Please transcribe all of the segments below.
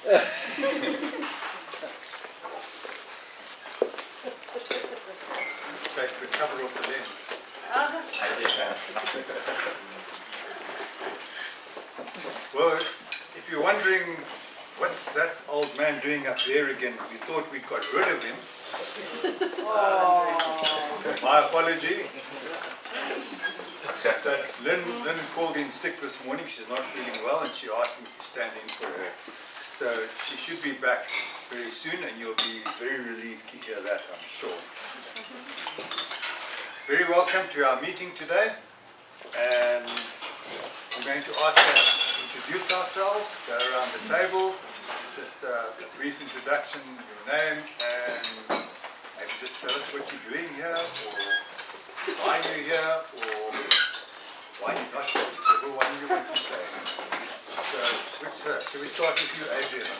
Take the cover off the lens. I did that. Well, if you're wondering what's that old man doing up there again, we thought we got rid of him. My apology. Accepted. Lynn called in sick this morning. She's not feeling well and she asked me to stand in for her. So she should be back very soon and you'll be very relieved to hear that, I'm sure. Very welcome to our meeting today. And I'm going to ask us to introduce ourselves, go around the table, just a brief introduction, your name, and maybe just tell us what you're doing here, or why you're here, or why you're not here, whichever one you want to say. So, shall we start with you, Adrian?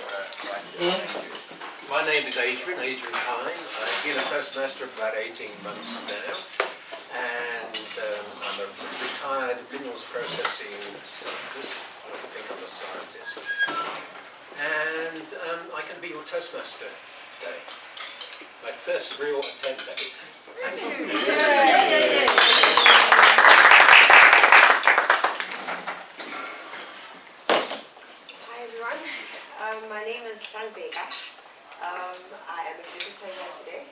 Right here. Thank you. My name is Adrian Hine. I've been a Toastmaster for about 18 months now, and I'm a retired minerals processing scientist. I think I'm a scientist. And I can be your Toastmaster today. My first real attempt at it. Thank you. Hi everyone, my name is Tanzeka. I am a visitor here today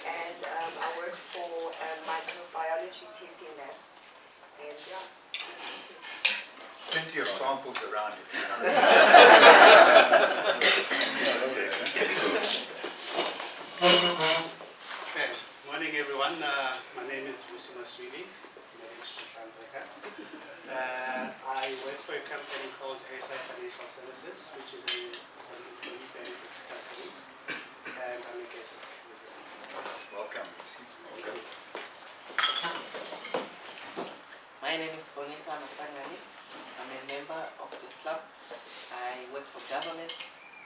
and I work for microbiology testing lab. And yeah. Plenty of samples around if you know. Okay, morning everyone. My name is Musima Sweeney. I work for a company called ASI Financial Services, which is an employee benefits company, and I'm a guest. Welcome. My name is Sonita Masangani. I'm a member of this club. I work for government.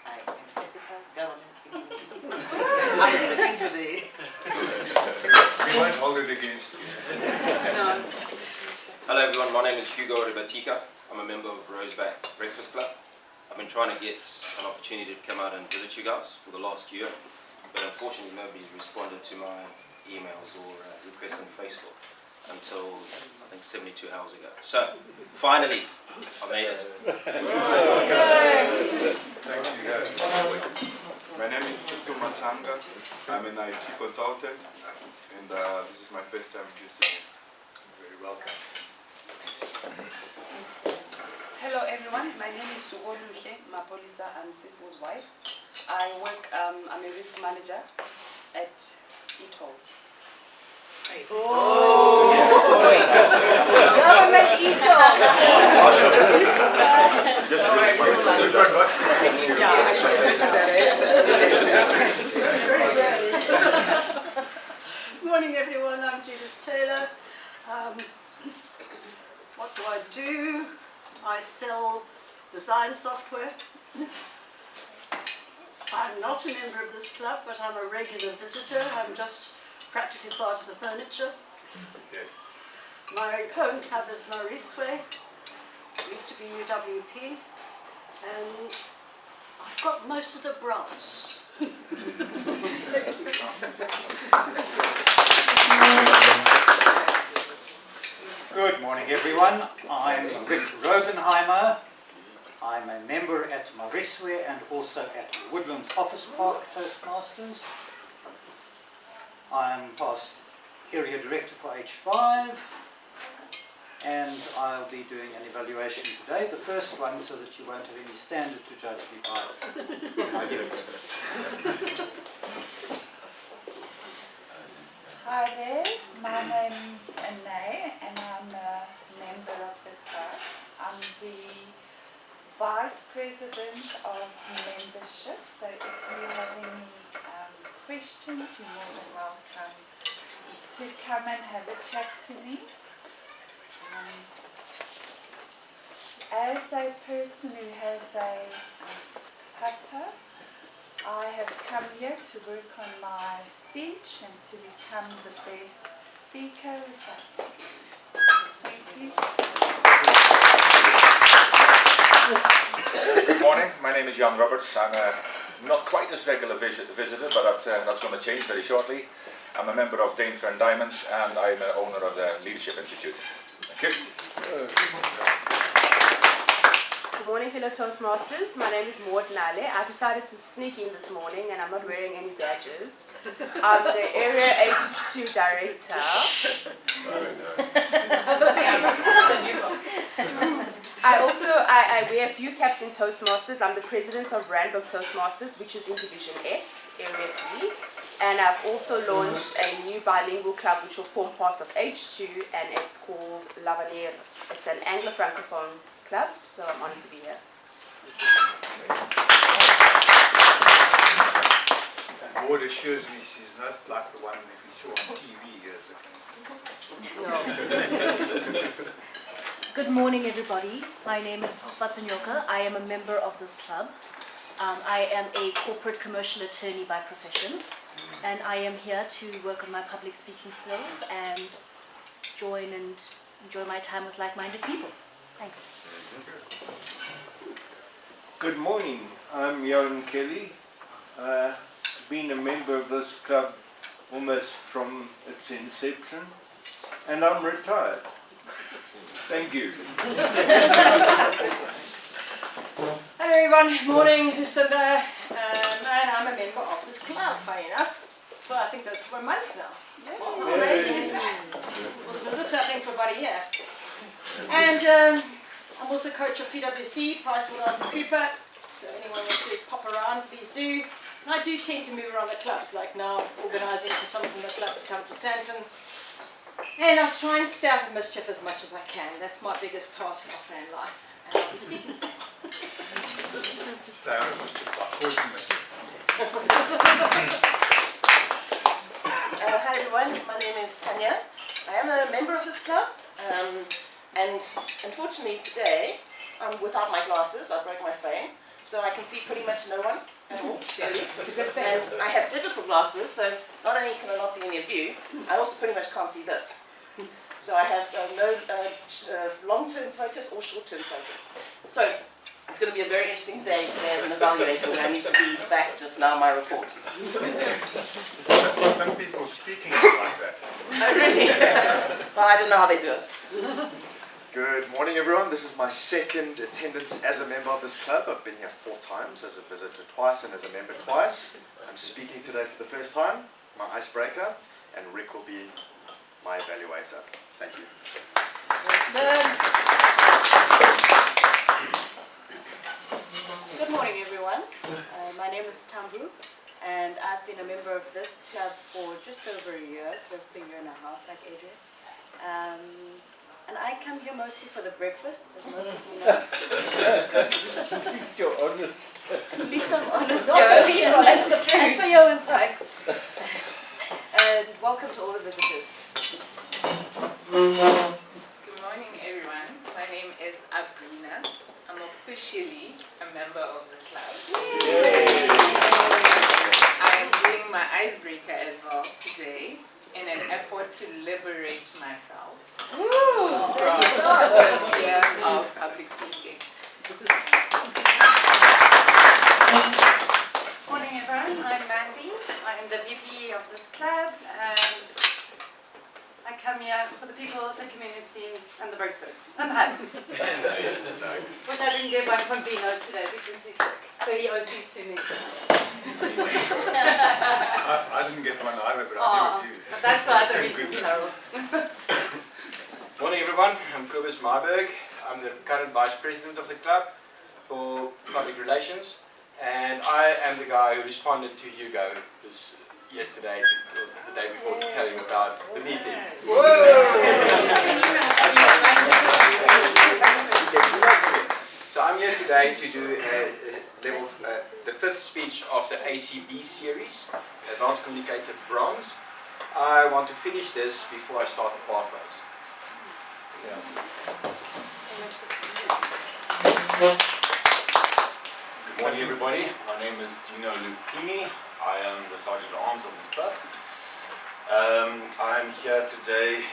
I am ethical government. I'm speaking today. We won't hold it against you. No. Hello everyone, my name is Hugo Ribatika. I'm a member of Roseback Breakfast Club. I've been trying to get an opportunity to come out and visit you guys for the last year, but unfortunately nobody's responded to my emails or requests on Facebook until I think 72 hours ago. So, finally, I made it. Thanks, Hugo. My name is Sisu Matanga. I'm an IT consultant, and this is my first time visiting. Very welcome. Hello everyone, my name is Suoluhle Mapolisa. I'm Sisu's wife. I work, I'm a risk manager at ETOL. Government ETOL! Morning everyone, I'm Judith Taylor. What do I do? I sell design software. I'm not a member of this club, but I'm a regular visitor. I'm just practically part of the furniture. Yes. My home club is Mariswe. It used to be UWP. And I've got most of the brass. Good morning everyone, I'm Rick Robenheimer. I'm a member at Mariswe and also at Woodlands Office Park Toastmasters. I'm past area director for H5 and I'll be doing an evaluation today, the first one, so that you won't have any standard to judge me by. Hi there, my name's Anay and I'm a member of the club. I'm the Vice President of Membership, so if you have any questions, you're more than welcome to come and have a chat to me. As a person who has a stutter, I have come here to work on my speech and to become the best speaker, which I think. Thank you. Good morning, my name is Jan Roberts. I'm not quite as regular visitor, but that's going to change very shortly. I'm a member of Dane Friend Diamonds and I'm an owner of the Leadership Institute. Thank you. Good morning, fellow Toastmasters. My name is Maud Nale. I decided to sneak in this morning and I'm not wearing any badges. I'm the Area H2 Director. I wear a few caps in Toastmasters. I'm the President of Randburg Toastmasters, which is in Division S, Area 3. And I've also launched a new bilingual club which will form part of H2 and it's called Lavalier. It's an Anglo-Francophone club, so I'm honored to be here. And Maud assures me she's not like the one that we saw on TV years ago. Good morning, everybody. My name is Fatsanyoka. I am a member of this club. I am a corporate commercial attorney by profession, and I am here to work on my public speaking skills and join and enjoy my time with like-minded people. Thanks. Good morning, I'm Johan Kelly. Been a member of this club almost from its inception, and I'm retired. Thank you. Hello everyone, morning, Lucinda, and I'm a member of this club, funny enough. Well, I think that's for a month now. How amazing is that? Was a visitor, I think, for about a year. And I'm also coach of PwC, PricewaterhouseCoopers, so anyone wants to pop around, please do. And I do tend to move around the clubs, like now organising for some of the clubs to come to Santon. And I try and stay out of mischief as much as I can. That's my biggest task often in life. And I'll be speaking to you. Stay out of mischief by causing mischief. Hi everyone, my name is Tanya. I am a member of this club, and unfortunately today I'm without my glasses. I broke my frame, so I can see pretty much no one at all. And I have digital glasses, so not only can I not see any of you, I also pretty much can't see this. So I have no long-term focus or short-term focus. So it's going to be a very interesting day today as an evaluator when I need to be back just now my report. Some people speaking like that. Oh, really? Well, I don't know how they do it. Good morning everyone, this is my second attendance as a member of this club. I've been here 4 times, as a visitor twice and as a member twice. I'm speaking today for the first time, my icebreaker, and Rick will be my evaluator. Thank you. Good morning, everyone. My name is Tambu, and I've been a member of this club for just over a year, close to a year and a half, like Adrian. And I come here mostly for the breakfast, as most of you know. At least you're honest. At least I'm honest, yeah. That's the food. And for your insights. And welcome to all the visitors. Good morning, everyone. My name is Abrina. I'm officially a member of the club. I am doing my icebreaker as well today in an effort to liberate myself from the fear of public speaking. Morning everyone, I'm Mandy. I am the VP of this club and I come here for the people, the community and the breakfast and the hugs. Which I didn't get one from Dino today because he's sick. So he owes me 2 next time. I didn't get one either, but I do but that's for other reasons, Harold. Morning everyone, I'm Kobus Marburg. I'm the current Vice President of the club for Public Relations, and I am the guy who responded to Hugo yesterday, the day before, to tell him about the meeting. So I'm here today to do the 5th speech of the ACB series, Advanced Communicative Bronze. I want to finish this before I start the pathways. Good morning everybody, my name is Dino Lupini. I am the Sergeant at Arms of this club. I'm here today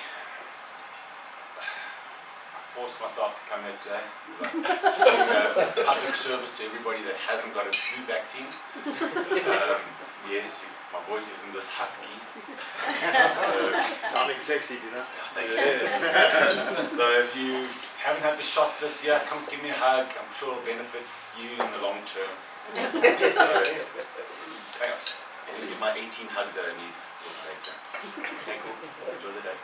forced myself to come here today. Like, public service to everybody that hasn't got a flu vaccine. Yes, my voice isn't this husky. Sounding sexy, you know. Thank you. So if you haven't had the shot this year, come give me a hug. I'm sure it'll benefit you in the long term. So, thanks. I'm going to get my 18 hugs that I need later. Okay, cool. Enjoy the day.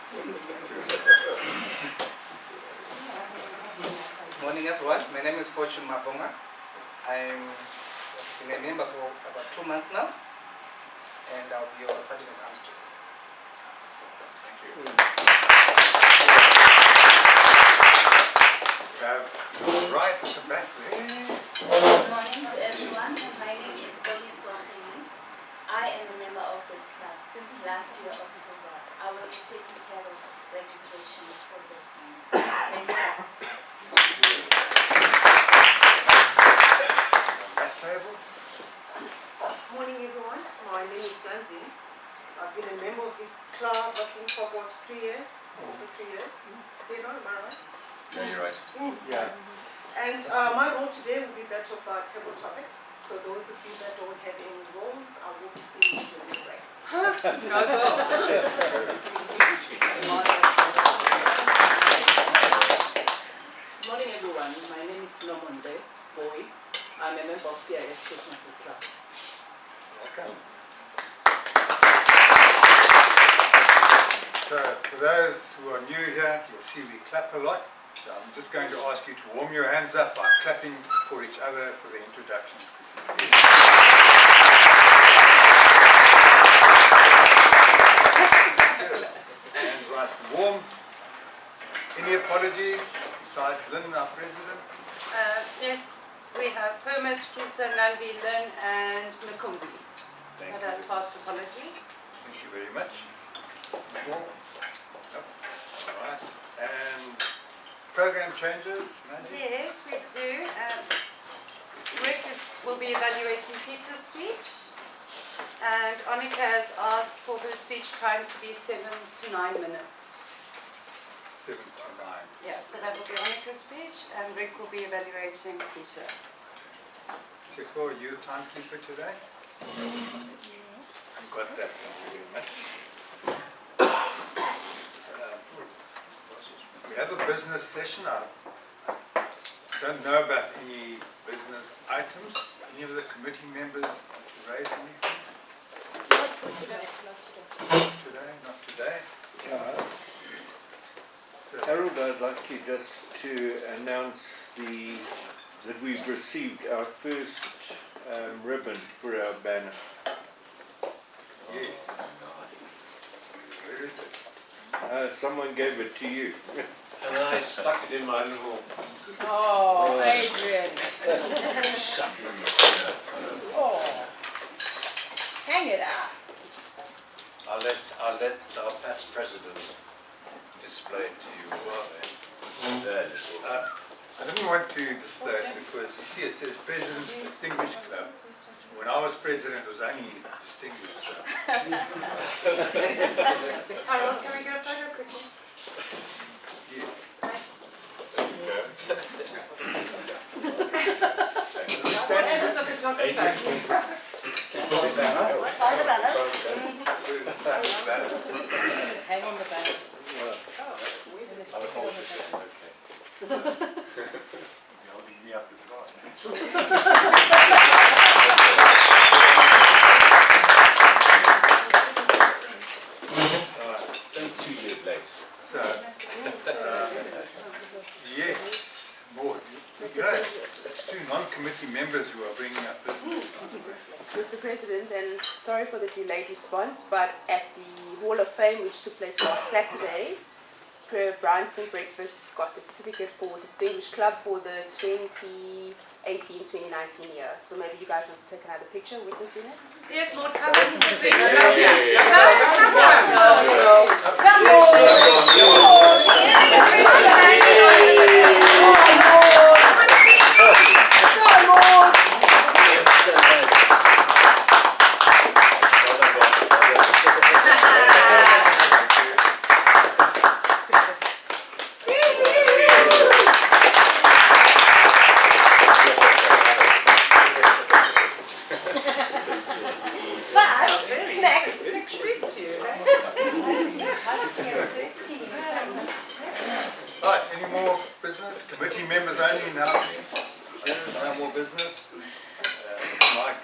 Morning everyone, my name is Fortune Mabonga. I've been a member for about 2 months now, and I'll be your sergeant at arms too. Thank you. Right at the back there. Good morning to everyone. My name is Doni Sohini. I am a member of this club since last year, October. I will be taking care of registrations for this year. Thank you. That table. Morning everyone, my name is Nancy. I've been a member of this club working for about 3 years, over 3 years. Do you know, am I right? Yeah, you're right. Yeah. And my role today will be that of table topics. So those of you that don't have any roles, I will be seeing you during the break. Good morning everyone, my name is Nomonde Boy. I'm a member of CIS Toastmasters Club. Welcome. So for those who are new here, you'll see we clap a lot. So I'm just going to ask you to warm your hands up by clapping for each other for the introductions. Hands nice and warm. Any apologies besides Lynn, our president? Yes, we have Permit, Kisa, Nandi, Lynn, and Nakumbi. Thank That are past apologies. Thank you very much. All right. And program changes, Mandy? Yes, we do. Rick will be evaluating Peter's speech, and Annika has asked for her speech time to be 7 to 9 minutes. 7 to 9. Yeah, so that will be Annika's speech, and Rick will be evaluating Peter. Chico, are you a timekeeper today? Yes. You got that, thank you very much. We have a business session. I don't know about any business items. Any of the committee members want to raise anything? Not for today. Today, not today. Harold, I'd like you just to announce that we've received our first ribbon for our banner. Yes. Where is it? Someone gave it to you. And I stuck it in my little... Oh, Adrian. Shut it in the corner. Oh. Hang it up. I'll let our past president display it to you. I didn't want to display it because you see it says President's Distinguished Club. When I was president, it was only distinguished. So. Harold, can we get a photo quickly? Yes. What ends of the photographer? Just hang on the banner. I'll hold this in, okay. You're holding me up as well. Then 2 years late. So, yes, more. You know, it's two non-committee members who are bringing up business. Mr. President, and sorry for the delayed response, but at the Hall of Fame, which took place last Saturday, Bryanston Breakfast got the certificate for Distinguished Club for the 2018-2019 year. So maybe you guys want to take another picture with us in it? Yes, Lord, come and present.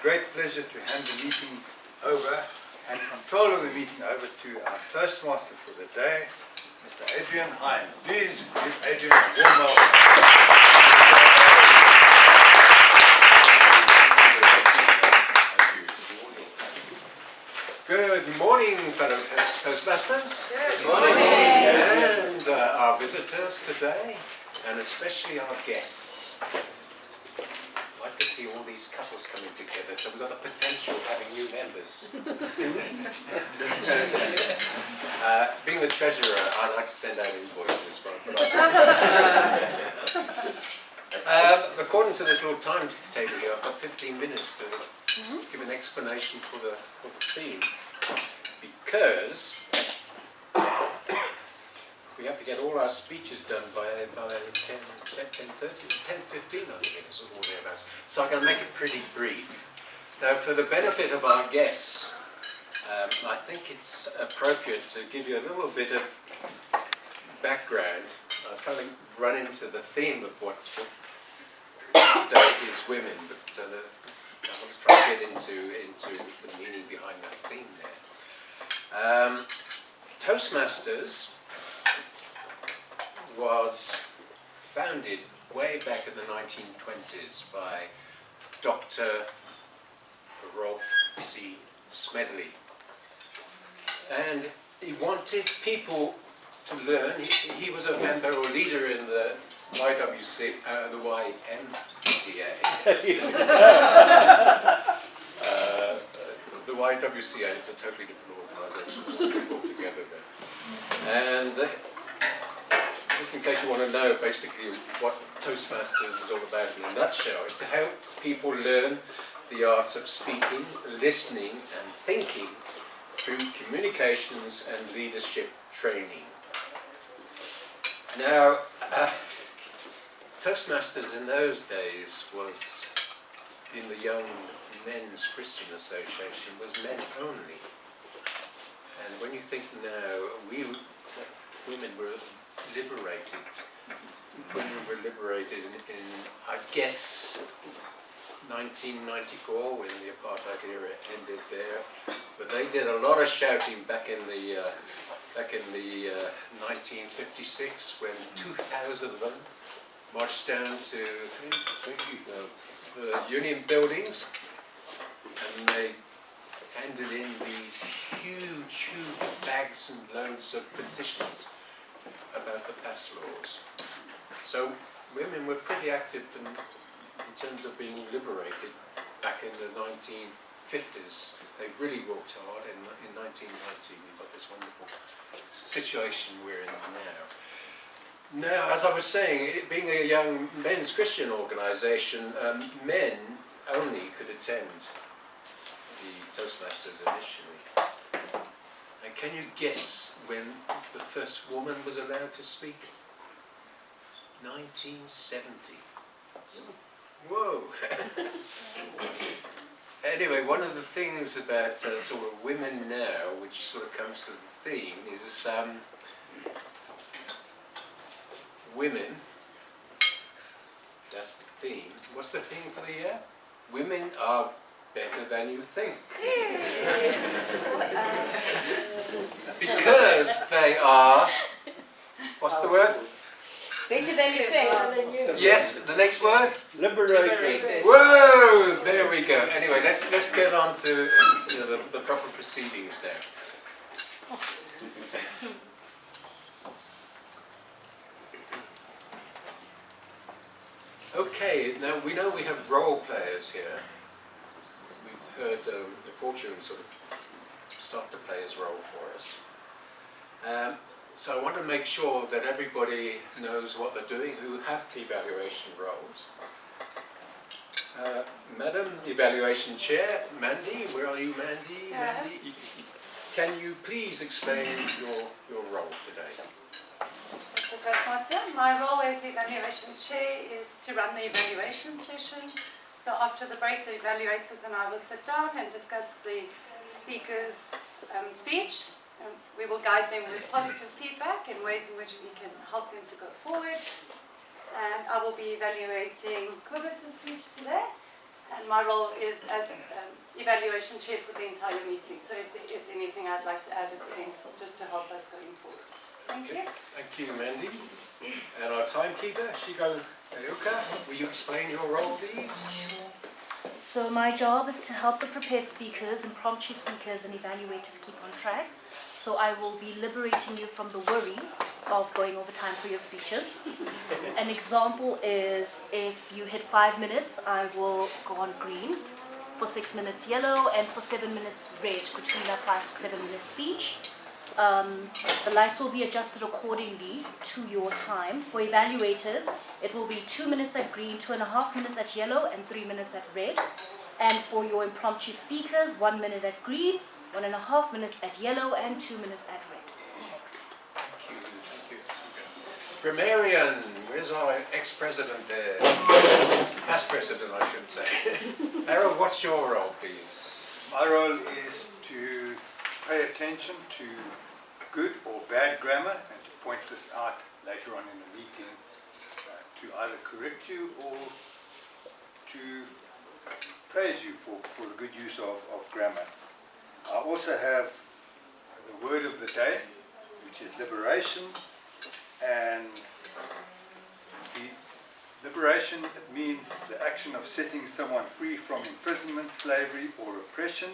great pleasure to hand the meeting over and control of the meeting over to our Toastmaster for the day, Mr. Adrian Hine. Please give Adrian a warm welcome. Good morning, fellow Toastmasters. Good morning. And our visitors today, and especially our guests. I'd like to see all these couples coming together, so we've got the potential of having new members. Being the treasurer, I like to send out invoices, but according to this little timetable here, I've got 15 minutes to give an explanation for the theme, because we have to get all our speeches done by 10:30, 10:15, I think it is, all of us. So I'm going to make it pretty brief. Now, for the benefit of our guests, I think it's appropriate to give you a little bit of background. I'll kind of run into the theme of what today is women, but I want to try to get into the meaning behind that theme there. Toastmasters was founded way back in the 1920s by Dr. Rolf C. Smedley. And he wanted people to learn. He was a member or leader in the YWCA, the YMCA. The YWCA is a totally different organisation altogether there. And just in case you want to know basically what Toastmasters is all about in a nutshell, is to help people learn the arts of speaking, listening and thinking through communications and leadership training. Now, Toastmasters in those days was, in the Young Men's Christian Association, was men only. And when you think now, women were liberated. Women were liberated in I guess, 1994, when the apartheid era ended there. But they did a lot of shouting back in the 1956, when 2,000 of them marched down to the Union buildings, and they handed in these huge bags and loads of petitions about the pass laws. So women were pretty active in terms of being liberated back in the 1950s. They really worked hard. In 1990 we've got this wonderful situation we're in now. Now, as I was saying, it being a young men's Christian organisation, men only could attend the Toastmasters initially. And can you guess when the first woman was allowed to speak? 1970. Whoa! Anyway, one of the things about sort of women now, which sort of comes to the theme, is women. That's the theme. What's the theme for the year? Women are better than you think. Because they are, what's the word? Better than you think. Yes, the next word? Liberated. Whoa! There we go. Anyway, let's get on to the proper proceedings now. Okay, now we know we have role players here. We've heard Fortune sort of start to play his role for us. So I want to make sure that everybody knows what they're doing who have evaluation roles. Madam Evaluation Chair, Mandy, where are you, Mandy? Mandy, can you please explain your role today? Mr. Toastmaster, my role as Evaluation Chair is to run the evaluation session. So after the break, the evaluators and I will sit down and discuss the speaker's speech. We will guide them with positive feedback in ways in which we can help them to go forward. And I will be evaluating Kobus' speech today. And my role is as evaluation chair for the entire meeting. So if there is anything I'd like to add at the end, just to help us going forward. Thank you. Thank you, Mandy. And our timekeeper, Shigo Nayoka, will you explain your role, please? So my job is to help the prepared speakers, impromptu speakers and evaluators keep on track. So I will be liberating you from the worry of going over time for your speeches. An example is if you hit 5 minutes, I will go on green, for 6 minutes yellow, and for 7 minutes red between that 5 to 7 minute speech. The lights will be adjusted accordingly to your time. For evaluators, it will be 2 minutes at green, 2.5 minutes at yellow, and 3 minutes at red. And for your impromptu speakers, 1 minute at green, 1.5 minutes at yellow, and 2 minutes at red. Thanks. Thank you. Grammarian, where's our ex-president there? Past president, I should say. Harold, what's your role, please? My role is to pay attention to good or bad grammar and to point this out later on in the meeting to either correct you or to praise you for the good use of grammar. I also have the word of the day, which is liberation, and the liberation, it means the action of setting someone free from imprisonment, slavery or oppression,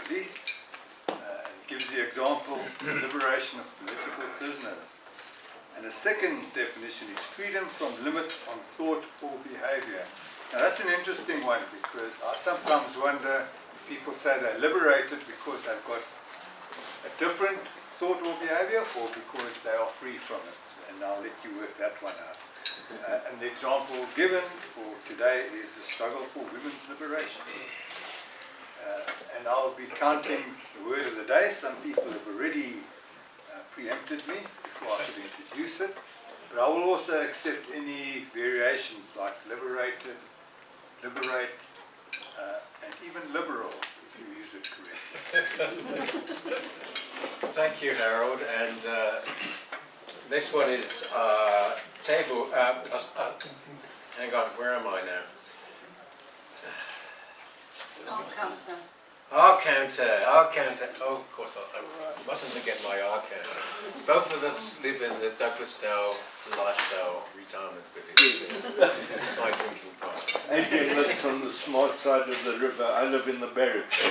release. It gives the example, liberation of political prisoners. And the second definition is freedom from limits on thought or behavior. Now that's an interesting one because I sometimes wonder if people say they're liberated because they've got a different thought or behavior or because they are free from it. And I'll let you work that one out. And the example given for today is the struggle for women's liberation. And I'll be counting the word of the day. Some people have already preempted me before I could introduce it. But I will also accept any variations like liberated, liberate, and even liberal if you use it correctly. Thank you, Harold. And next one is table. Hang on, where am I now? Our counter. Oh, of course, I mustn't forget my R counter. Both of us live in the Douglasdale lifestyle retirement village. It's my drinking partner. Adrian lives on the smart side of the river. I live in the barracks.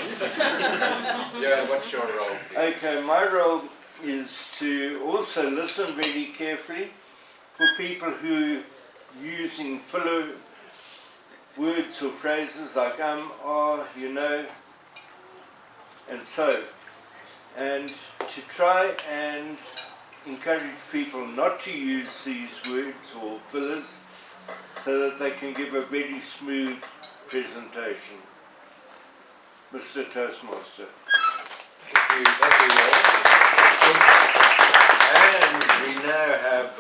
Yeah, and what's your role, please? Okay, my role is to also listen very carefully for people who using filler words or phrases like are, you know, and so, and to try and encourage people not to use these words or fillers so that they can give a very smooth presentation. Mr. Toastmaster. Thank you all. And we now have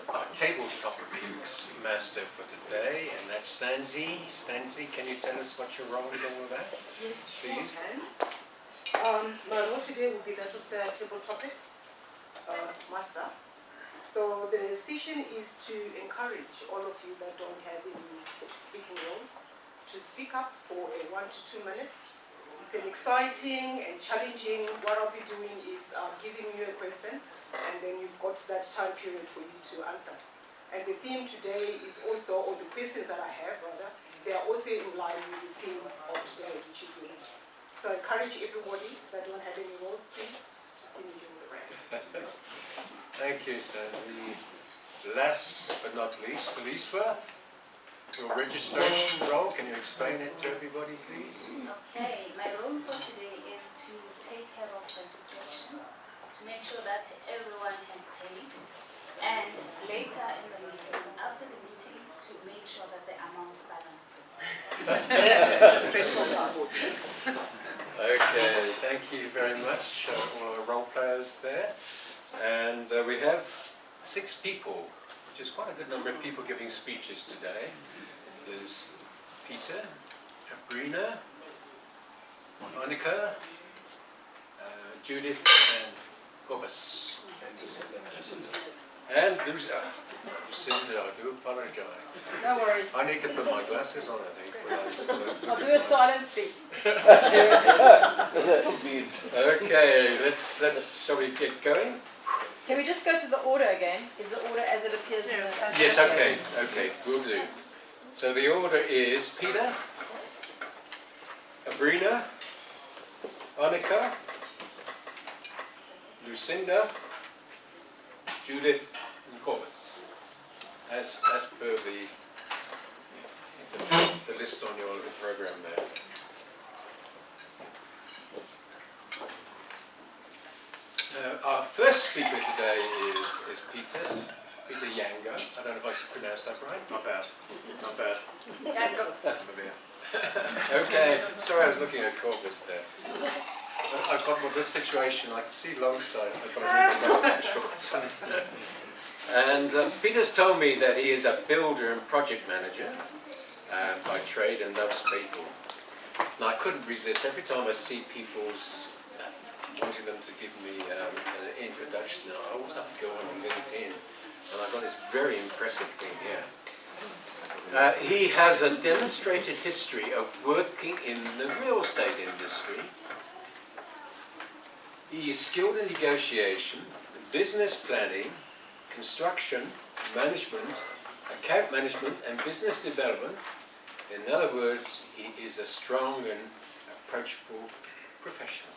our tabletop mix master for today, and that's Stanzi. Stanzi, can you tell us what your role is in all that? Yes, please. Sure. My role today will be that of the table topics master. So the session is to encourage all of you that don't have any speaking roles to speak up for 1 to 2 minutes. It's an exciting and challenging. What I'll be doing is giving you a question, and then you've got that time period for you to answer. And the theme today is also, or the questions that I have rather, they are also in line with the theme of today, which is women. So I encourage everybody that don't have any roles, please, to see me during the break. Thank you, Stanzi. Last but not least, Felicia, your registration role, can you explain it to everybody, please? Okay, my role for today is to take care of registration, to make sure that everyone has paid, and later in the meeting, after the meeting, to make sure that the amount balances. Stressful part. Okay, thank you very much, all our role players there. And we have 6 people, which is quite a good number of people giving speeches today. There's Peter, Brina, Monica, Judith, and Gobus. And Lucinda, I do apologise. No worries. I need to put my glasses on, I think. I'll do a silent speech. Okay, shall we get going? Can we just go through the order again? Is the order as it appears in the... Yes, okay, we'll do. So the order is Peter, Abrina, Annika, Lucinda, Judith, and Corvus, as per the list on your little program there. Our first speaker today is Peter Yango. I don't know if I pronounced that right. Not bad. Not bad. Okay, sorry, I was looking at Corvus there. I've got this situation, I can see long side, I've got to read the short side. And Peter's told me that he is a builder and project manager by trade and loves people. And I couldn't resist. Every time I see people's wanting them to give me an introduction, I always have to go on LinkedIn. And I've got this very impressive thing here. He has a demonstrated history of working in the real estate industry. He is skilled in negotiation, business planning, construction, management, account management and business development. In other words, he is a strong and approachable professional.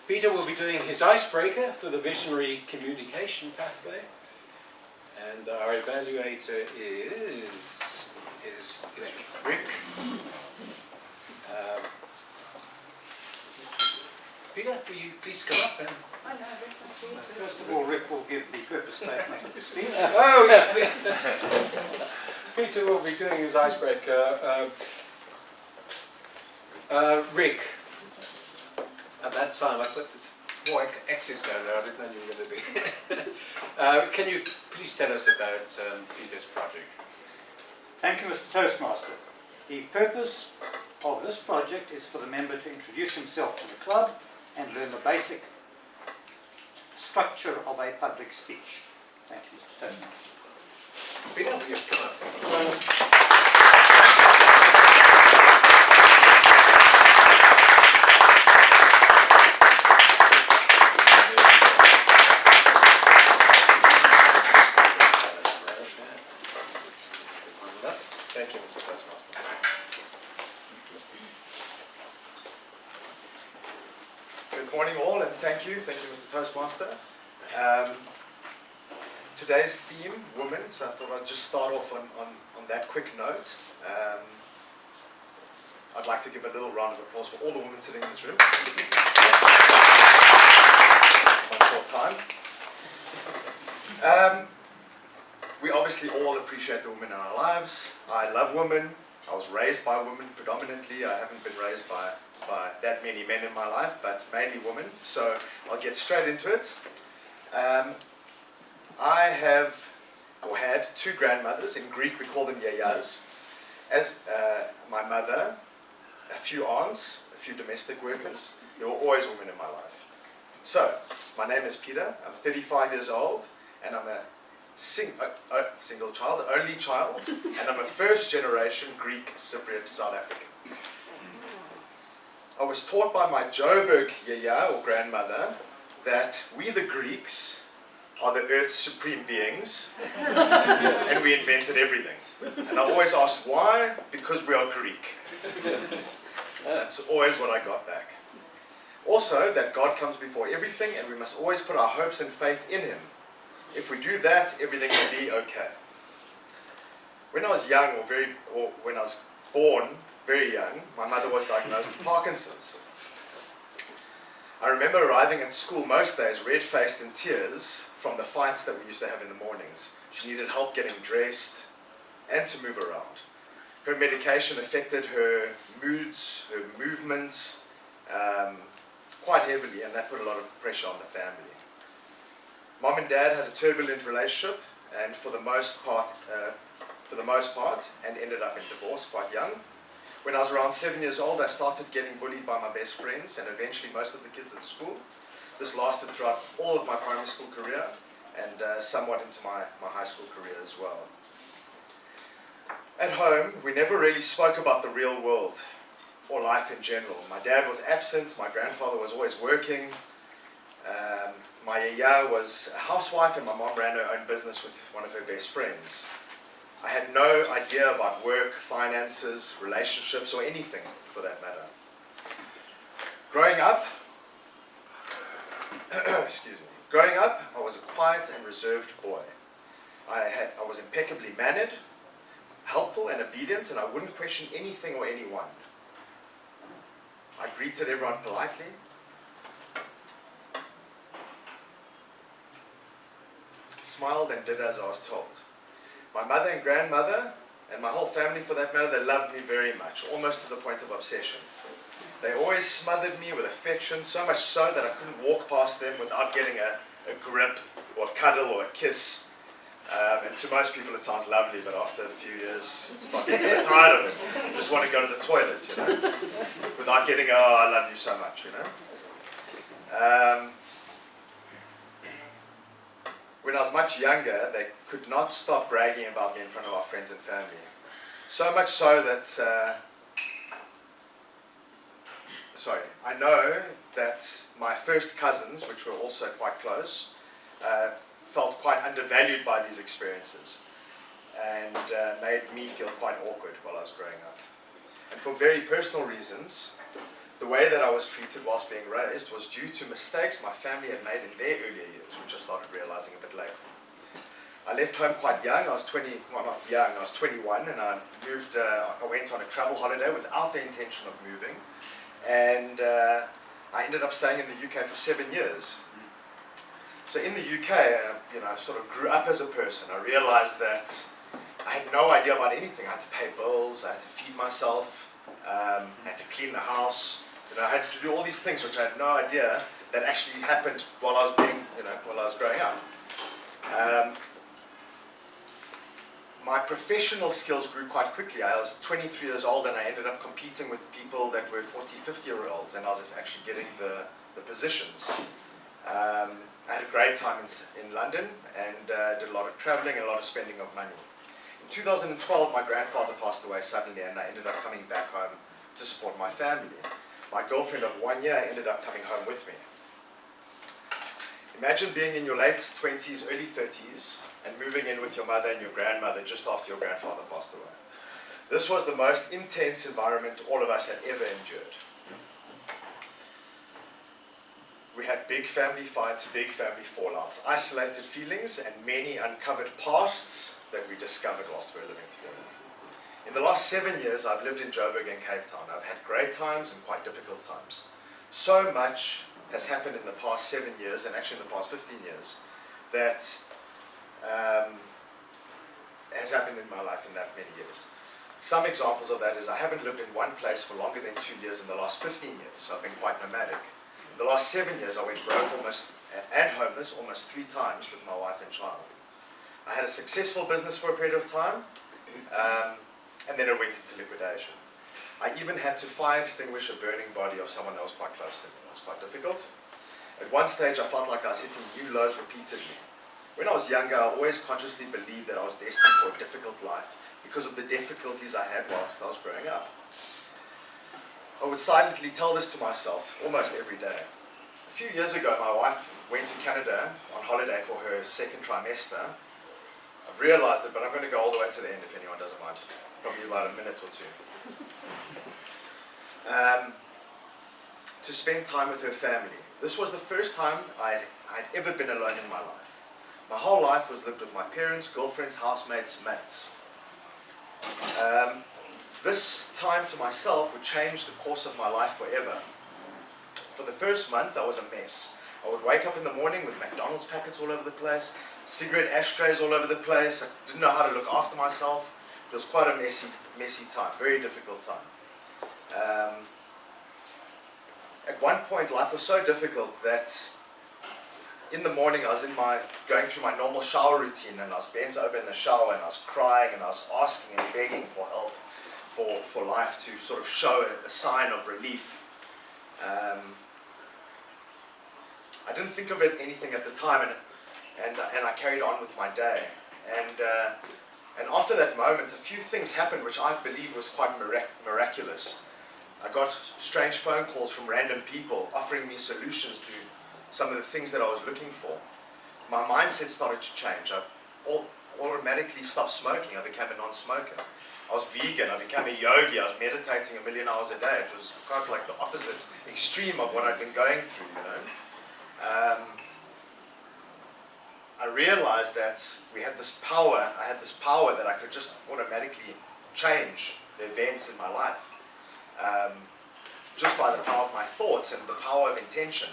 Peter will be doing his icebreaker for the visionary communication pathway. And our evaluator is Rick. Peter, will you please come up and... First of all, Rick will give the purpose statement of the speech. Oh, yeah. Peter will be doing his icebreaker. Rick, at that time, I put more X's down there, I didn't know you were going to be. Can you please tell us about Peter's project? Thank you, Mr. Toastmaster. The purpose of this project is for the member to introduce himself to the club and learn the basic structure of a public speech. Thank you, Mr. Toastmaster. Peter, will you come up? Thank you, Mr. Toastmaster. Good morning all, and thank you, Mr. Toastmaster. Today's theme, women, so I thought I'd just start off on that quick note. I'd like to give a little round of applause for all the women sitting in this room. One short time. We obviously all appreciate the women in our lives. I love women. I was raised by women predominantly. I haven't been raised by that many men in my life, but mainly women. So I'll get straight into it. I have, or had, two grandmothers. In Greek we call them yayas. As my mother, a few aunts, a few domestic workers. There were always women in my life. So, my name is Peter. I'm 35 years old, and I'm a single child, only child, and I'm a first generation Greek Cypriot South African. I was taught by my Joburg yaya, or grandmother, that we the Greeks are the earth's supreme beings, and we invented everything. And I always asked why? Because we are Greek. That's always what I got back. Also, that God comes before everything, and we must always put our hopes and faith in Him. If we do that, everything will be okay. When I was young, or when I was born, very young, my mother was diagnosed with Parkinson's. I remember arriving at school most days, red-faced in tears, from the fights that we used to have in the mornings. She needed help getting dressed and to move around. Her medication affected her moods, her movements, quite heavily, and that put a lot of pressure on the family. Mom and Dad had a turbulent relationship, and for the most part, and ended up in divorce quite young. When I was around 7 years old, I started getting bullied by my best friends, and eventually most of the kids at school. This lasted throughout all of my primary school career, and somewhat into my high school career as well. At home, we never really spoke about the real world or life in general. My dad was absent, my grandfather was always working, my yaya was a housewife, and my mom ran her own business with one of her best friends. I had no idea about work, finances, relationships, or anything for that matter. Growing up, Growing up, I was a quiet and reserved boy. I was impeccably mannered, helpful and obedient, and I wouldn't question anything or anyone. I greeted everyone politely. Smiled and did as I was told. My mother and grandmother, and my whole family for that matter, they loved me very much, almost to the point of obsession. They always smothered me with affection, so much so that I couldn't walk past them without getting a grip or a cuddle or a kiss. And to most people it sounds lovely, but after a few years you start getting a bit tired of it. You just want to go to the toilet, you know, without getting, oh, I love you so much, you know. When I was much younger, they could not stop bragging about me in front of our friends and family. So much so that, I know that my first cousins, which were also quite close, felt quite undervalued by these experiences and made me feel quite awkward while I was growing up. And for very personal reasons, the way that I was treated whilst being raised was due to mistakes my family had made in their earlier years, which I started realizing a bit later. I left home quite young. I was 21, and I moved. I went on a travel holiday without the intention of moving, and I ended up staying in the UK for 7 years. So in the UK, I sort of grew up as a person. I realized that I had no idea about anything. I had to pay bills, I had to feed myself, I had to clean the house. I had to do all these things which I had no idea that actually happened while I was while I was growing up. My professional skills grew quite quickly. I was 23 years old and I ended up competing with people that were 40, 50-year-olds, and I was actually getting the positions. I had a great time in London and did a lot of traveling and a lot of spending of money. In 2012, my grandfather passed away suddenly, and I ended up coming back home to support my family. My girlfriend of 1 year ended up coming home with me. Imagine being in your late 20s, early 30s, and moving in with your mother and your grandmother just after your grandfather passed away. This was the most intense environment all of us had ever endured. We had big family fights, big family fallouts, isolated feelings, and many uncovered pasts that we discovered whilst we were living together. In the last 7 years, I've lived in Joburg and Cape Town. I've had great times and quite difficult times. So much has happened in the past 7 years, and actually in the past 15 years, that has happened in my life in that many years. Some examples of that is I haven't lived in one place for longer than 2 years in the last 15 years, so I've been quite nomadic. In the last 7 years, I went broke and homeless almost 3 times with my wife and child. I had a successful business for a period of time, and then it went into liquidation. I even had to fire extinguish a burning body of someone that was quite close to me. It was quite difficult. At one stage, I felt like I was hitting new lows repeatedly. When I was younger, I always consciously believed that I was destined for a difficult life because of the difficulties I had whilst I was growing up. I would silently tell this to myself almost every day. A few years ago, my wife went to Canada on holiday for her second trimester. I've realized it, but I'm going to go all the way to the end if anyone doesn't mind. Probably about a minute or two. To spend time with her family. This was the first time I'd ever been alone in my life. My whole life was lived with my parents, girlfriends, housemates, mates. This time to myself would change the course of my life forever. For the first month, I was a mess. I would wake up in the morning with McDonald's packets all over the place, cigarette ashtrays all over the place. I didn't know how to look after myself. It was quite a messy time, very difficult time. At one point, life was so difficult that in the morning I was going through my normal shower routine, and I was bent over in the shower and I was crying and I was asking and begging for help, for life to sort of show a sign of relief. I didn't think of it anything at the time, and I carried on with my day. And after that moment, a few things happened which I believe was quite miraculous. I got strange phone calls from random people offering me solutions to some of the things that I was looking for. My mindset started to change. I automatically stopped smoking. I became a non-smoker. I was vegan. I became a yogi. I was meditating 1 million hours a day. It was kind of like the opposite extreme of what I'd been going through, you know. I realized that we had this power. I had this power that I could just automatically change the events in my life, just by the power of my thoughts and the power of intention.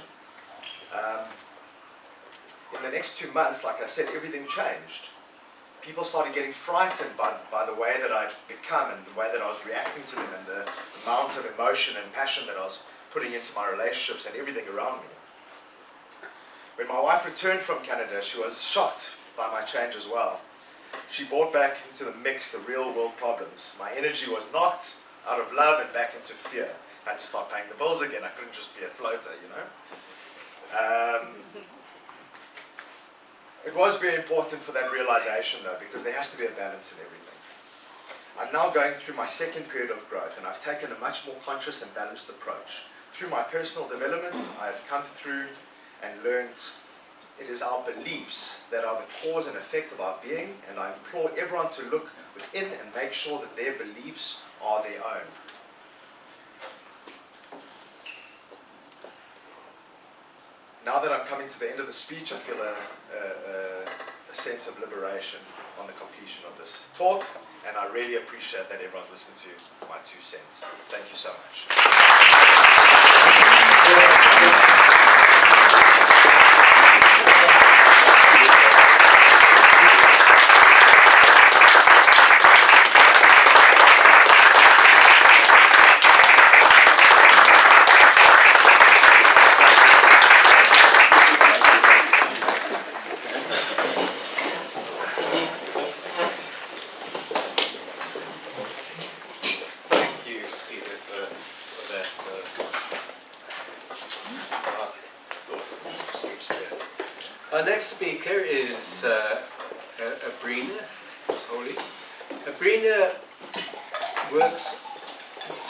In the next 2 months, like I said, everything changed. People started getting frightened by the way that I'd become and the way that I was reacting to them and the amount of emotion and passion that I was putting into my relationships and everything around me. When my wife returned from Canada, she was shocked by my change as well. She brought back into the mix the real world problems. My energy was knocked out of love and back into fear. I had to start paying the bills again. I couldn't just be a floater, you know. It was very important for that realization though, because there has to be a balance in everything. I'm now going through my second period of growth, and I've taken a much more conscious and balanced approach. Through my personal development, I've come through and learned it is our beliefs that are the cause and effect of our being, and I implore everyone to look within and make sure that their beliefs are their own. Now that I'm coming to the end of the speech, I feel a sense of liberation on the completion of this talk, and I really appreciate that everyone's listened to my 2 cents. Thank you so much. Our next speaker is Abrina. Abrina works.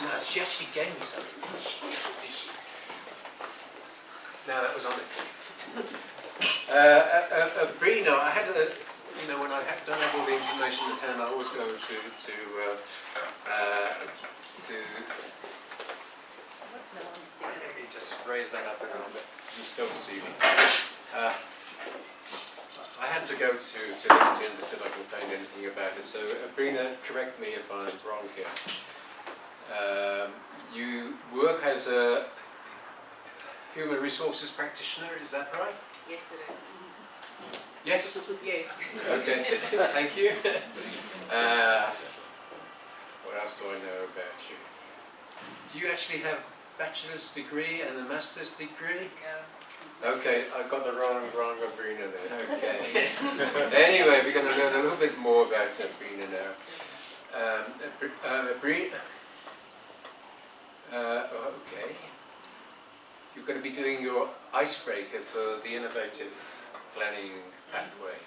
No, she actually gave me something. No, that was on it. Abrina, I had to, when I don't have all the information at hand, I always go to let me just raise that up a little bit. You still see me. I had to go to LinkedIn to see if I can find anything about it. So, Abrina, correct me if I'm wrong here. You work as a human resources practitioner, is that right? Yesterday. Yes? Yes. Okay, thank you. What else do I know about you? Do you actually have a bachelor's degree and a master's degree? Yeah. Okay, I've got the wrong Abrina then. Okay. Anyway, we're going to learn a little bit more about Abrina now. Okay. You're going to be doing your icebreaker for the innovative planning pathway.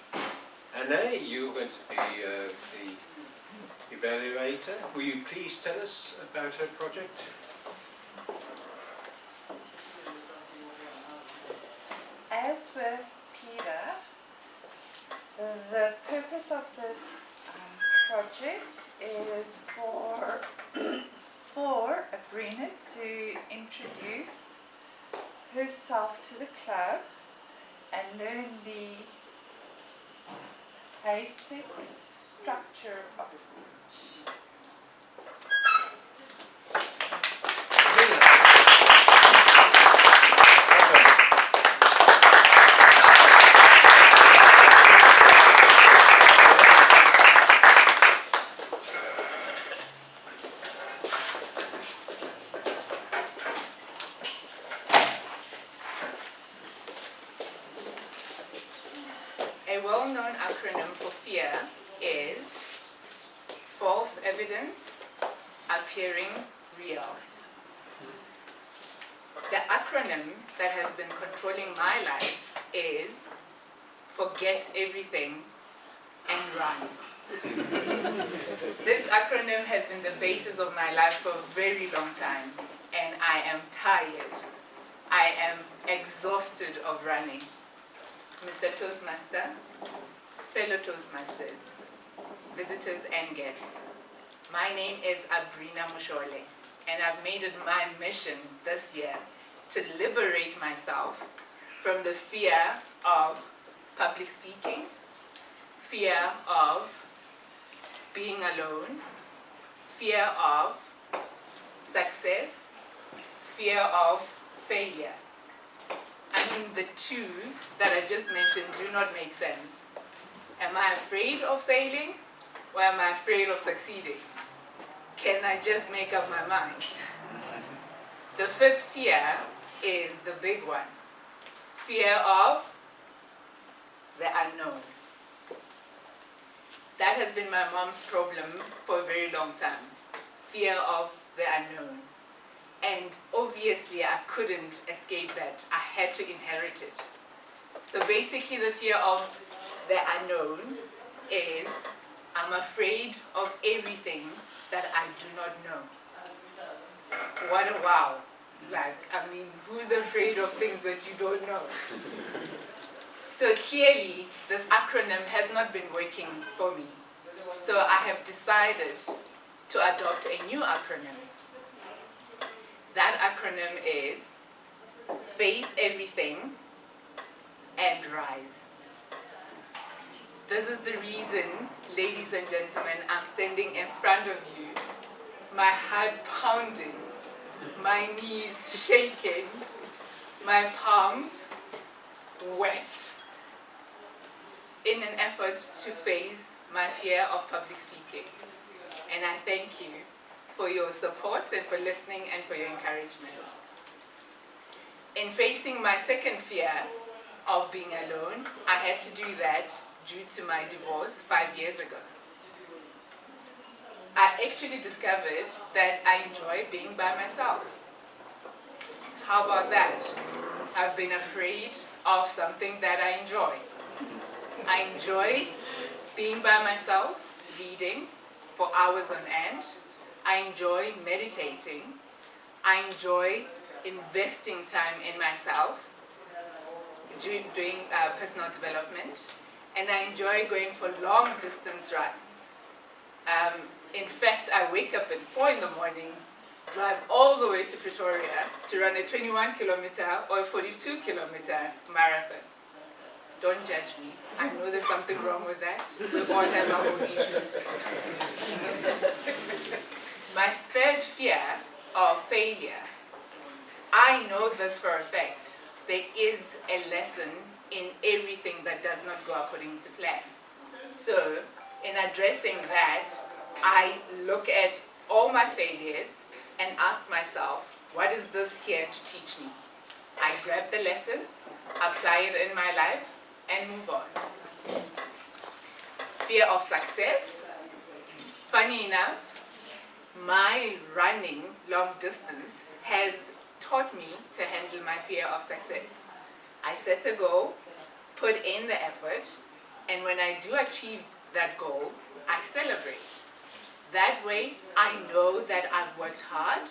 Anne, you're going to be the evaluator. Will you please tell us about her project? As with Peter, the purpose of this project is for Abrina to introduce herself to the club and learn the basic structure of speech. A well-known acronym for fear is false evidence appearing real. The acronym that has been controlling my life is forget everything, and run. This acronym has been the basis of my life for a very long time, and I am tired. I am exhausted of running. Mr. Toastmaster, fellow Toastmasters, visitors and guests, my name is Abrina Mushole, and I've made it my mission this year to liberate myself from the fear of public speaking, fear of being alone, fear of success, fear of failure. I mean, the two that I just mentioned do not make sense. Am I afraid of failing, or am I afraid of succeeding? Can I just make up my mind? The fifth fear is the big one. Fear of the unknown. That has been my mom's problem for a very long time. Fear of the unknown. And obviously I couldn't escape that. I had to inherit it. So basically the fear of the unknown is I'm afraid of everything that I do not know. What a wow. Like, I mean, who's afraid of things that you don't know? So clearly, this acronym has not been working for me. So I have decided to adopt a new acronym. That acronym is Face Everything and Rise. This is the reason, ladies and gentlemen, I'm standing in front of you, my heart pounding, my knees shaking, my palms wet, in an effort to face my fear of public speaking. And I thank you for your support and for listening and for your encouragement. In facing my second fear of being alone, I had to do that due to my divorce 5 years ago. I actually discovered that I enjoy being by myself. How about that? I've been afraid of something that I enjoy. I enjoy being by myself, reading for hours on end. I enjoy meditating. I enjoy investing time in myself, doing personal development. And I enjoy going for long distance runs. In fact, I wake up at 4 in the morning, drive all the way to Pretoria to run a 21-kilometer or a 42-kilometer marathon. Don't judge me. I know there's something wrong with that. We all have our own issues. My third fear of failure. I know this for a fact. There is a lesson in everything that does not go according to plan. So, in addressing that, I look at all my failures and ask myself, what is this here to teach me? I grab the lesson, apply it in my life, and move on. Fear of success. Funny enough, my running long distance has taught me to handle my fear of success. I set a goal, put in the effort, and when I do achieve that goal, I celebrate. That way, I know that I've worked hard,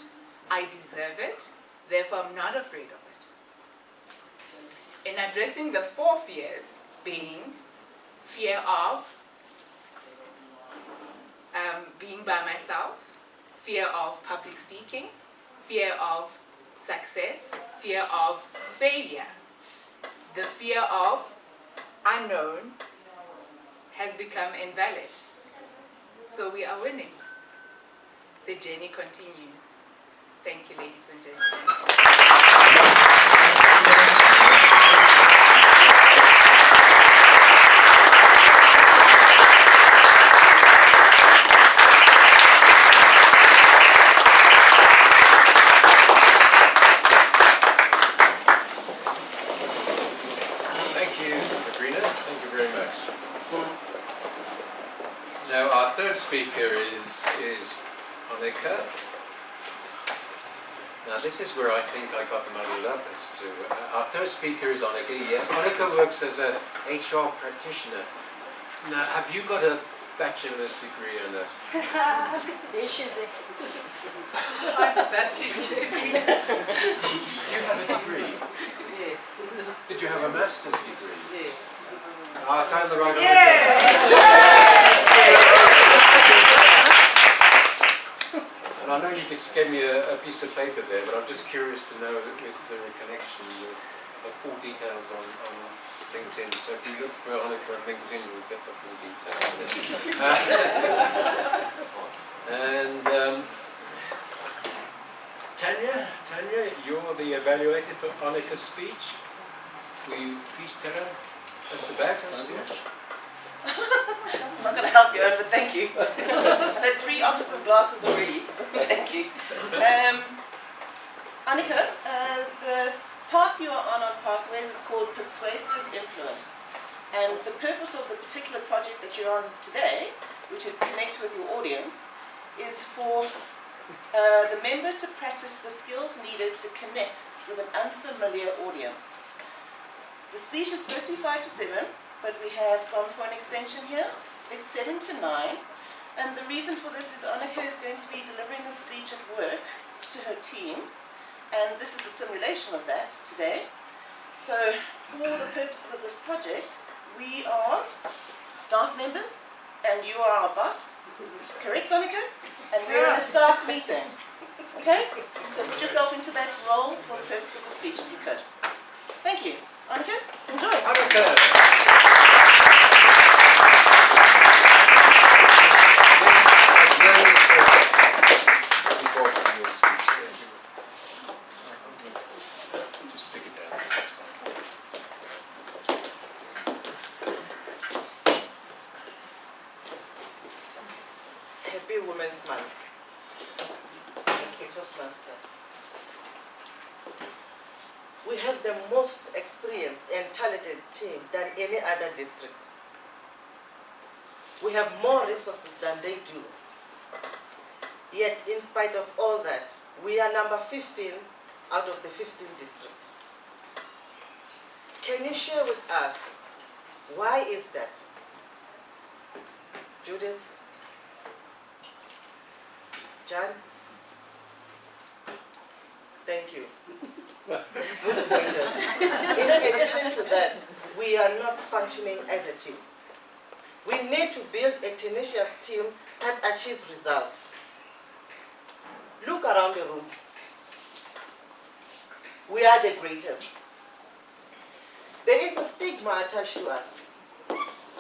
I deserve it, therefore I'm not afraid of it. In addressing the 4 fears, being fear of being by myself, fear of public speaking, fear of success, fear of failure. The fear of unknown has become invalid. So we are winning. The journey continues. Thank you, ladies and gentlemen. Now our third speaker is Monica. Now this this is where I think I got muddled up as to, our first speaker is Annika, yes. Annika works as a HR practitioner. Now, have you got a bachelor's degree in that? There she is. I have a bachelor's degree. Do you have a degree? Yes. Did you have a master's degree? Yes. I found the right And I know you just gave me a piece of paper there, but I'm just curious to know is there a connection with full details on LinkedIn. So if you look for Annika on LinkedIn, you'll get the full details. And Tanya, you're the evaluator for Annika's speech. Will you please tell us about her speech? It's not going to help you, but thank you. I've had 3 officer glasses already. Thank you. Annika, the path you are on Pathways is called Persuasive Influence. And the purpose of the particular project that you're on today, which is Connect with your audience, is for the member to practice the skills needed to connect with an unfamiliar audience. The speech is supposed to be 5 to 7. But we have for an extension here, it's 7 to 9. And the reason for this is Annika is going to be delivering the speech at work to her team. And this is a simulation of that today. So for the purposes of this project, we are staff members, and you are our boss. Is this correct, Annika? And we're in a staff meeting. Okay? So put yourself into that role for the purpose of the speech, if you could. Thank you. Annika, enjoy. Annika. Just stick it down. Happy Women's Month. Mr. Toastmaster. We have the most experienced and talented team than any other district. We have more resources than they do. Yet, in spite of all that, we are number 15 out of the 15 districts. Can you share with us why is that? Judith? John? Thank you. Good pointers. In addition to that, we are not functioning as a team. We need to build a tenacious team that achieves results. Look around the room. We are the greatest. There is a stigma attached to us.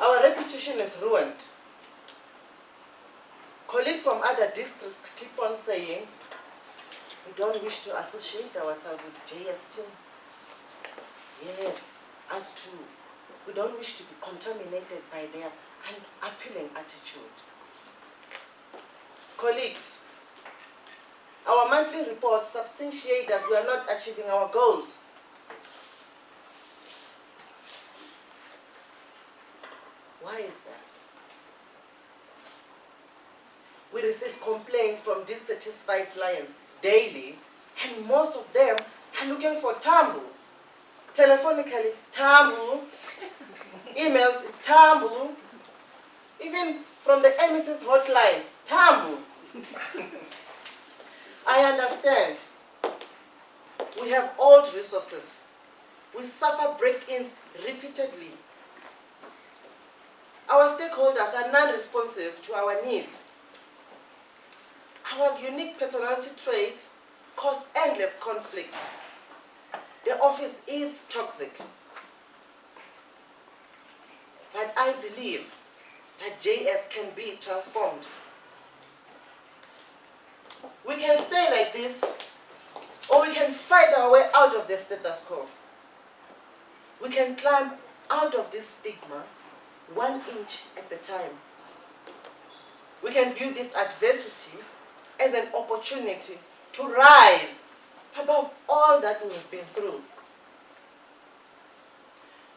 Our reputation is ruined. Colleagues from other districts keep on saying, we don't wish to associate ourselves with JS team. Yes, us too. We don't wish to be contaminated by their unappealing attitude. Colleagues, our monthly reports substantiate that we are not achieving our goals. Why is that? We receive complaints from dissatisfied clients daily, and most of them are looking for Tambu. Telephonically, Tambu. Emails, it's Tambu. Even from the MSS hotline, Tambu. I understand. We have old resources. We suffer break-ins repeatedly. Our stakeholders are non-responsive to our needs. Our unique personality traits cause endless conflict. The office is toxic. But I believe that JS can be transformed. We can stay like this, or we can fight our way out of the status quo. We can climb out of this stigma 1 inch at a time. We can view this adversity as an opportunity to rise above all that we have been through.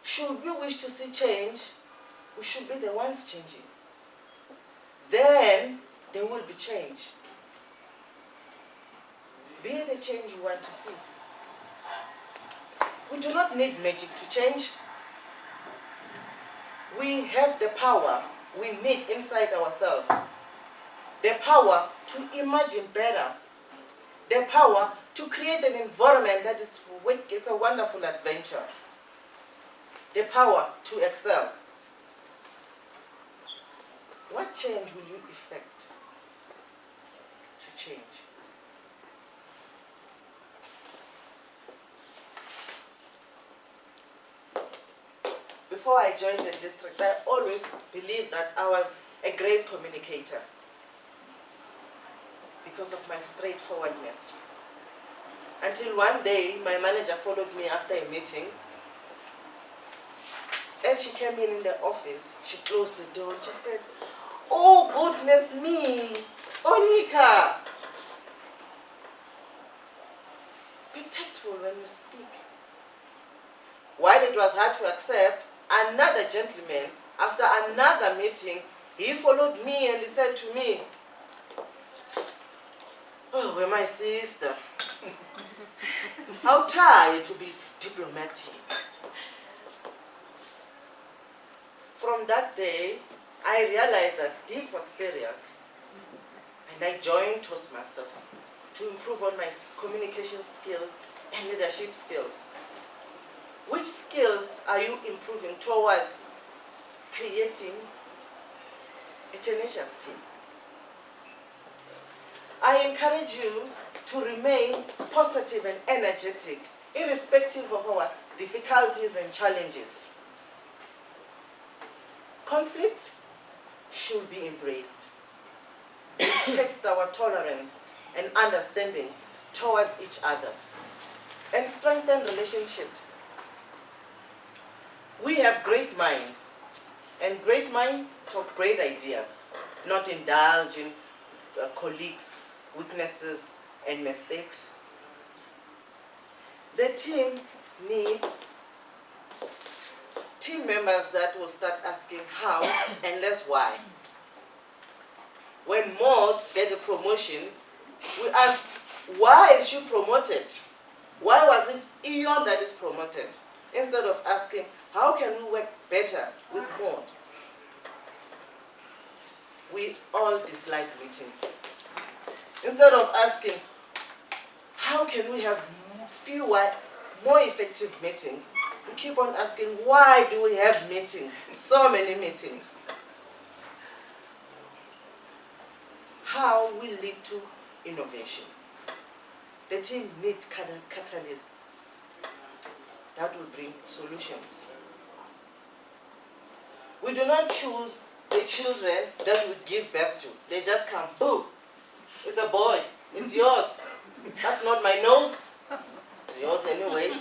Should we wish to see change, we should be the ones changing. Then there will be change. Be the change you want to see. We do not need magic to change. We have the power we need inside ourselves. The power to imagine better. The power to create an environment that is it's a wonderful adventure. The power to excel. What change will you effect to change? Before I joined the district, I always believed that I was a great communicator because of my straightforwardness. Until one day, my manager followed me after a meeting. As she came in the office, she closed the door and she said, "Oh, goodness me, Onika, be tactful when you speak." While it was hard to accept, another gentleman, after another meeting, he followed me and he said to me, "Oh, we're my sister. I'll try to be diplomatic." From that day, I realized that this was serious. And I joined Toastmasters to improve on my communication skills and leadership skills. Which skills are you improving towards creating a tenacious team? I encourage you to remain positive and energetic, irrespective of our difficulties and challenges. Conflict should be embraced. Test our tolerance and understanding towards each other and strengthen relationships. We have great minds, and great minds talk great ideas, not indulge in colleagues' weaknesses and mistakes. The team needs team members that will start asking how and less why. When Maud get a promotion, we asked, why is she promoted? Why wasn't Eon that is promoted? Instead of asking, how can we work better with Maud? We all dislike meetings. Instead of asking, how can we have fewer, more effective meetings, we keep on asking, why do we have meetings, so many meetings? How will lead to innovation? The team needs catalysts that will bring solutions. We do not choose the children that we give birth to. They just come, boom, it's a boy, it's yours. That's not my nose, it's yours anyway.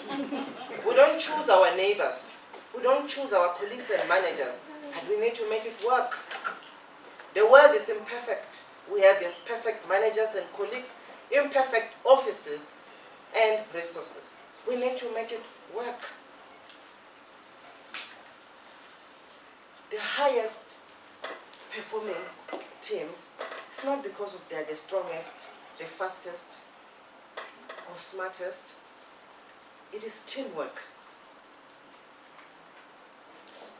We don't choose our neighbors. We don't choose our colleagues and managers. And we need to make it work. The world is imperfect. We have imperfect managers and colleagues, imperfect offices and resources. We need to make it work. The highest performing teams, it's not because of they're the strongest, the fastest, or smartest. It is teamwork.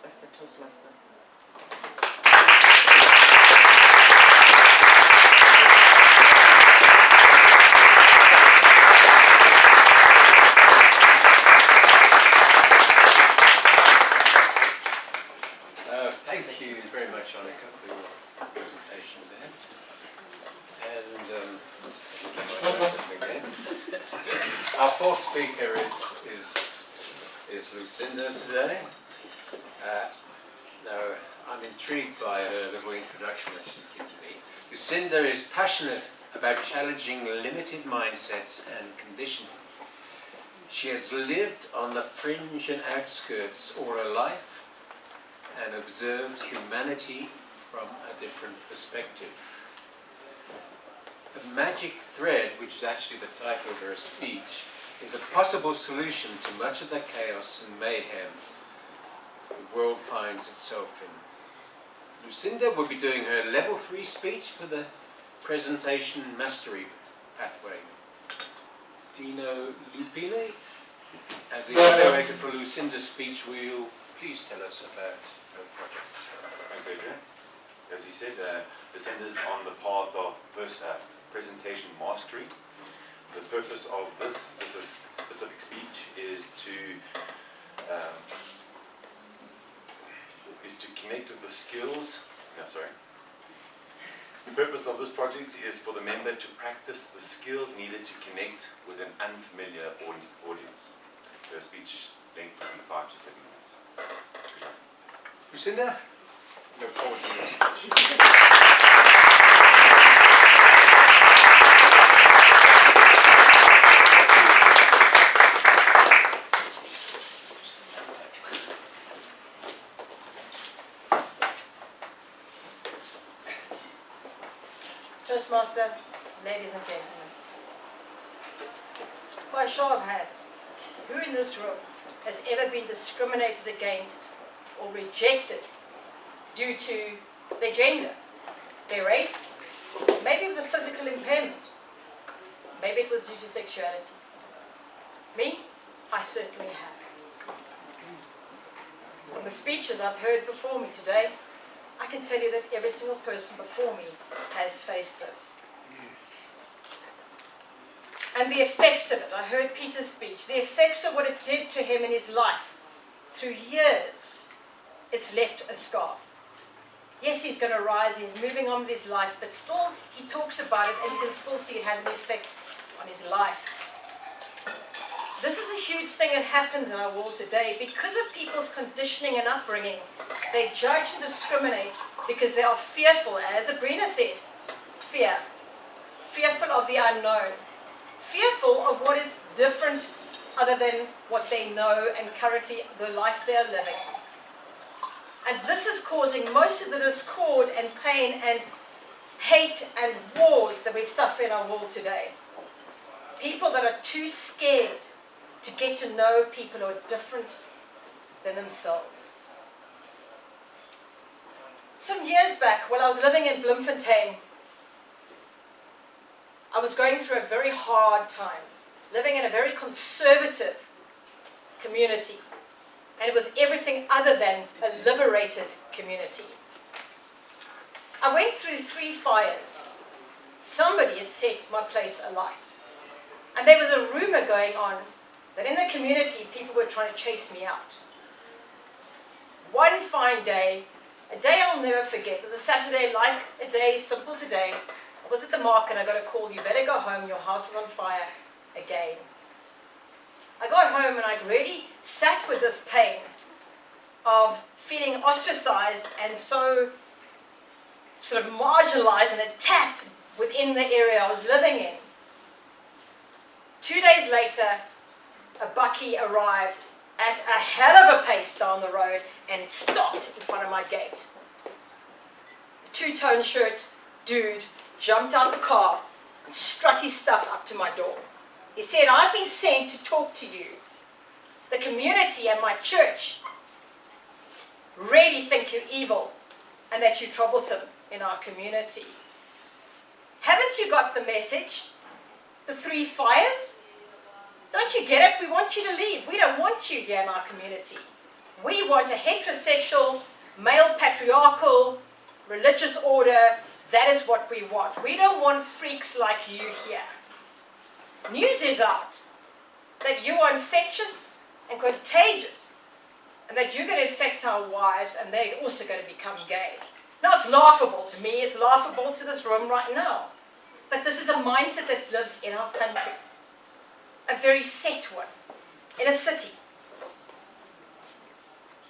That's the Toastmaster. Thank you very much, Annika, for your presentation there. And again. Our fourth speaker is Lucinda today. Now, I'm intrigued by her little introduction that she's given me. Lucinda is passionate about challenging limited mindsets and conditioning. She has lived on the fringe and outskirts all her life and observed humanity from a different perspective. The magic thread, which is actually the title of her speech, is a possible solution to much of the chaos and mayhem the world finds itself in. Lucinda will be doing her level 3 speech for the presentation mastery pathway. Dino Lupine. As the moderator for Lucinda's speech, will you please tell us about her project? Thanks, Adrian. As you said, Lucinda's on the path of presentation mastery. The purpose of this specific speech is to connect with the skills. The purpose of this project is for the member to practice the skills needed to connect with an unfamiliar audience. The speech length will be 5 to 7 minutes. Lucinda, look forward to your speech. Toastmaster, ladies and gentlemen. By a show of hands, who in this room has ever been discriminated against or rejected due to their gender, their race? Maybe it was a physical impairment. Maybe it was due to sexuality. Me? I certainly have. From the speeches I've heard before me today, I can tell you that every single person before me has faced this. Yes. And the effects of it, I heard Peter's speech, the effects of what it did to him in his life through years, it's left a scar. Yes, he's going to rise, he's moving on with his life, but still he talks about it and you can still see it has an effect on his life. This is a huge thing that happens in our world today because of people's conditioning and upbringing. They judge and discriminate because they are fearful, as Sabrina said, fearful of the unknown, fearful of what is different other than what they know and currently the life they are living. And this is causing most of the discord and pain and hate and wars that we've suffered in our world today. People that are too scared to get to know people who are different than themselves. Some years back, while I was living in Bloemfontein, I was going through a very hard time, living in a very conservative community. And it was everything other than a liberated community. I went through 3 fires. Somebody had set my place alight. And there was a rumor going on that in the community, people were trying to chase me out. One fine day, a day I'll never forget, it was a Saturday, like a day simple today. I was at the market, I got a call, you better go home, your house is on fire again. I got home and I'd really sat with this pain of feeling ostracized and so sort of marginalized and attacked within the area I was living in. 2 days later, a bakkie arrived at a hell of a pace down the road and stopped in front of my gate. A 2-tone shirt dude jumped out the car and strut his stuff up to my door. He said, I've been sent to talk to you. The community and my church really think you're evil and that you're troublesome in our community. Haven't you got the message? The 3 fires? Don't you get it? We want you to leave. We don't want you here in our community. We want a heterosexual, male patriarchal, religious order. That is what we want. We don't want freaks like you here. News is out that you are infectious and contagious and that you're going to infect our wives and they're also going to become gay. Now it's laughable to me, it's laughable to this room right now. But this is a mindset that lives in our country. A very set one, in a city.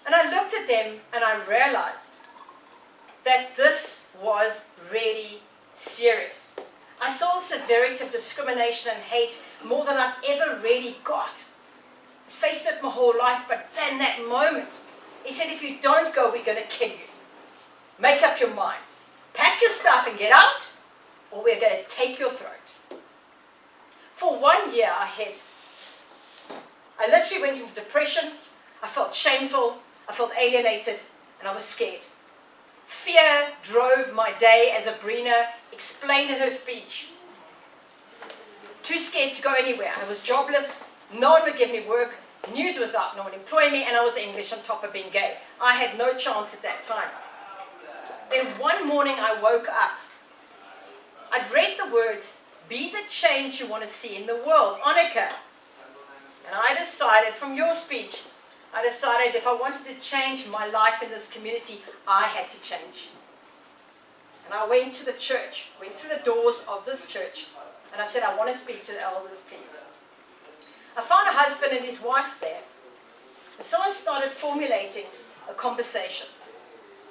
And I looked at them and I realized that this was really serious. I saw the severity of discrimination and hate more than I've ever really got. I faced it my whole life, but then that moment, he said, if you don't go, we're going to kill you. Make up your mind. Pack your stuff and get out, or we're going to take your throat. For 1 year ahead, I literally went into depression. I felt shameful, I felt alienated, and I was scared. Fear drove my day, as Sabrina explained in her speech. too scared to go anywhere. I was jobless, no one would give me work, news was out, no one would employ me, and I was English on top of being gay. I had no chance at that time. Then one morning I woke up. I'd read the words, "Be the change you want to see in the world," Annika. And I decided, from your speech, I decided if I wanted to change my life in this community, I had to change. And I went to the church, went through the doors of this church, and I said, "I want to speak to the elders, please." I found a husband and his wife there. And so I started formulating a conversation.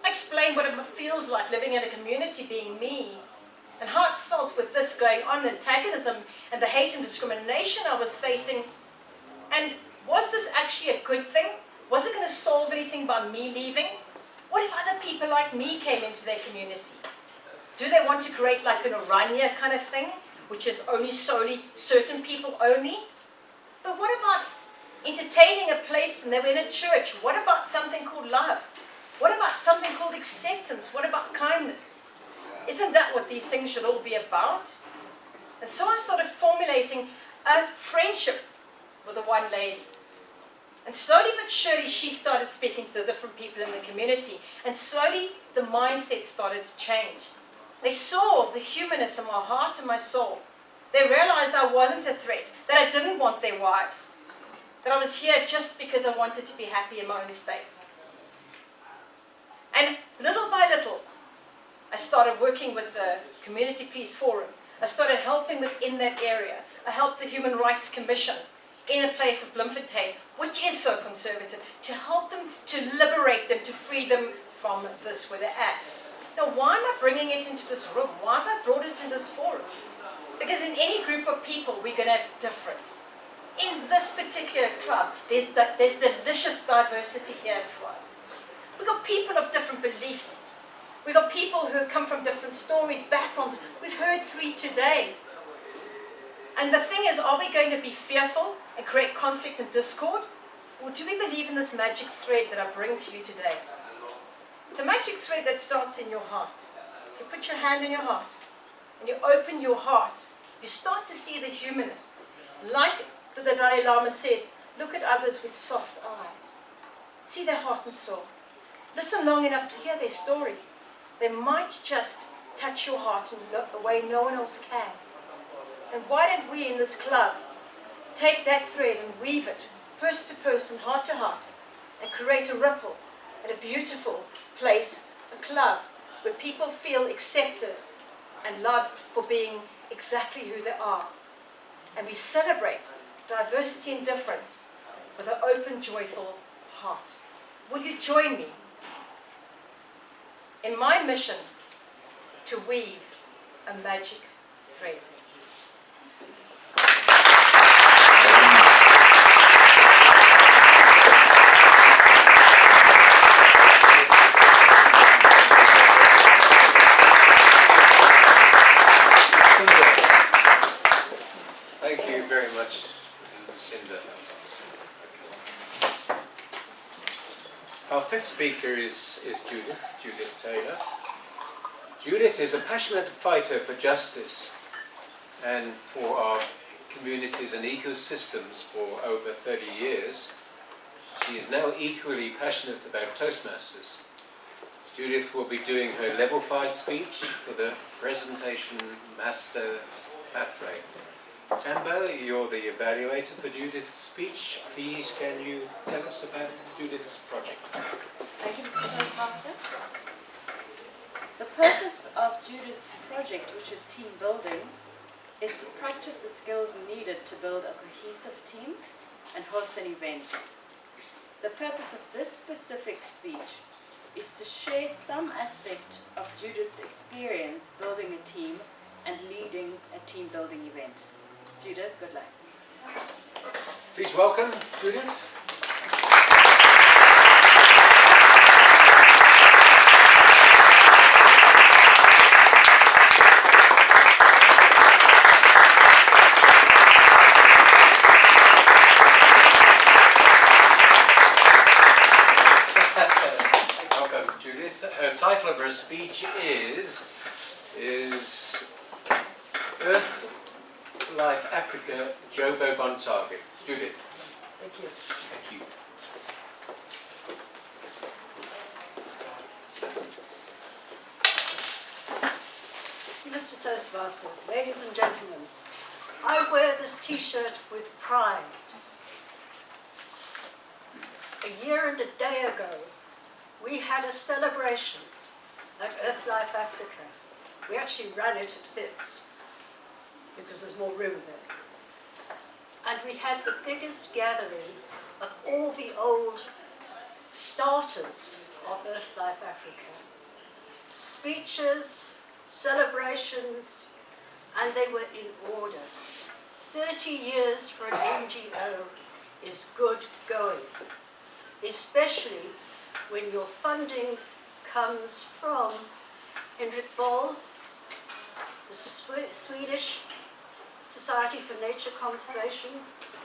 I explained what it feels like living in a community, being me, and how it felt with this going on, the antagonism and the hate and discrimination I was facing. And was this actually a good thing? Was it going to solve anything by me leaving? What if other people like me came into their community? Do they want to create like an Orania kind of thing, which is only solely certain people only? But what about entertaining a place and they were in a church? What about something called love? What about something called acceptance? What about kindness? Isn't that what these things should all be about? And so I started formulating a friendship with the one lady. And slowly but surely she started speaking to the different people in the community. And slowly the mindset started to change. They saw the humanness in my heart and my soul. They realized I wasn't a threat, that I didn't want their wives, that I was here just because I wanted to be happy in my own space. And little by little, I started working with the Community Peace Forum. I started helping within that area. I helped the Human Rights Commission in a place of Bloemfontein, which is so conservative, to help them, to liberate them, to free them from this where they're at. Now, why am I bringing it into this room? Why have I brought it in this forum? Because in any group of people, we're going to have difference. In this particular club, there's delicious diversity here for us. We've got people of different beliefs. We've got people who come from different stories, backgrounds. We've heard 3 today. And the thing is, are we going to be fearful and create conflict and discord? Or do we believe in this magic thread that I bring to you today? It's a magic thread that starts in your heart. You put your hand in your heart and you open your heart. You start to see the humanness. Like the Dalai Lama said, look at others with soft eyes. See their heart and soul. Listen long enough to hear their story. They might just touch your heart in a way no one else can. And why don't we in this club take that thread and weave it person to person, heart to heart, and create a ripple and a beautiful place, a club, where people feel accepted and loved for being exactly who they are. And we celebrate diversity and difference with an open, joyful heart. Will you join me in my mission to weave a magic thread? Thank you very much, Lucinda. Our fifth speaker is Judith Taylor. Judith is a passionate fighter for justice and for our communities and ecosystems for over 30 years. She is now equally passionate about Toastmasters. Judith will be doing her level 5 speech for the Presentation Master's Pathway. Tambo, you're the evaluator for Judith's speech. Please, can you tell us about Judith's project? Thank you, Mr. Toastmaster. The purpose of Judith's project, which is team building, is to practice the skills needed to build a cohesive team and host an event. The purpose of this specific speech is to share some aspect of Judith's experience building a team and leading a team building event. Judith, good luck. Please welcome Judith. Welcome, Judith. Her title of her speech is Earth, Earthlife Africa, Jobo Bontarget. Judith. Thank you. Thank you. Mr. Toastmaster, ladies and gentlemen, I wear this t-shirt with pride. A year and a day ago, we had a celebration at Earthlife Africa. We actually ran it at Fitz because there's more room there. And we had the biggest gathering of all the old starters of Earthlife Africa. Speeches, celebrations, and they were in order. 30 years for an NGO is good going, especially when your funding comes from Henrik Boll, the Swedish Society for Nature Conservation,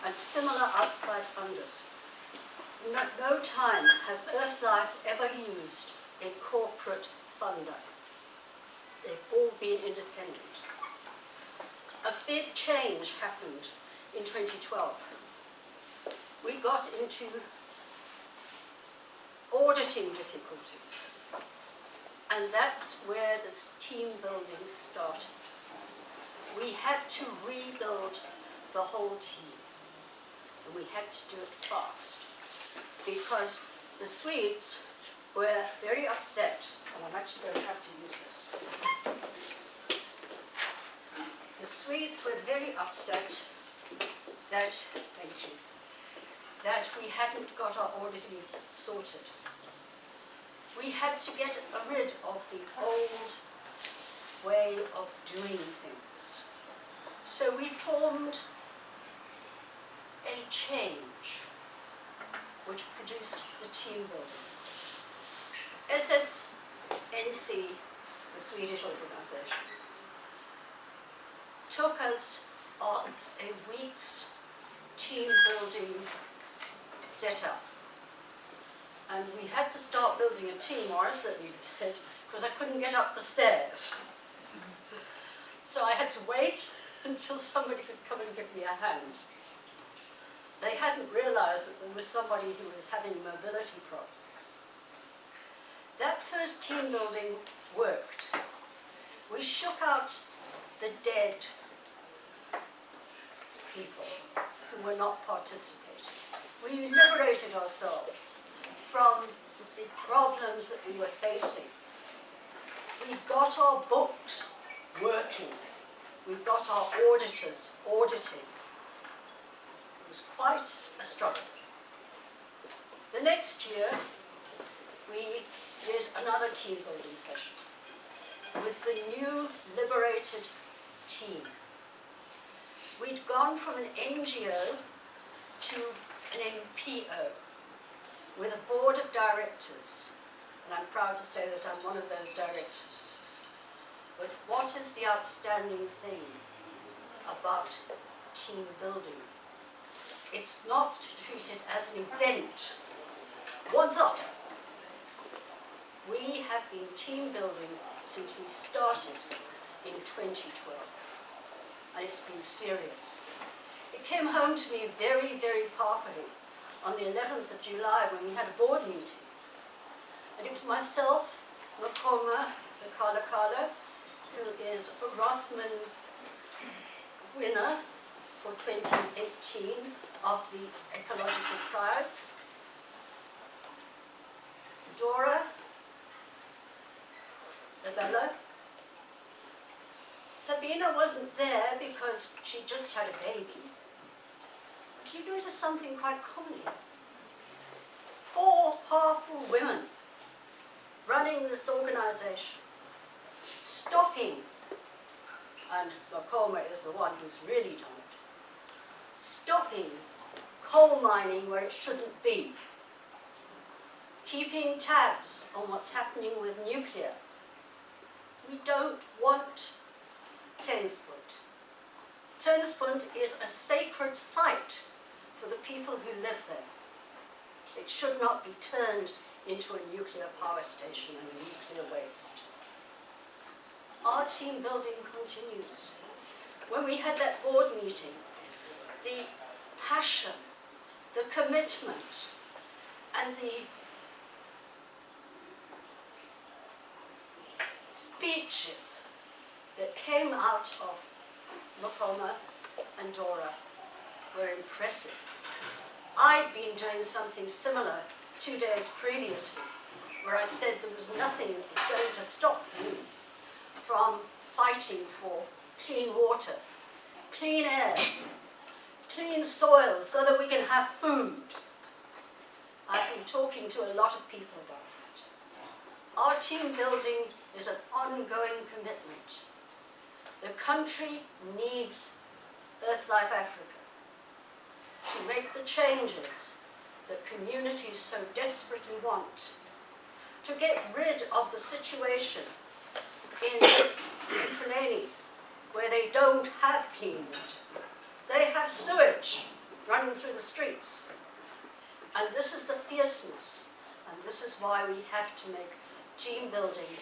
and similar outside funders. No time has Earthlife ever used a corporate funder. They've all been independent. A big change happened in 2012. We got into auditing difficulties, and that's where this team building started. We had to rebuild the whole team, and we had to do it fast, because the Swedes were very upset, and I'm actually going to have to use this. The Swedes were very upset that, thank you, that we hadn't got our auditing sorted. We had to get rid of the old way of doing things. So we formed a change which produced the team building. SSNC, the Swedish organization, took us on a week's team building setup. And we had to start building a team, or I certainly did, because I couldn't get up the stairs. So I had to wait until somebody could come and give me a hand. They hadn't realized that there was somebody who was having mobility problems. That first team building worked. We shook out the dead people who were not participating. We liberated ourselves from the problems that we were facing. We got our books working. We got our auditors auditing. It was quite a struggle. The next year, we did another team building session with the new liberated team. We'd gone from an NGO to an NPO with a board of directors, and I'm proud to say that I'm one of those directors. But what is the outstanding thing about team building? It's not to treat it as an event, once off. We have been team building since we started in 2012, and it's been serious. It came home to me very, very powerfully on the 11th of July when we had a board meeting. And it was myself, Makoma Kala, who is Rothman's winner for 2018 of the Ecological Prize, Dora Labella. Sabina wasn't there because she just had a baby. But you notice something quite common here. 4 powerful women running this organization, stopping, and Makoma is the one who's really done it, stopping coal mining where it shouldn't be, keeping tabs on what's happening with nuclear. We don't want Tenspunt. Tenspunt is a sacred site for the people who live there. It should not be turned into a nuclear power station and nuclear waste. Our team building continues. when we had that board meeting, the passion, the commitment, and the speeches that came out of Mokoma and Dora were impressive. I'd been doing something similar 2 days previously, where I said there was nothing that was going to stop me from fighting for clean water, clean air, clean soil, so that we can have food. I've been talking to a lot of people about that. Our team building is an ongoing commitment. The country needs Earth-Life Africa to make the changes that communities so desperately want, to get rid of the situation in Mfuleni, where they don't have clean water. They have sewage running through the streets. And this is the fierceness, and this is why we have to make team building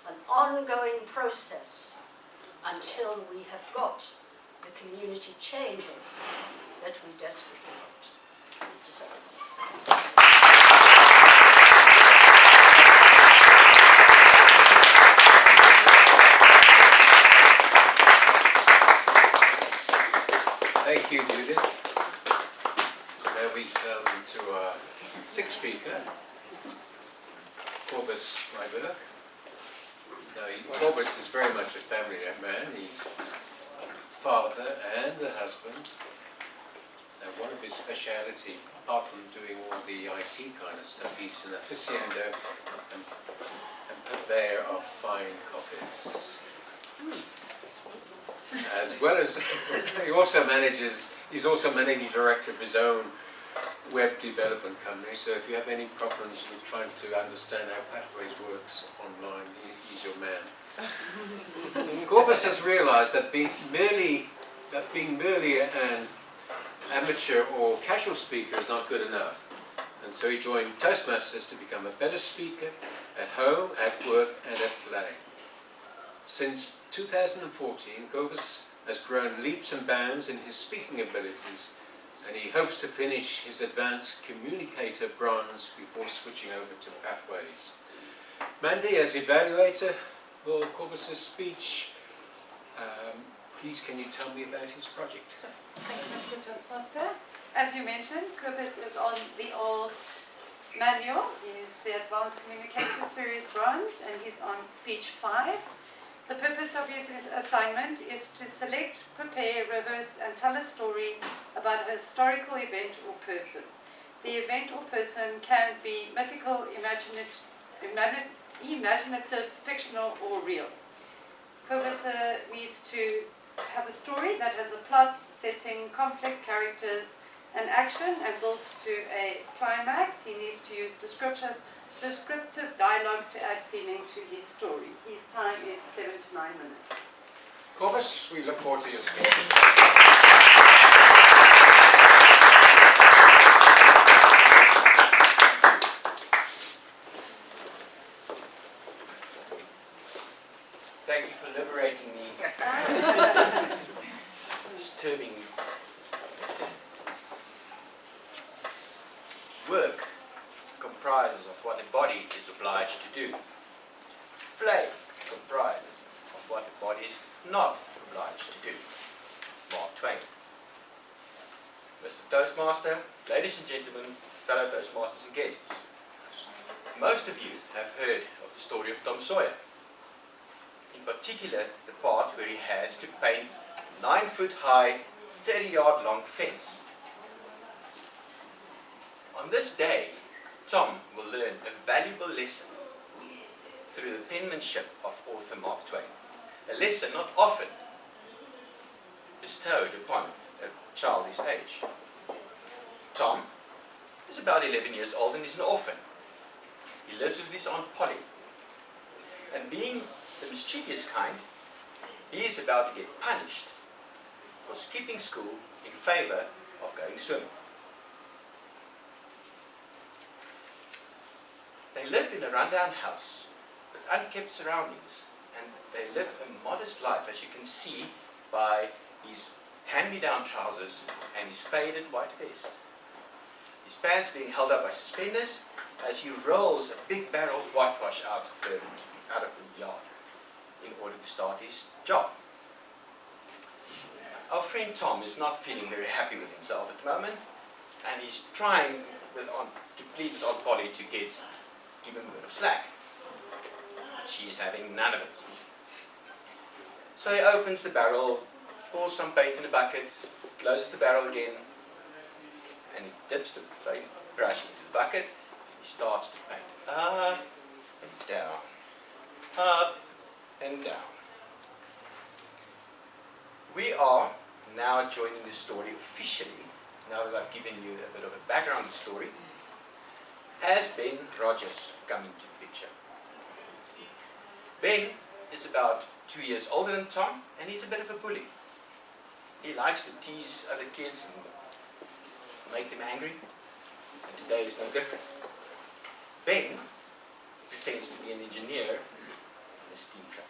an ongoing process until we have got the community changes that we desperately want. Mr. Toastmaster. Thank you, Judith. Now we come to our sixth speaker, Corbus Myburg. Now, Corbus is very much a family man. He's a father and a husband. And one of his speciality, apart from doing all the IT kind of stuff, he's an aficionado and purveyor of fine coffees. As well as, he's also managing director of his own web development company, so if you have any problems with trying to understand how Pathways works online, he's your man. Corbus has realized that being merely an amateur or casual speaker is not good enough, and so he joined Toastmasters to become a better speaker at home, at work and at play. Since 2014, Corbus has grown leaps and bounds in his speaking abilities, and he hopes to finish his advanced communicator bronze before switching over to Pathways. Mandy, as evaluator for Corbus's speech, please can you tell me about his project? Thank you, Mr. Toastmaster. As you mentioned, Corbus is on the old manual. He's the Advanced Communicator Series Bronze, and he's on speech 5. The purpose of his assignment is to select, prepare, rehearse and tell a story about a historical event or person. The event or person can be mythical, imaginative, fictional or real. Corbus needs to have a story that has a plot, setting, conflict, characters and action and builds to a climax. He needs to use descriptive dialogue to add feeling to his story. His time is 7 to 9 minutes. Corbus, we look forward to your speech. Thank you for liberating me. Disturbing. Work comprises of what a body is obliged to do. Play comprises of what a body is not obliged to do. Mark Twain. Mr. Toastmaster, ladies and gentlemen, fellow Toastmasters and guests. Most of you have heard of the story of Tom Sawyer. In particular, the part where he has to paint a 9-foot-high, 30-yard-long fence. On this day, Tom will learn a valuable lesson through the penmanship of author Mark Twain. A lesson not often bestowed upon a child his age. Tom is about 11 years old and is an orphan. He lives with his Aunt Polly. And being the mischievous kind, he is about to get punished for skipping school in favor of going swimming. They live in a rundown house with unkept surroundings, and they live a modest life, as you can see by his hand-me-down trousers and his faded white vest. His pants being held up by suspenders as he rolls a big barrel of whitewash out of the yard in order to start his job. Our friend Tom is not feeling very happy with himself at the moment, and he's trying to plead with Aunt Polly to give him a bit of slack. She is having none of it. So he opens the barrel, pours some paint in a bucket, closes the barrel again, and he dips the paint brush into the bucket. He starts to paint up and down, up and down. We are now joining the story officially, now that I've given you a bit of a background story, as Ben Rogers come into the picture. Ben is about 2 years older than Tom, and he's a bit of a bully. He likes to tease other kids and make them angry, and today is no different. Ben pretends to be an engineer in a steam train.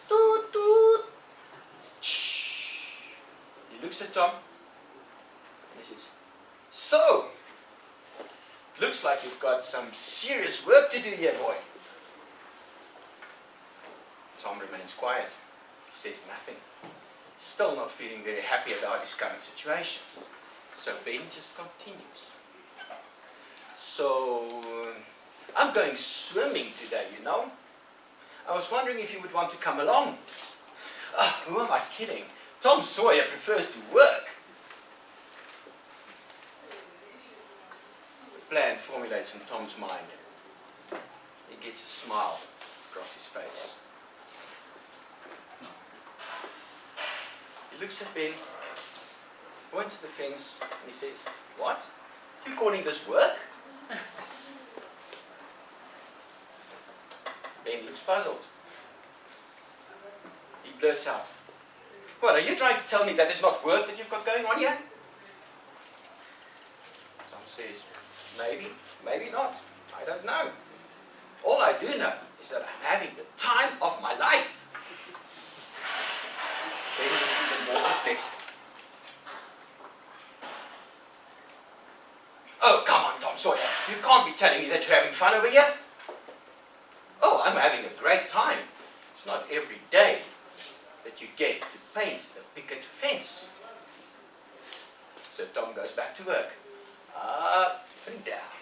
Toot, toot. He looks at Tom and he says, "So, looks like you've got some serious work to do here, boy." Tom remains quiet. He says nothing. Still not feeling very happy about his current situation. So Ben just continues. "So, I'm going swimming today, you know. I was wondering if you would want to come along." Who am I kidding? Tom Sawyer prefers to work. A plan formulates in Tom's mind. He gets a smile across his face. He looks at Ben, points at the fence, and he says, "What? You calling this work?" Ben looks puzzled. He blurts out, "What, are you trying to tell me that is not work that you've got going on here?" Tom says, "Maybe, maybe not. I don't know. All I do know is that I'm having the time of my life." Ben is even more perplexed. "Oh, come on, Tom Sawyer. You can't be telling me that you're having fun over here." "Oh, I'm having a great time. It's not every day that you get to paint a picket fence." So Tom goes back to work. Up and down.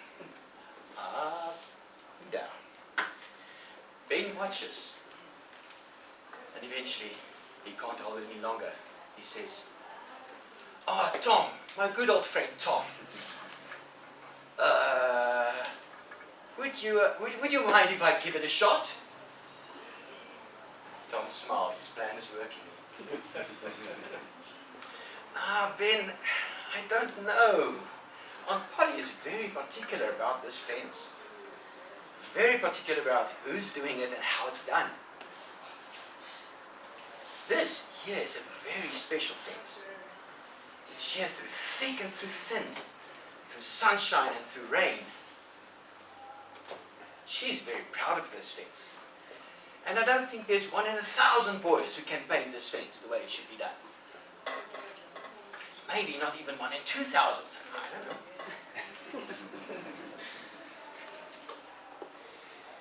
Up and down. Ben watches. And eventually, he can't hold it any longer. He says, Tom, my good old friend Tom. Would you mind if I give it a shot?" Tom smiles. His plan is working. Ben, I don't know. Aunt Polly is very particular about this fence. Very particular about who's doing it and how it's done. This here is a very special fence. It's here through thick and through thin, through sunshine and through rain. She's very proud of this fence. And I don't think there's 1 in 1,000 boys who can paint this fence the way it should be done. Maybe not even 1 in 2,000. I don't know.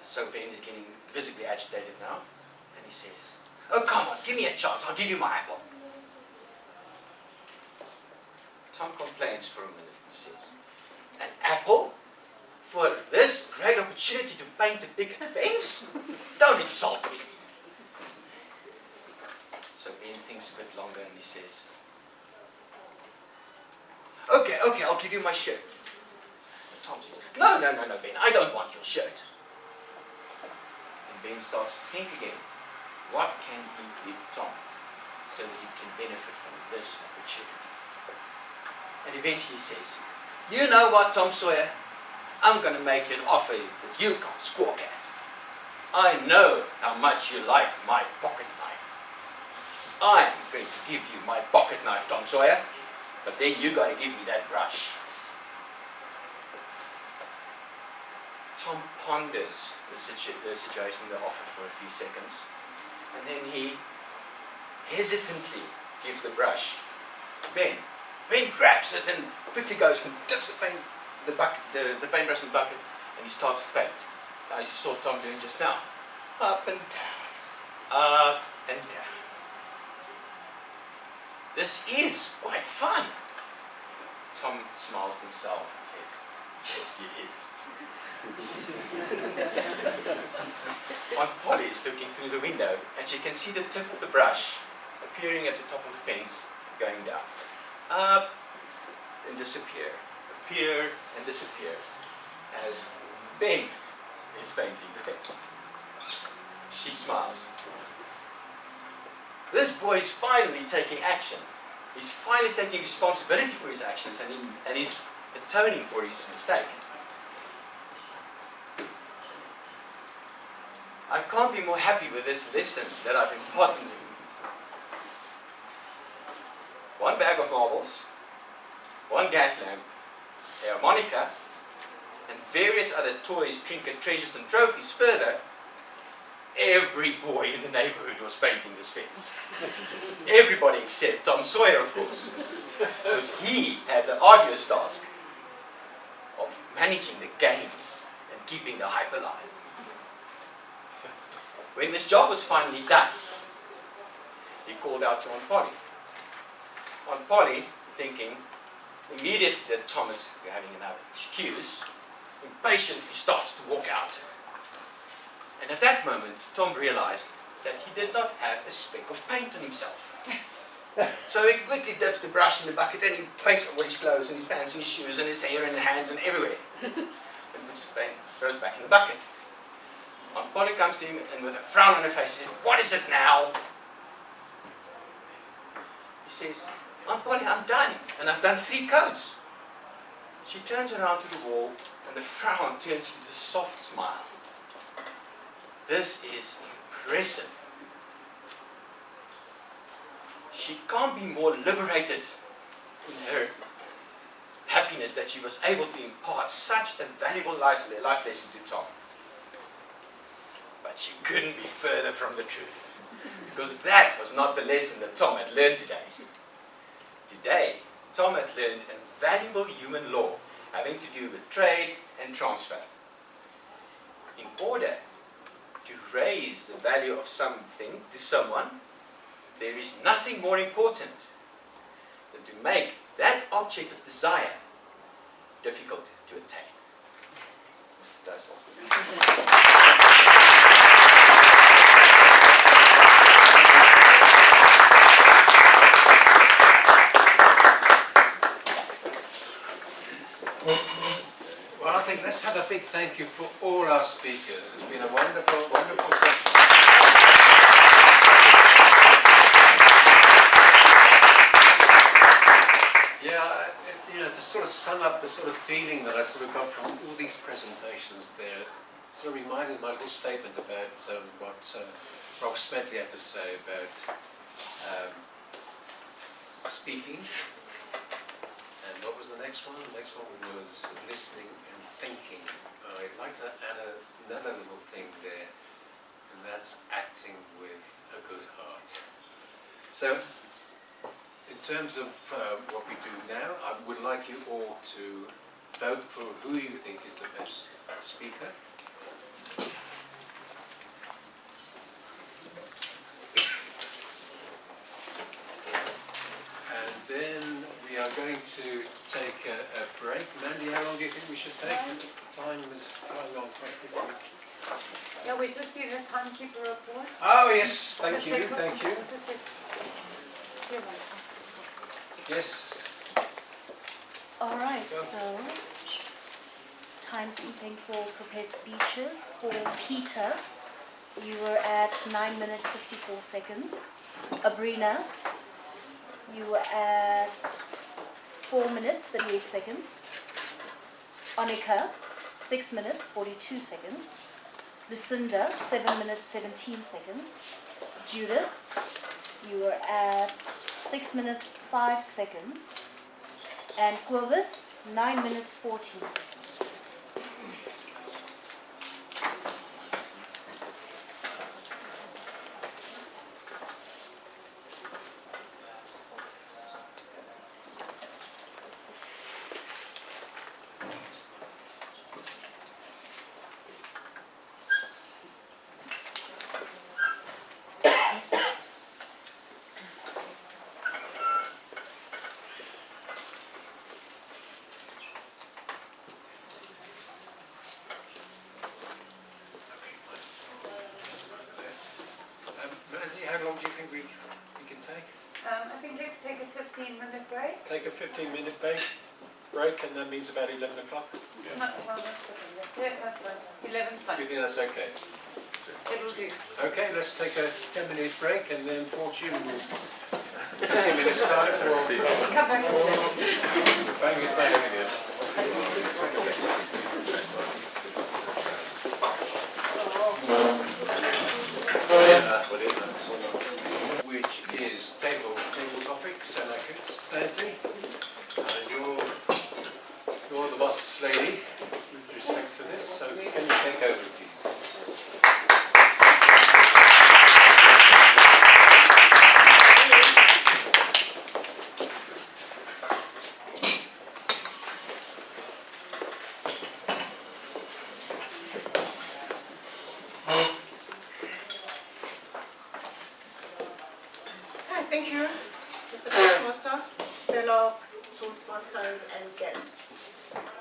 So Ben is getting visibly agitated now, and he says, "Oh, come on, give me a chance. I'll give you my apple." Tom complains for a minute and says, "An apple? For this great opportunity to paint a picket fence? Don't insult me." So Ben thinks a bit longer and he says, Okay, I'll give you my shirt." Tom says, No, Ben, I don't want your shirt." And Ben starts to think again. What can he give Tom so that he can benefit from this opportunity? And eventually he says, "You know what, Tom Sawyer? I'm going to make you an offer that you can't squawk at. I know how much you like my pocket knife. I'm going to give you my pocket knife, Tom Sawyer, but then you got to give me that brush." Tom ponders the situation, the offer for a few seconds, and then he hesitantly gives the brush to Ben. Ben grabs it and quickly goes and dips the paintbrush in the bucket, and he starts to paint. As you saw Tom doing just now. Up and down, up and down. This is quite fun. Tom smiles to himself and says, yes, it is. Aunt Polly is looking through the window and she can see the tip of the brush appearing at the top of the fence, going down. Up and disappear. Appear and disappear as Ben is painting the fence. She smiles. This boy is finally taking action. He's finally taking responsibility for his actions and he's atoning for his mistake. I can't be more happy with this lesson that I've imparted to him. One bag of marbles, one gas lamp, a harmonica, and various other toys, trinket, treasures and trophies. Further, every boy in the neighborhood was painting this fence. Everybody except Tom Sawyer, of course, because he had the arduous task of managing the games and keeping the hype alive. When this job was finally done, he called out to Aunt Polly. Aunt Polly, thinking immediately that Tom is having another excuse, impatiently starts to walk out. And at that moment, Tom realized that he did not have a speck of paint on himself. So he quickly dips the brush in the bucket and he paints all his clothes and his pants and his shoes and his hair and his hands and everywhere. And puts the paint, goes back in the bucket. Aunt Polly comes to him and with a frown on her face says, "What is it now?" He says, "Aunt Polly, I'm done and I've done 3 coats." She turns around to the wall and the frown turns into a soft smile. This is impressive. She can't be more liberated in her happiness that she was able to impart such a valuable life lesson to Tom. But she couldn't be further from the truth, because that was not the lesson that Tom had learned today. Today, Tom had learned a valuable human law having to do with trade and transfer. In order to raise the value of something to someone, there is nothing more important than to make that object of desire difficult to attain. Mr. Toastmaster. Well, I think let's have a big thank you for all our speakers. It's been a wonderful, wonderful session. Yeah, to sort of sum up the sort of feeling that I sort of got from all these presentations there, sort of reminded my little statement about what Rob Smedley had to say about speaking. And what was the next one? The next one was listening and thinking. I'd like to add another little thing there, and that's acting with a good heart. So, in terms of what we do now, I would like you all to vote for who you think is the best speaker. And then we are going to take a break. Mandy, how long do you think we should take? Time is flying on quite quickly. Yeah, we just need a timekeeper report. Oh yes, thank you, thank you. Yes. All right, so timekeeping for prepared speeches. For Peter, you were at 9 minutes 54 seconds. Abrina, you were at 4 minutes 38 seconds. Annika, 6 minutes 42 seconds. Lucinda, 7 minutes 17 seconds. Judith, you were at 6 minutes 5 seconds. And Clovis, 9 minutes 14 seconds. think let's take a 15-minute break. Take a 15-minute break, and that means about 11 o'clock. No, well, that's okay. Yeah, that's fine. 11's fine. Do you think that's okay? It'll do. Okay, let's take a 10-minute break, and then Fortune will 15 minutes time. Yes, come back. Bang it back again. Which is table topics, and I can Nancy, you're the boss lady with respect to this, so can you take over, please? Thank you, Mr. Toastmaster, fellow Toastmasters and guests.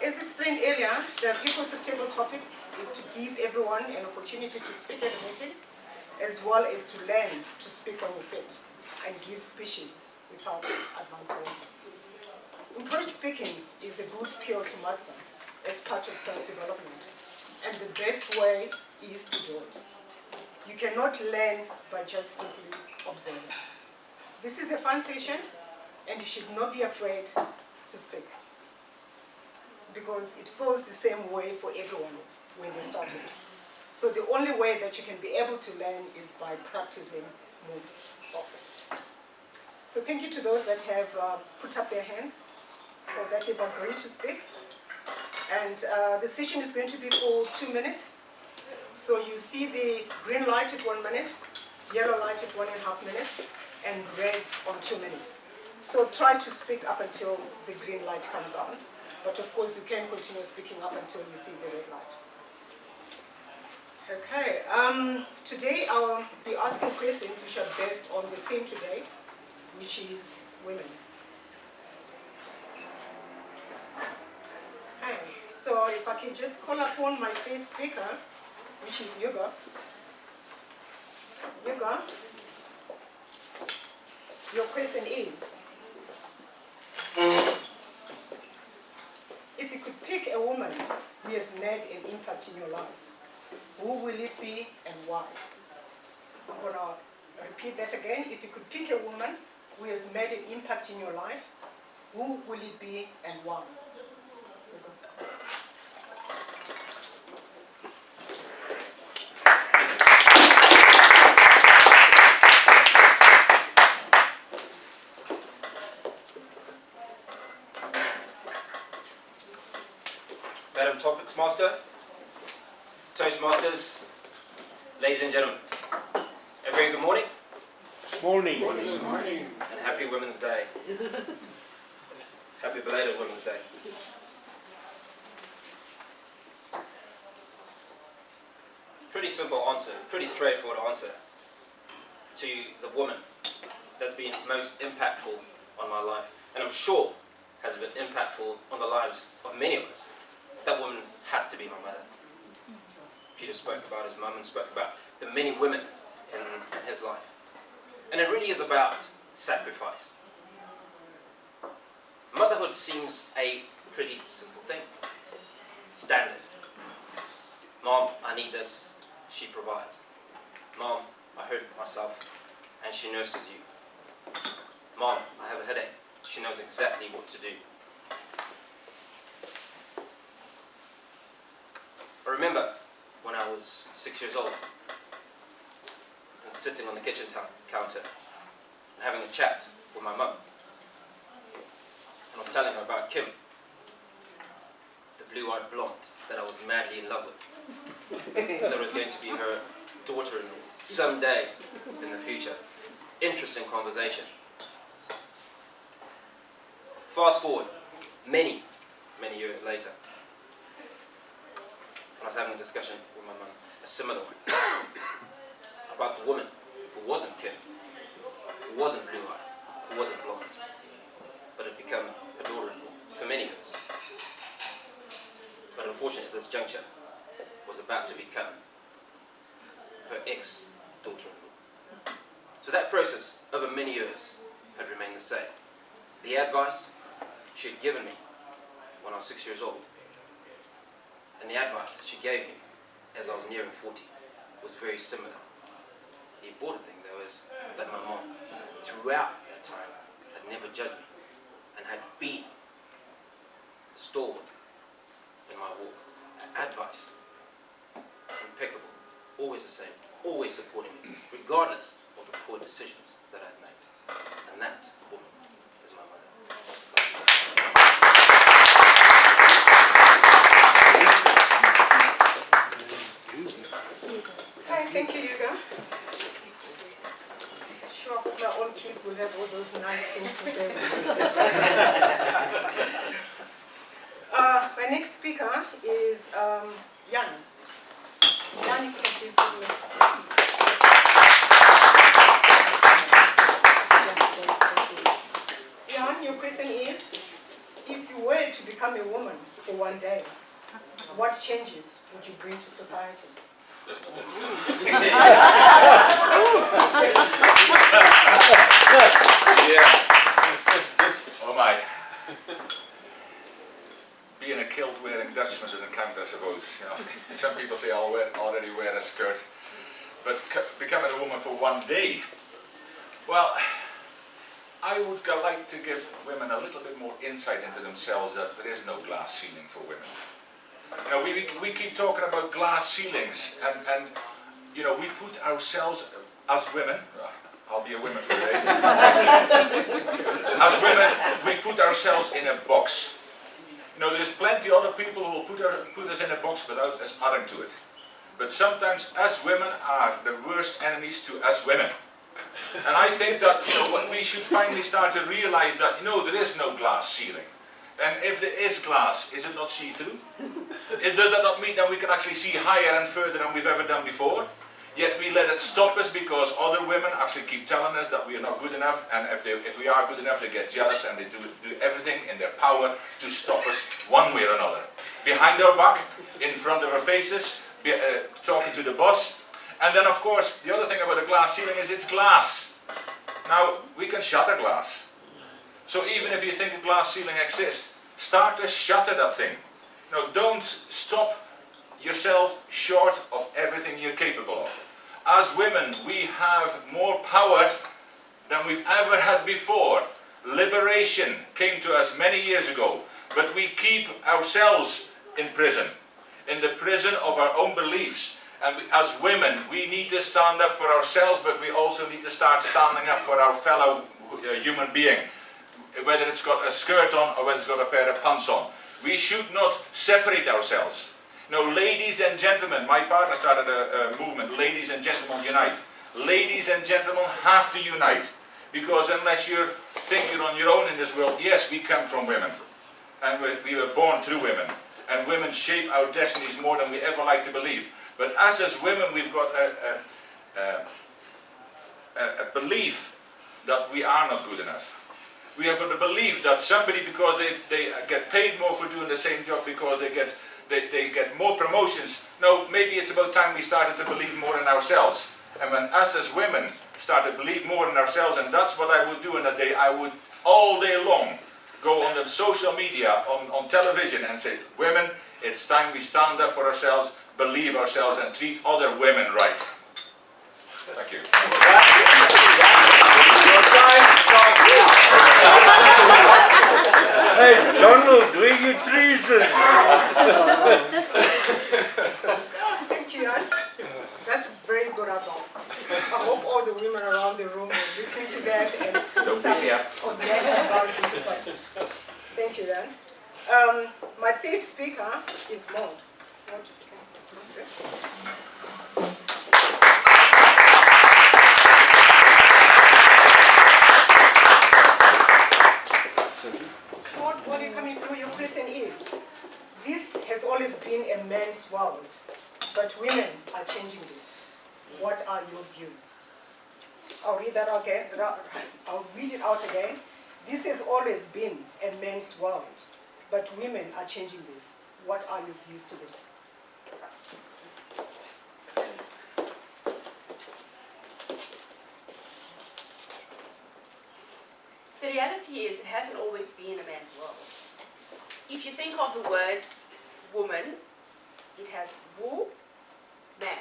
As explained earlier, the purpose of table topics is to give everyone an opportunity to speak at a meeting, as well as to learn to speak on your feet and give speeches without advance warning. Improved speaking is a good skill to master as part of self-development, and the best way is to do it. You cannot learn by just simply observing. This is a fun session, and you should not be afraid to speak, because it feels the same way for everyone when they started. So the only way that you can be able to learn is by practicing more often. So thank you to those that have put up their hands or that have agreed to speak. And the session is going to be for 2 minutes. So you see the green light at 1 minute, yellow light at 1.5 minutes, and red on 2 minutes. So try to speak up until the green light comes on. But of course you can continue speaking up until you see the red light. Okay, today I'll be asking questions which are based on the theme today, which is women. Okay, so if I can just call upon my first speaker, which is Yuga. Yuga, your question is, if you could pick a woman who has made an impact in your life, who will it be and why? I'm going to repeat that again. If you could pick a woman who has made an impact in your life, who will it be and why? Madam Topics Master, Toastmasters, ladies and gentlemen, a very good morning. Morning. Morning. And happy Women's Day. Happy belated Women's Day. Pretty simple answer, pretty straightforward answer to the woman that's been most impactful on my life, and I'm sure has been impactful on the lives of many of us. That woman has to be my mother. Peter spoke about his mum and spoke about the many women in his life. And it really is about sacrifice. Motherhood seems a pretty simple thing. Standard. Mom, I need this. She provides. Mom, I hurt myself. And she nurses you. Mom, I have a headache. She knows exactly what to do. I remember when I was 6 years old and sitting on the kitchen counter and having a chat with my mum. And I was telling her about Kim, the blue-eyed blonde that I was madly in love with. That was going to be her daughter-in-law someday in the future. Interesting conversation. Fast forward many, many years later. I was having a discussion with my mum, a similar one, about the woman who wasn't Kim, who wasn't blue-eyed, who wasn't blonde, but had become a daughter-in-law for many years. But unfortunately, at this juncture, was about to become her ex-daughter-in-law. So that process, over many years, had remained the to say. The advice she had given me when I was 6 years old, and the advice that she gave me as I was nearing 40 was very similar. The important thing though is that my mom, throughout that time, had never judged me and had been stalwart in my walk. Her advice, impeccable, always the same, always supporting me, regardless of the poor decisions that I'd made. And that woman is my mother. Hi, thank you, Yuga. Sure, my own kids will have all those nice things to say. My next speaker is Jan. Jan, if you can please give me. Jan, your question is, if you were to become a woman for one day, what changes would you bring to society? Oh my. Being a kilt-wearing Dutchman doesn't count, I suppose. You know, some people say I'll already wear a skirt, but becoming a woman for one day, well, I would like to give women a little bit more insight into themselves, that there is no glass ceiling for women. You know, we keep talking about glass ceilings, and you know, we put ourselves as women. I'll be a woman for a day. As women, we put ourselves in a box. You know, there's plenty of other people who will put us in a box without us adding to it. But sometimes us women are the worst enemies to us women. And I think that, you know, we should finally start to realize that, you know, there is no glass ceiling. And if there is glass, is it not see-through? Does that not mean that we can actually see higher and further than we've ever done before? Yet we let it stop us because other women actually keep telling us that we are not good enough, and if we are good enough, they get jealous and they do everything in their power to stop us one way or another. Behind our back, in front of our faces, talking to the boss. And then of course, the other thing about a glass ceiling is it's glass. Now, we can shatter glass. So even if you think a glass ceiling exists, start to shatter that thing. No, don't stop yourself short of everything you're capable of. As women, we have more power than we've ever had before. Liberation came to us many years ago, but we keep ourselves in prison, in the prison of our own beliefs. And as women, we need to stand up for ourselves, but we also need to start standing up for our fellow human being, whether it's got a skirt on or whether it's got a pair of pants on. We should not separate ourselves. No, ladies and gentlemen, my partner started a movement, Ladies and Gentlemen Unite. Ladies and gentlemen have to unite, because unless you think you're on your own in this world, yes, we come from women, and we were born through women, and women shape our destinies more than we ever like to believe. But us as women, we've got a belief that we are not good enough. We have got a belief that somebody, because they get paid more for doing the same job, because they get more promotions. No, maybe it's about time we started to believe more in ourselves. And when us as women start to believe more in ourselves, and that's what I would do in a day, I would all day long go on the social media, on television, and say, women, it's time we stand up for ourselves, believe ourselves, and treat other women right. Thank you. Your time starts now. Hey, Donald, where you treason? Thank you, Jan. That's very good advice. I hope all the women around the room are listening to that and put some of that advice into practice. Thank you, Jan. My third speaker is Maud. Maud, what are you coming through? Your question is, this has always been a man's world, but women are changing this. What are your views? I'll read that again. I'll read it out again. This has always been a man's world, but women are changing this. What are your views to this? The reality is it hasn't always been a man's world. If you think of the word woman, it has wu, man.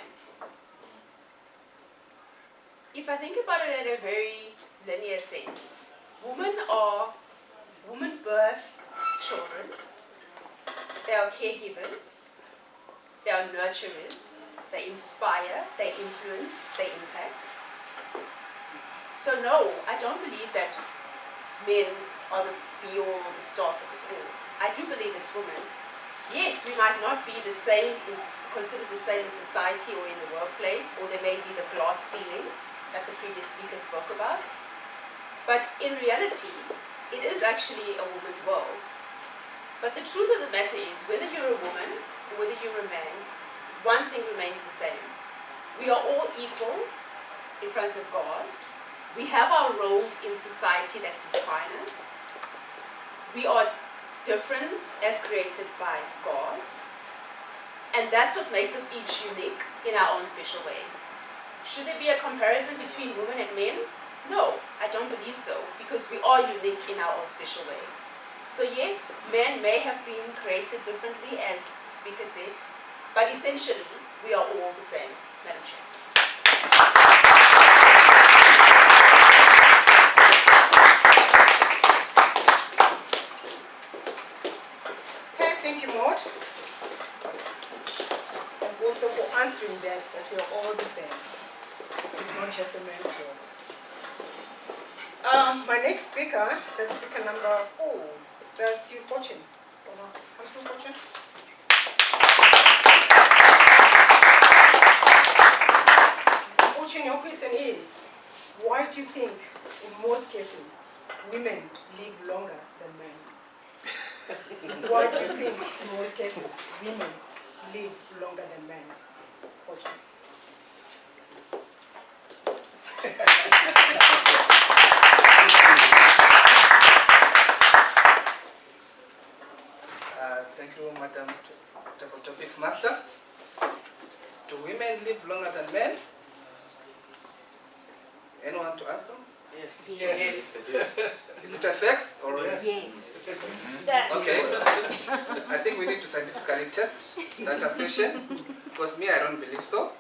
If I think about it in a very linear sense, women birth children, they are caregivers, they are nurturers, they inspire, they influence, they impact. So no, I don't believe that men are the be-all or the start of it all. I do believe it's women. Yes, we might not be the same, considered the same in society or in the workplace, or there may be the glass ceiling that the previous speaker spoke about. But in reality, it is actually a woman's world. But the truth of the matter is, whether you're a woman or whether you're a man, one thing remains the same. We are all equal in front of God. We have our roles in society that define us. We are different as created by God. And that's what makes us each unique in our own special way. Should there be a comparison between women and men? No, I don't believe so, because we are unique in our own special way. So yes, men may have been created differently, as the speaker said, but essentially, we are all the same, Madam Chair. Okay, thank you, Maud. And also for answering that we are all the same. It's not just a man's world. My next speaker, the speaker number 4, that's you, Fortune. Come through, Fortune. Fortune, your question is, why do you think, in most cases, women live longer than men? Why do you think, in most cases, women live longer than men? Fortune. Thank you, Madam Topics Master. Do women live longer than men? Anyone to answer? Yes. Yes. Is it a fact or is Yes. Okay. I think we need to scientifically test that assertion, because me, I don't believe so.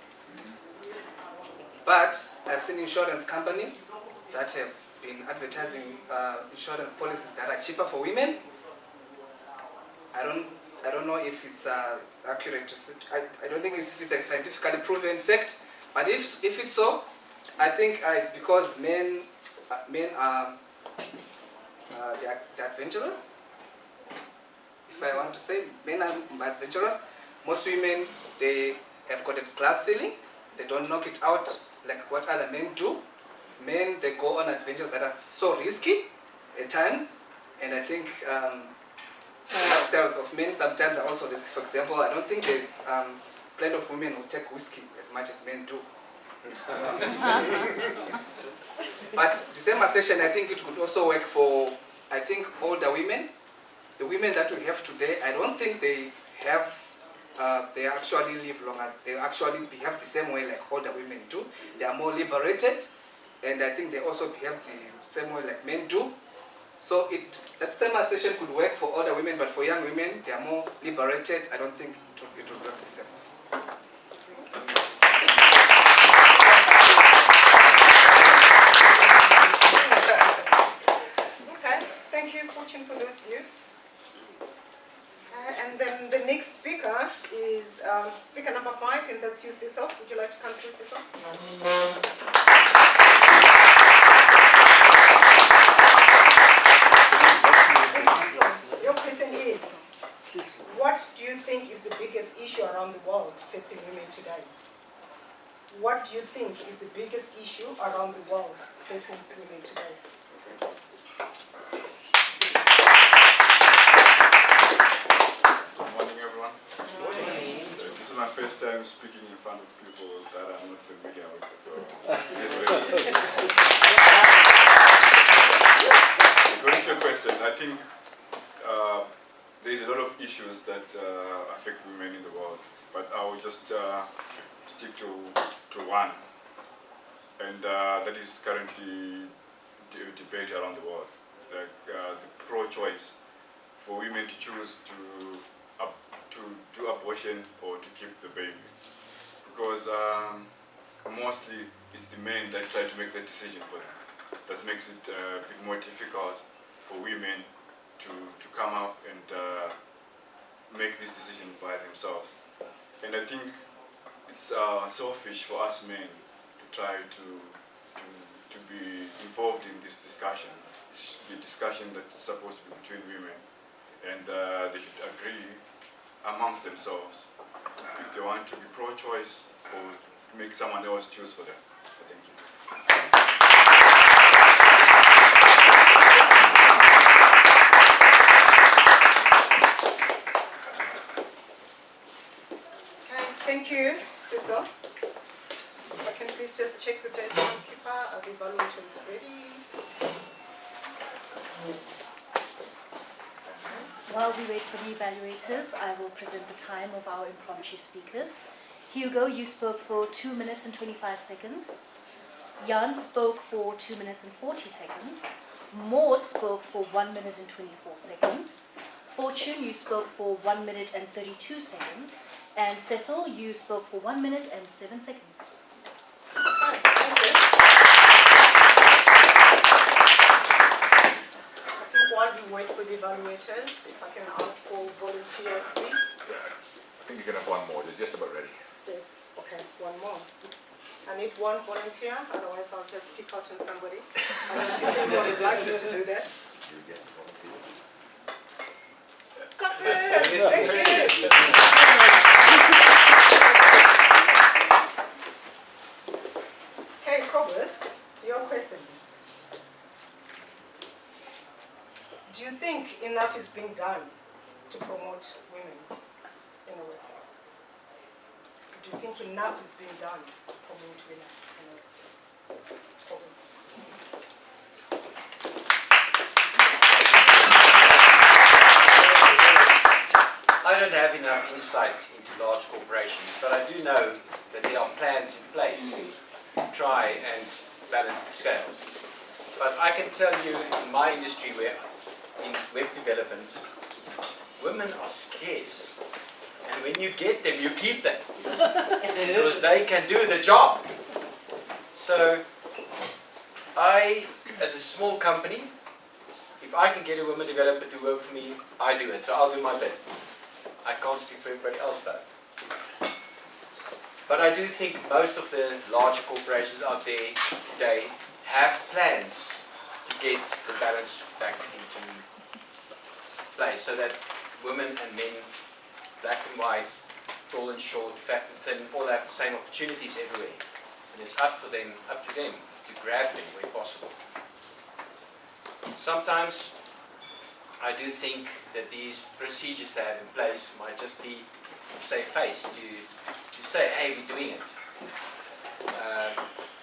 But I've seen insurance companies that have been advertising insurance policies that are cheaper for women. I don't know if it's accurate to say. I don't think it's a scientifically proven fact. But if it's so, I think it's because men are they're adventurous. If I want to say, men are adventurous. Most women, they have got a glass ceiling. They don't knock it out like what other men do. Men, they go on adventures that are so risky at times, and I think lifestyles of men sometimes are also risky. For example, I don't think there's plenty of women who take whiskey as much as men do. But the same assertion, I think it could also work for, I think, older women. The women that we have today, I don't think they have, they actually live longer. They actually behave the same way like older women do. They are more liberated, and I think they also behave the same way like men do. So that same assertion could work for older women, but for young women, they are more liberated. I don't think it will work the same. Okay, thank you, Fortune, for those views. And then the next speaker is speaker number 5, and that's you, Cecil. Would you like to come through, Cecil? Your question is, what do you think is the biggest issue around the world facing women today? What do you think is the biggest issue around the world facing women today? Good morning, everyone. This is my first time speaking in front of people that I'm not familiar with, so going to your question, I think there's a lot of issues that affect women in the world, but I will just stick to one, and that is currently debate around the world. the pro-choice for women to choose to do abortion or to keep the baby, because mostly it's the men that try to make that decision for them. That makes it a bit more difficult for women to come up and make this decision by themselves. And I think it's selfish for us men to try to be involved in this discussion. It's a discussion that's supposed to be between women, and they should agree amongst themselves if they want to be pro-choice or to make someone else choose for them. Thank you. Okay, thank you, Cecil. If I can please just check with the timekeeper, are the evaluators ready? While we wait for the evaluators, I will present the time of our impromptu speakers. Hugo, you spoke for 2 minutes and 25 seconds. Jan spoke for 2 minutes and 40 seconds. Maud spoke for 1 minute and 24 seconds. Fortune, you spoke for 1 minute and 32 seconds. And Cecil, you spoke for 1 minute and 7 seconds. While we wait for the evaluators, if I can ask for volunteers, please. I think you can have one more. They're just about ready. Just, okay, one more. I need one volunteer, otherwise I'll just pick out on somebody. I don't think anyone would like me to do that. Thank you. Okay, Cobus, your question. Do you think enough is being done to promote women in the workplace? Do you think enough is being done to promote women in the workplace? Cobus. I don't have enough insight into large corporations, but I do know that there are plans in place to try and balance the scales. But I can tell you, in my industry, where in web development, women are scarce. And when you get them, you keep them. Because they can do the job. So, I, as a small company, if I can get a woman developer to work for me, I do it. So I'll do my bit. I can't speak for everybody else though. But I do think most of the larger corporations out there today have plans to get the balance back into place so that women and men, black and white, tall and short, fat and thin, all have the same opportunities everywhere. And it's up to them to grab them where possible. Sometimes I do think that these procedures they have in place might just be a safe face to say, hey, we're doing it.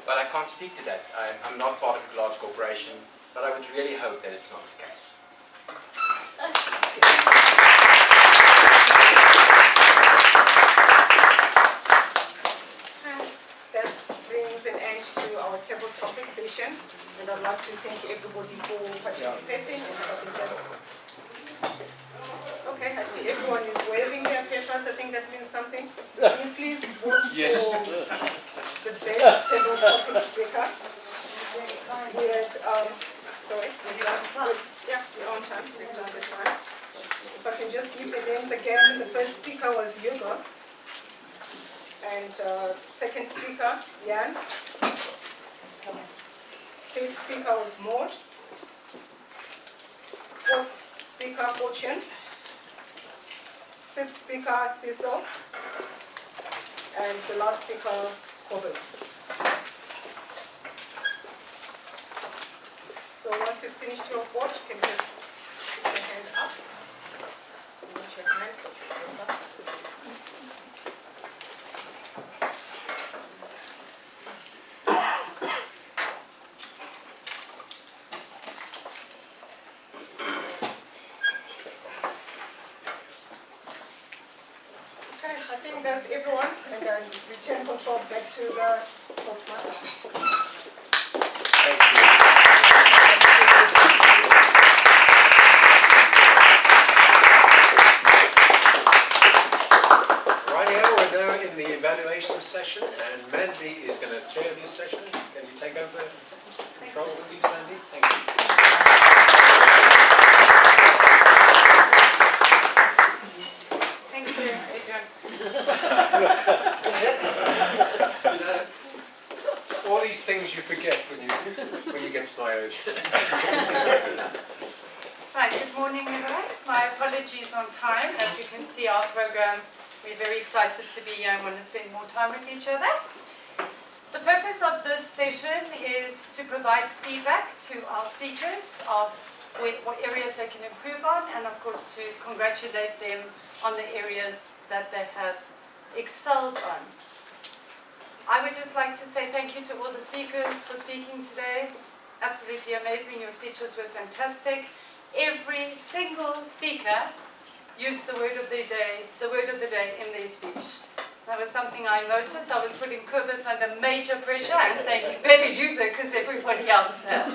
But I can't speak to that. I'm not part of a large corporation, but I would really hope that it's not the case. That brings an end to our table topic session, and I'd like to thank everybody for participating. And I can just, okay, I see everyone is waving their papers. I think that means something. Can you please vote for the best table topic speaker? We had, sorry, yeah, we're on time. We've done the time. If I can just give the names again, the first speaker was Hugo. And second speaker, Jan. Third speaker was Maud. Fourth speaker, Fortune. Fifth speaker, Cecil. And the last speaker, Cobus. So once you've finished your vote, you can just put your hand up. Put your hand, put your hand up. I think that's everyone, and then return control back to the Toastmaster. Thank you. apologies on time. As you can see, our program, we're very excited to be here and want to spend more time with each other. The purpose of this session is to provide feedback to our speakers of what areas they can improve on, and of course to congratulate them on the areas that they have excelled on. I would just like to say thank you to all the speakers for speaking today. It's absolutely amazing. Your speeches were fantastic. Every single speaker used the word of the day in their speech. That was something I noticed. I was putting Kobus under major pressure and saying, you better use it because everybody else has.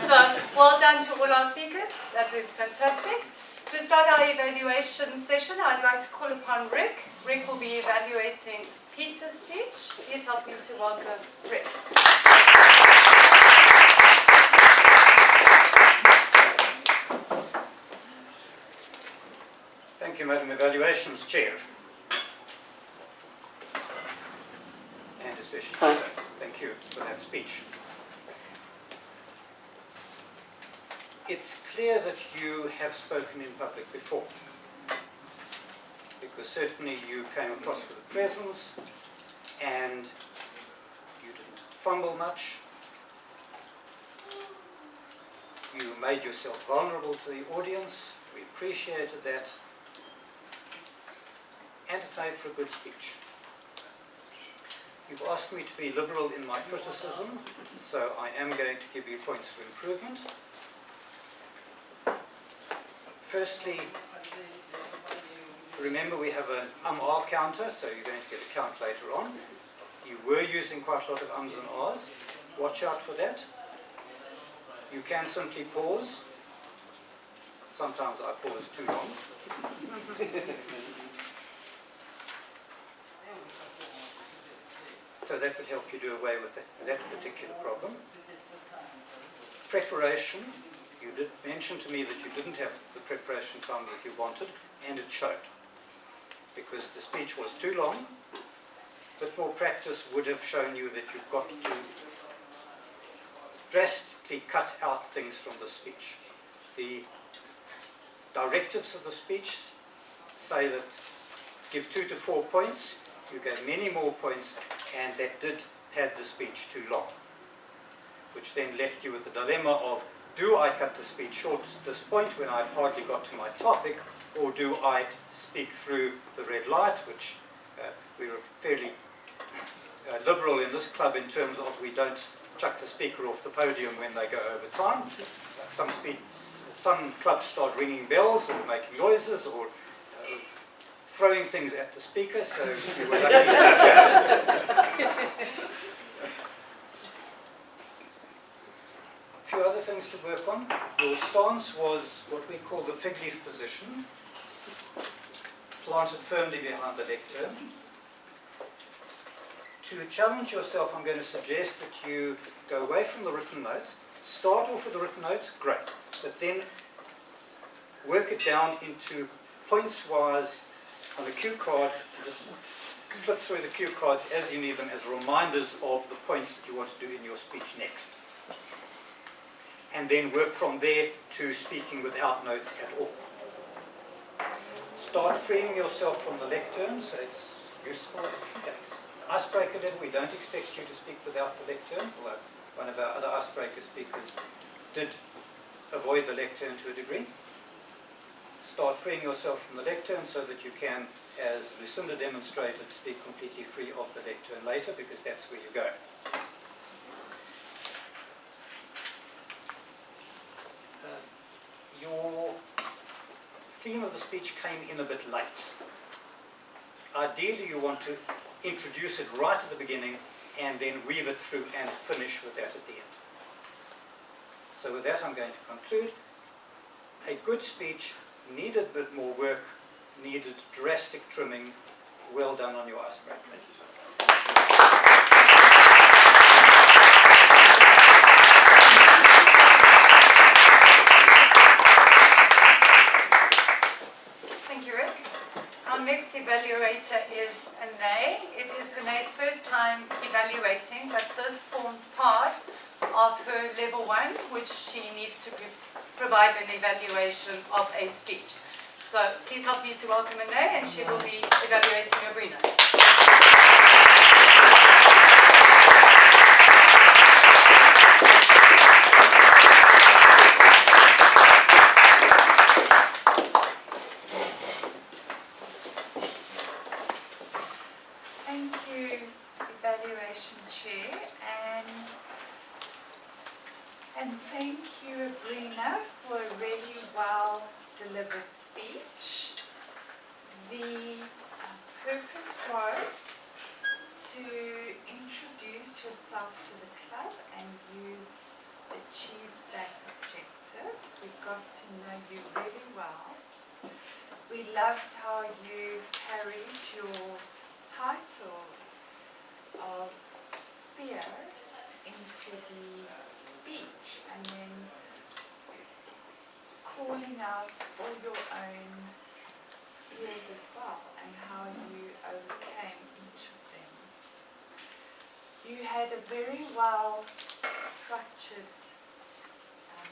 So, well done to all our speakers. That is fantastic. To start our evaluation session, I'd like to call upon Rick. Rick will be evaluating Peter's speech. Please help me to welcome Rick. Thank you, Madam Evaluations Chair. And especially Peter, thank you for that speech. It's clear that you have spoken in public before, because certainly you came across with a presence and you didn't fumble much. You made yourself vulnerable to the audience. We appreciated that. And it made for a good speech. You've asked me to be liberal in my criticism, so I am going to give you points for improvement. Firstly, remember we have an R counter, so you're going to get a count later on. You were using quite a lot of ums and ahs. Watch out for that. You can simply pause. Sometimes I pause too long. So that would help you do away with that particular problem. Preparation. You did mention to me that you didn't have the preparation time that you wanted, and it showed. Because the speech was too long. A bit more practice would have shown you that you've got to drastically cut out things from the speech. The directives of the speech say that give 2 to 4 points. You gave many more points, and that did pad the speech too long, which then left you with the dilemma of, do I cut the speech short at this point when I've hardly got to my topic, or do I speak through the red light, which we're fairly liberal in this club in terms of we don't chuck the speaker off the podium when they go over time. Some clubs start ringing bells or making noises or throwing things at the speaker, so you were lucky in this case. A few other things to work on. Your stance was what we call the fig leaf position, planted firmly behind the lectern. To challenge yourself, I'm going to suggest that you go away from the written notes. Start off with the written notes, great, but then work it down into points-wise on a cue card. Just flip through the cue cards as you need them as reminders of the points that you want to do in your speech next. And then work from there to speaking without notes at all. Start freeing yourself from the lectern, so it's useful. It's icebreaker level, we don't expect you to speak without the lectern, although one of our other icebreaker speakers did avoid the lectern to a degree. Start freeing yourself from the lectern so that you can, as Lucinda demonstrated, speak completely free of the lectern later, because that's where you go. Your theme of the speech came in a bit late. Ideally, you want to introduce it right at the beginning and then weave it through and finish with that at the end. So with that, I'm going to conclude. A good speech needed a bit more work, needed drastic trimming. Well done on your icebreaker. Thank you so much. Thank you, Rick. Our next evaluator is Anae. It is Anae's first time evaluating, but this forms part of her level 1, which she needs to provide an evaluation of a speech. So please help me to welcome Anae, and she will be evaluating Abrina. Thank you, Evaluation Chair, and thank you, Abrina, for a really well delivered speech. The purpose was to introduce yourself to the club, and you've achieved that objective. We got to know you really well. We loved how you carried your title of fear into the speech, and then calling out all your own fears as well, and how you overcame each of them. You had a very well structured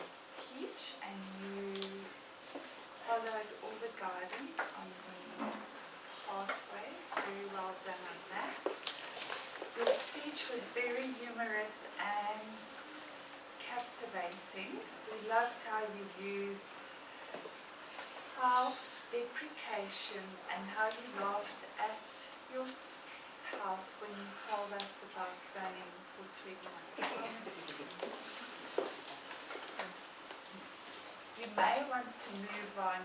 speech, and you followed all the guidance on the pathways. Very well done on that. Your speech was very humorous and captivating. We loved how you used self-deprecation and how you laughed at yourself when you told us about running for 21 kilometers. You may want to move on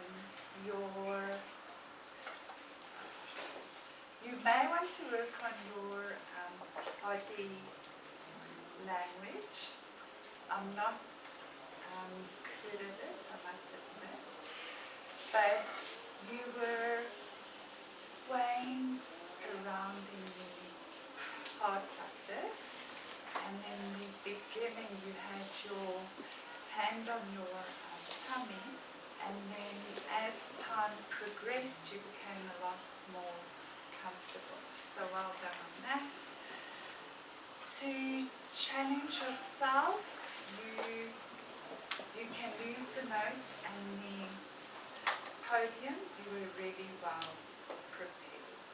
you may want to work on your body language. I'm not good at it, I must admit. But you were swaying around in the spot like this. And in the beginning you had your hand on your tummy. And then as time progressed you became a lot more comfortable. So well done on that. To challenge yourself, you can use the notes and the podium. You were really well prepared.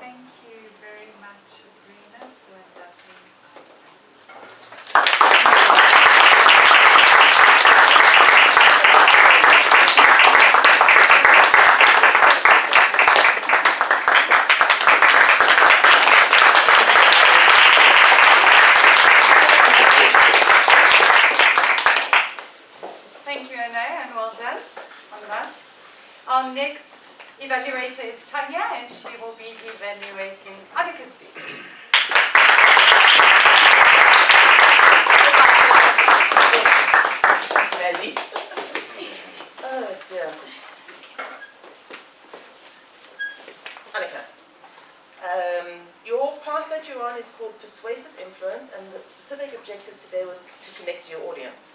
Thank you very much, Abrina, for a lovely Thank you, Anae, and well done on that. Our next evaluator is Tanya, and she will be evaluating Annika's speech. Ready? Oh dear. Annika, your path that you're on is called Persuasive Influence, and the specific objective today was to connect to your audience.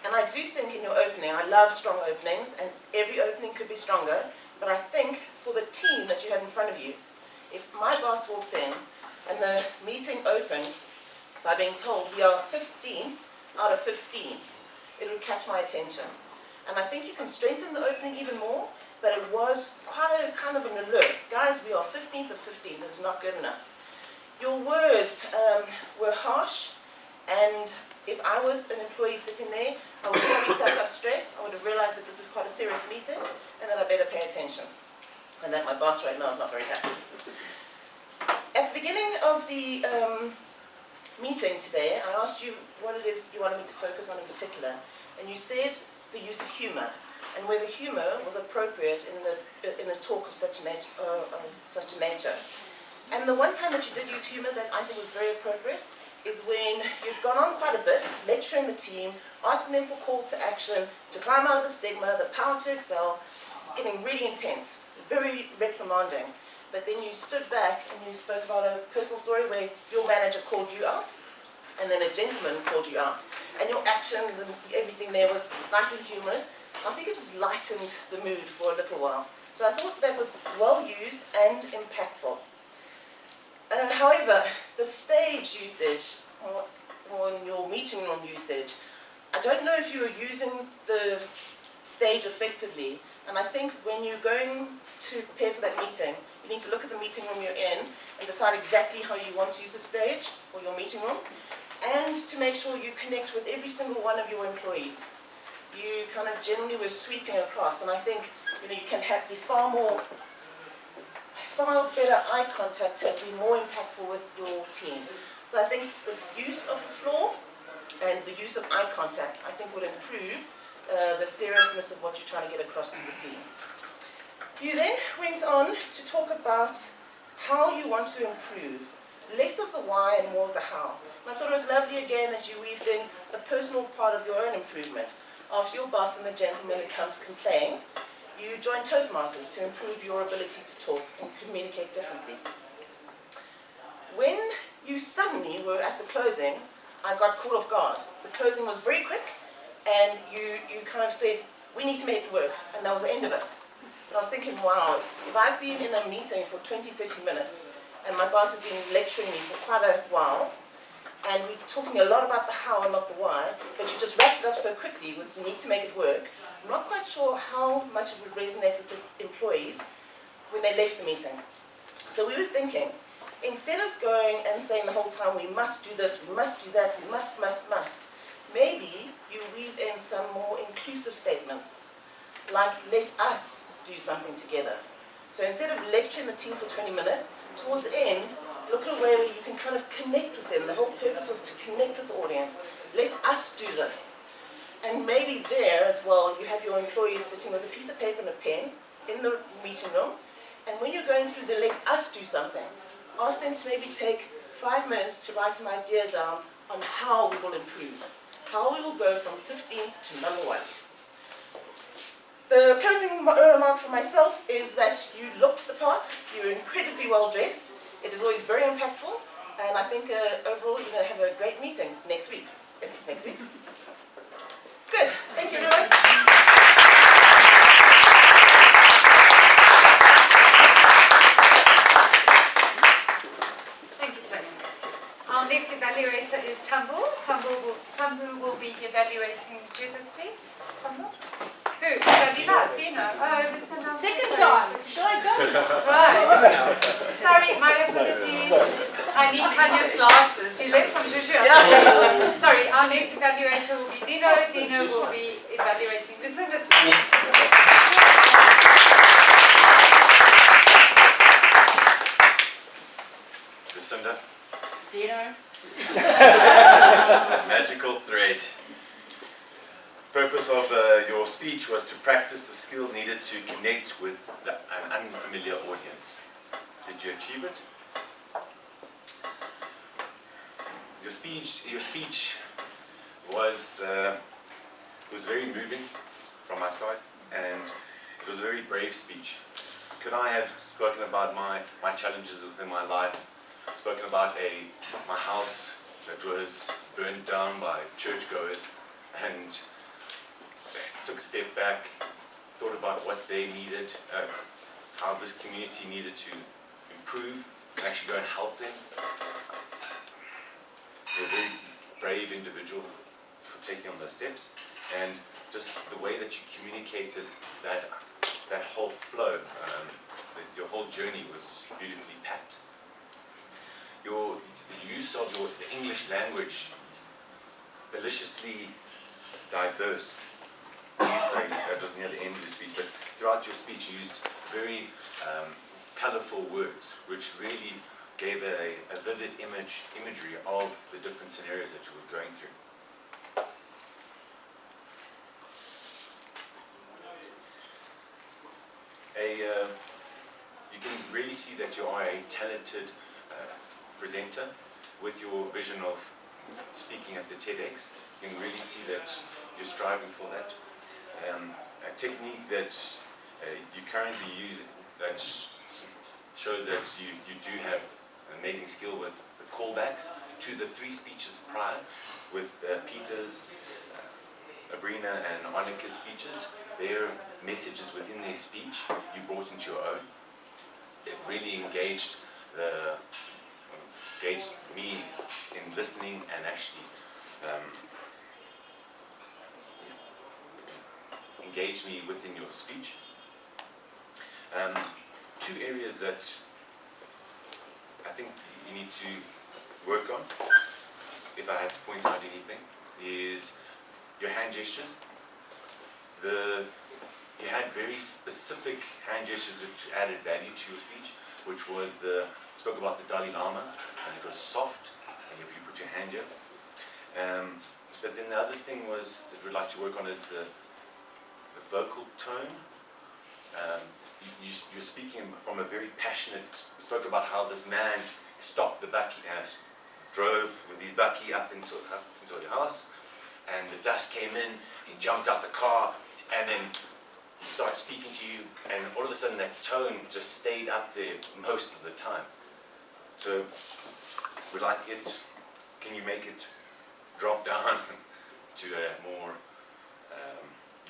And I do think in your opening, I love strong openings, and every opening could be stronger, but I think for the team that you had in front of you, if my boss walked in and the meeting opened by being told we are 15th out of 15, it would catch my attention. And I think you can strengthen the opening even more, but it was quite a kind of an alert. Guys, we are 15th of 15, that's not good enough. Your words were harsh, and if I was an employee sitting there, I would have probably sat up straight. I would have realized that this is quite a serious meeting, and that I better pay attention. And that my boss right now is not very happy. At the beginning of the meeting today, I asked you what it is you wanted me to focus on in particular. And you said the use of humor, and whether humor was appropriate in a talk of such a nature. And the one time that you did use humor that I think was very appropriate is when you've gone on quite a bit, lecturing the team, asking them for calls to action, to climb out of the stigma, the power to excel. It was getting really intense, very reprimanding. But then you stood back and you spoke about a personal story where your manager called you out, and then a gentleman called you out. And your actions and everything there was nice and humorous. I think it just lightened the mood for a little while. So I thought that was well used and impactful. However, the stage usage, or in your meeting room usage, I I don't know if you were using the stage effectively, and I think when you're going to prepare for that meeting, you need to look at the meeting room you're in and decide exactly how you want to use the stage or your meeting room, and to make sure you connect with every single one of your employees. You kind of generally were sweeping across, and I think you can be far better eye contact to be more impactful with your team. So I think this use of the floor and the use of eye contact, I think, will improve the seriousness of what you're trying to get across to the team. You then went on to talk about how you want to improve. Less of the why and more of the how. And I thought it was lovely again that you weaved in a personal part of your own improvement. After your boss and the gentleman had come to complain, you joined Toastmasters to improve your ability to talk and communicate differently. When you suddenly were at the closing, I got caught off guard. The closing was very quick, and you kind of said, we need to make it work, and that was the end of it. And I was thinking, wow, if I've been in a meeting for 20, 30 minutes, and my boss has been lecturing me for quite a while, and we're talking a lot about the how and not the why, but you just wrapped it up so quickly with we need to make it work. I'm not quite sure how much it would resonate with the employees when they left the meeting. So we were thinking, instead of going and saying the whole time, we must do this, we must do that, we must, maybe you weave in some more inclusive statements, like let us do something together. So instead of lecturing the team for 20 minutes, towards the end, look at a way where you can kind of connect with them. The whole purpose was to connect with the audience. Let us do this. And maybe there as well, you have your employees sitting with a piece of paper and a pen in the meeting room. And when you're going through the let us do something, ask them to maybe take 5 minutes to write an idea down on how we will improve. How we will go from 15th to number 1. The closing remark for myself is that you looked the part, you were incredibly well dressed, it is always very impactful, and I think overall you're going to have a great meeting next week, if it's next week. Good, thank you very much. Thank you, Tony. Our next evaluator is Tumble. Tumble will be evaluating Judith's speech. Tumble? Who? Davila, Dino. Oh, this is Second time. Should I go? Right. Sorry, my apologies. I need Tanya's glasses. You left some juju. Yes. Sorry, our next evaluator will be Dino. Dino will be evaluating Lucinda's speech. Lucinda. Dino. Magical thread. Purpose of your speech was to practice the skill needed to connect with an unfamiliar audience. Did you achieve it? Your speech was very moving from my side, and it was a very brave speech. Could I have spoken about my challenges within my life, spoken about my house that was burned down by churchgoers, and took a step back, thought about what they needed, how this community needed to improve, and actually go and help them. You're a very brave individual for taking on those steps, and just the way that you communicated that whole flow, your whole journey was beautifully packed. The use of the English language, deliciously diverse. Sorry, that was near the end of your speech, but throughout your speech you used very colourful words, which really gave a vivid imagery of the different scenarios that you were going through. You can really see that you are a talented presenter with your vision of speaking at the TEDx. You can really see that you're striving for that. A technique that you currently use that shows that you do have an amazing skill was the callbacks to the 3 speeches prior with Peter's, Abrina and Annika's speeches. Their messages within their speech you brought into your own. It really engaged me in listening and actually engaged me within your speech. Two areas that I think you need to work on, if I had to point out anything, is your hand gestures. You had very specific hand gestures that added value to your speech, which was spoke about the Dalai Lama, and it was soft, and you put your hand here. But then the other thing was that we'd like to work on is the vocal tone. You're speaking from a very passionate, you spoke about how this man stopped the bakkie, drove with his bakkie up into your house, and the dust came in, he jumped out the car, and then he started speaking to you, and all of a sudden that tone just stayed up there most of the time. So, we'd like it, can you make it drop down to a more,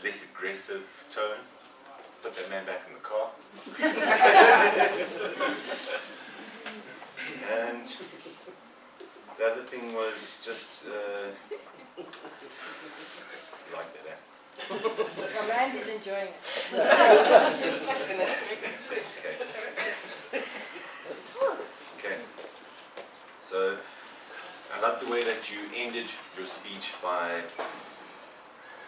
less aggressive tone? Put that man back in the car. And the other thing was just, like that, Your man is enjoying it. Okay. So, I like the way that you ended your speech by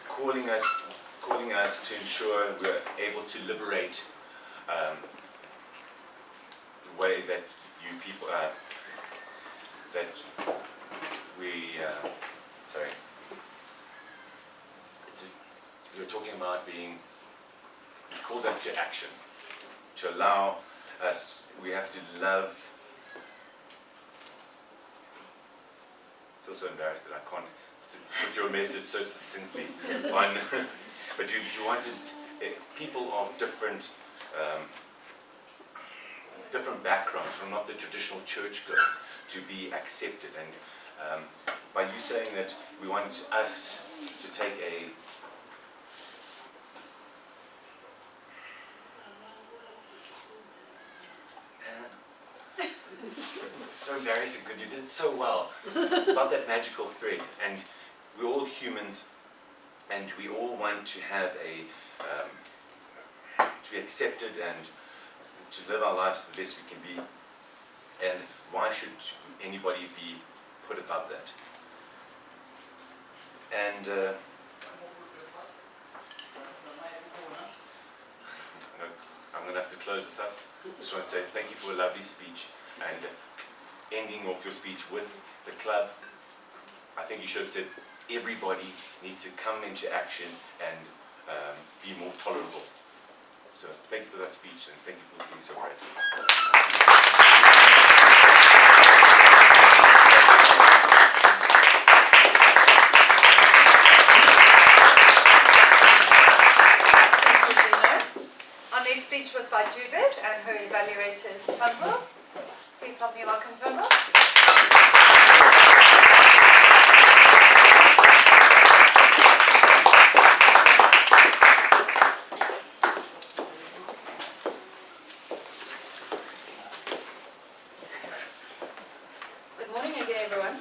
calling us to ensure we're able to liberate the way that you people you're talking about you called us to action, to allow us, we have to love. I feel so embarrassed that I can't put your message so succinctly on, but you wanted people of different backgrounds, from not the traditional churchgoers, to be accepted. And by you saying that we want us to take so embarrassing because you did it so well. It's about that magical thread, and we're all humans, and we all want to have to be accepted and to live our lives the best we can be. And why should anybody be put above that? And I'm going to have to close this up. I just want to say thank you for a lovely speech, and ending off your speech with the club. I think you should have said everybody needs to come into action and be more tolerable. So thank you for that speech, and thank you for being so great. Our next speech was by Judith, and her evaluator is Tumble. Please help me welcome Tumble. Good morning again, everyone.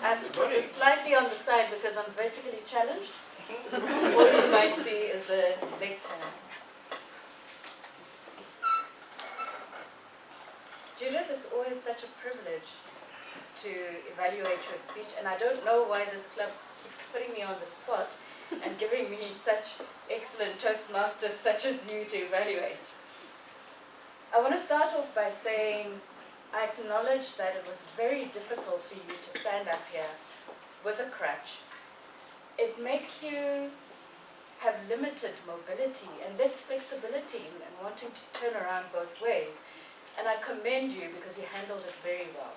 I have to put this slightly on the side because I'm vertically challenged. All you might see is the lectern. Judith, it's always such a privilege to evaluate your speech, and I don't know why this club keeps putting me on the spot and giving me such excellent Toastmasters such as you to evaluate. I want to start off by saying I acknowledge that it was very difficult for you to stand up here with a crutch. It makes you have limited mobility and less flexibility and wanting to turn around both ways. And I commend you because you handled it very well.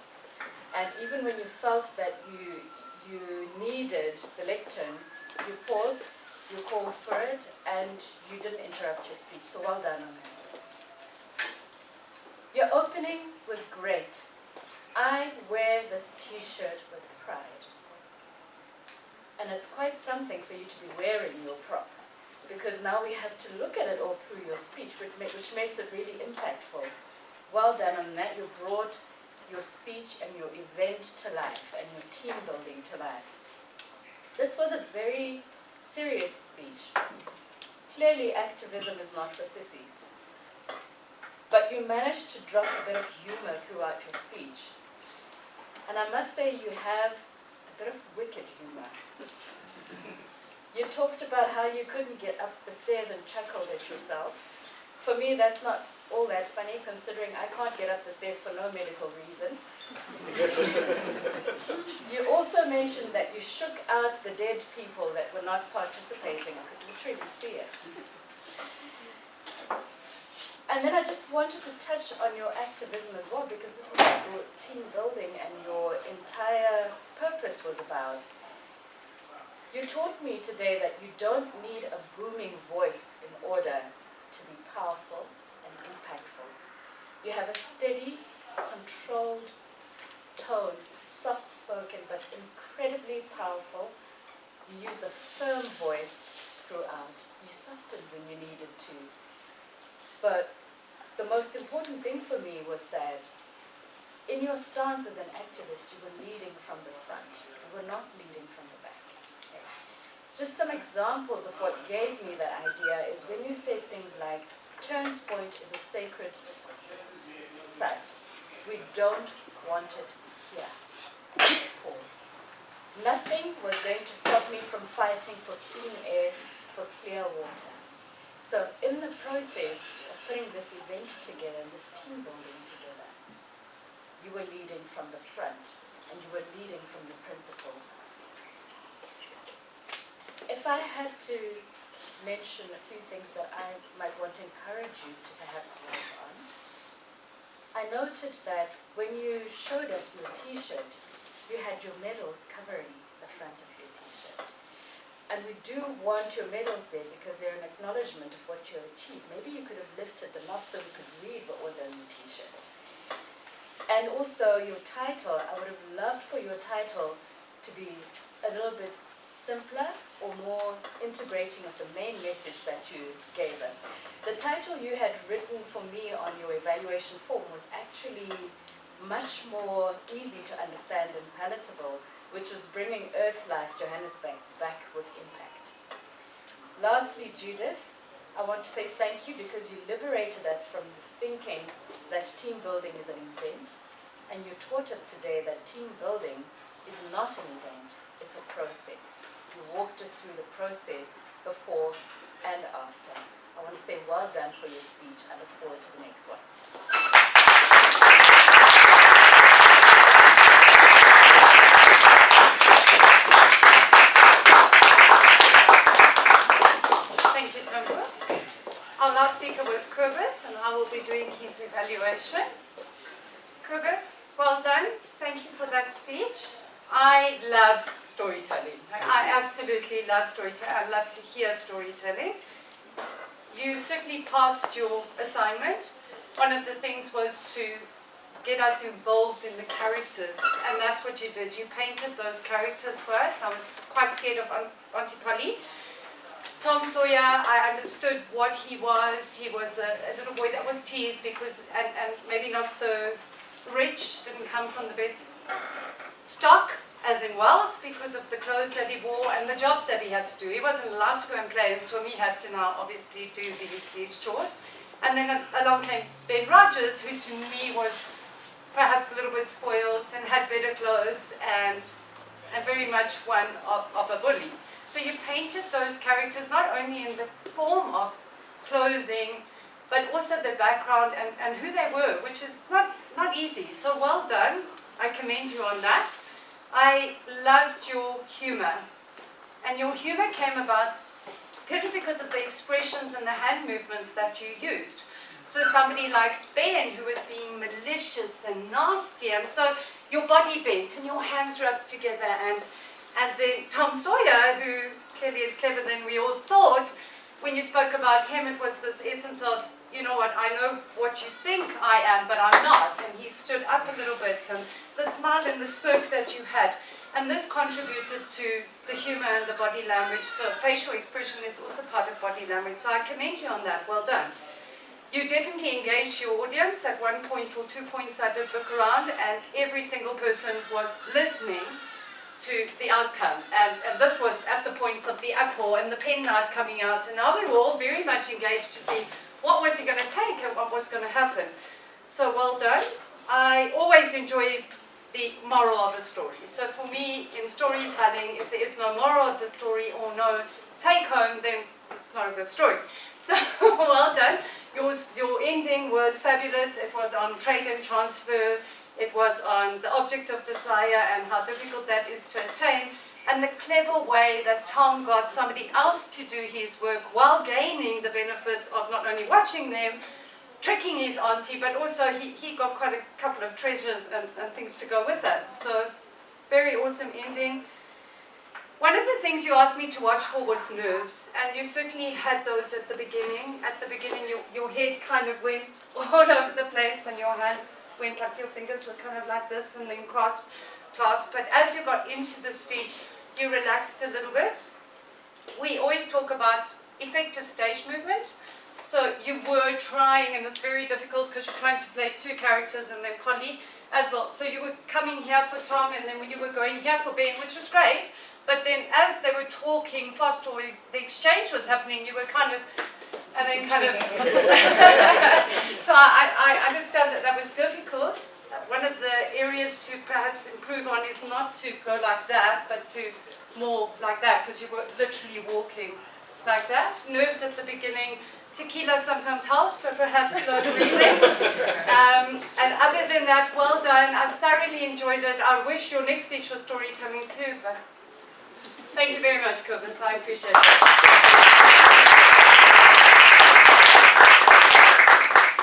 And even when you felt that you needed the lectern, you paused, you called for it, and you didn't interrupt your speech. So well done on that. Your opening was great. I wear this t-shirt with pride. And it's quite something for you to be wearing your prop, because now we have to look at it all through your speech, which makes it really impactful. Well done on that. You brought your speech and your event to life and your team building to life. This was a very serious speech, clearly activism is not for sissies. But you managed to drop a bit of humor throughout your speech. And I must say you have a bit of wicked humor. You talked about how you couldn't get up the stairs and chuckled at yourself. For me, that's not all that funny, considering I can't get up the stairs for no medical reason. You also mentioned that you shook out the dead people that were not participating. I could literally see it. And then I just wanted to touch on your activism as well, because this is what your team building and your entire purpose was about. You taught me today that you don't need a booming voice in order to be powerful and impactful. You have a steady, controlled tone, soft-spoken but incredibly powerful. You used a firm voice throughout. You softened when you needed to. But the most important thing for me was that in your stance as an activist, you were leading from the front. You were not leading from the back. Okay. Just some examples of what gave me that idea is when you said things like, Turns Point is a sacred site. We don't want it here. Pause. Nothing was going to stop me from fighting for clean air, for clear water. So in the process of putting this event together and this team building together, you were leading from the front and you were leading from the principles. If I had to mention a few things that I might want to encourage you to perhaps work on, I noted that when you showed us your t-shirt, you had your medals covering the front of your t-shirt. And we do want your medals there because they're an acknowledgement of what you achieved. Maybe you could have lifted them up so we could read what was on your t-shirt. And also your title, I would have loved for your title to be a little bit simpler or more integrating of the main message that you gave us. The title you had written for me on your evaluation form was actually much more easy to understand and palatable, which was bringing Earth Life Johannesburg back with impact. Lastly, Judith, I want to say thank you because you liberated us from thinking that team building is an event, and you taught us today that team building is not an event, it's a process. You walked us through the process before and after. I want to say well done for your speech. I look forward to the next one. Thank you, Tambo. Our last speaker was Kobus, and I will be doing his evaluation. Kobus, well done. Thank you for that speech. I love storytelling. I absolutely love storytelling. I love to hear storytelling. You certainly passed your assignment. One of the things was to get us involved in the characters, and that's what you did. You painted those characters for us. I was quite scared of Auntie Polly. Tom Sawyer, I understood what he was. He was a little boy that was teased because, and maybe not so rich, didn't come from the best stock, as in wealth, because of the clothes that he wore and the jobs that he had to do. He wasn't allowed to go and play, and so he had to now obviously do these chores. And then along came Ben Rogers, who to me was perhaps a little bit spoiled and had better clothes and very much one of a bully. So you painted those characters not only in the form of clothing, but also the background and who they were, which is not easy. So well done. I commend you on that. I loved your humor. And your humor came about purely because of the expressions and the hand movements that you used. So somebody like Ben, who was being malicious and nasty, and so your body bent and your hands rubbed together, and then Tom Sawyer, who clearly is clever than we all thought, when you spoke about him, it was this essence of, you know what, I know what you think I am, but I'm not. And he stood up a little bit, and the smile and the smirk that you had. And this contributed to the humor and the body language. So facial expression is also part of body language. So I commend you on that. Well done. You definitely engaged your audience. At 1 point or 2 points I did look around, and every single person was listening. to the outcome. And this was at the points of the apple and the penknife coming out, and now we were all very much engaged to see what was he going to take and what was going to happen. So well done. I always enjoy the moral of a story. So for me, in storytelling, if there is no moral of the story or no take home, then it's not a good story. So well done. Your ending was fabulous. It was on trade and transfer. It was on the object of desire and how difficult that is to attain. And the clever way that Tom got somebody else to do his work while gaining the benefits of not only watching them, tricking his auntie, but also he got quite a couple of treasures and things to go with that. So very awesome ending. One of the things you asked me to watch for was nerves, and you certainly had those at the beginning. At the beginning, your head kind of went all over the place, and your hands went like your fingers were kind of like this, and then clasped. But as you got into the speech, you relaxed a little bit. We always talk about effective stage movement. So you were trying, and it's very difficult because you're trying to play two characters and then Polly as well. So you were coming here for Tom, and then you were going here for Ben, which was great. But then as they were talking fast, or the exchange was happening, you were kind of, and then kind of. So I understand that was difficult. One of the areas to perhaps improve on is not to go like that, but to more like that, because you were literally walking like that. Nerves at the beginning. Tequila sometimes helps, but perhaps slow breathing. And other than that, well done. I thoroughly enjoyed it. I wish your next speech was storytelling too, but thank you very much, Kobus. I appreciate it.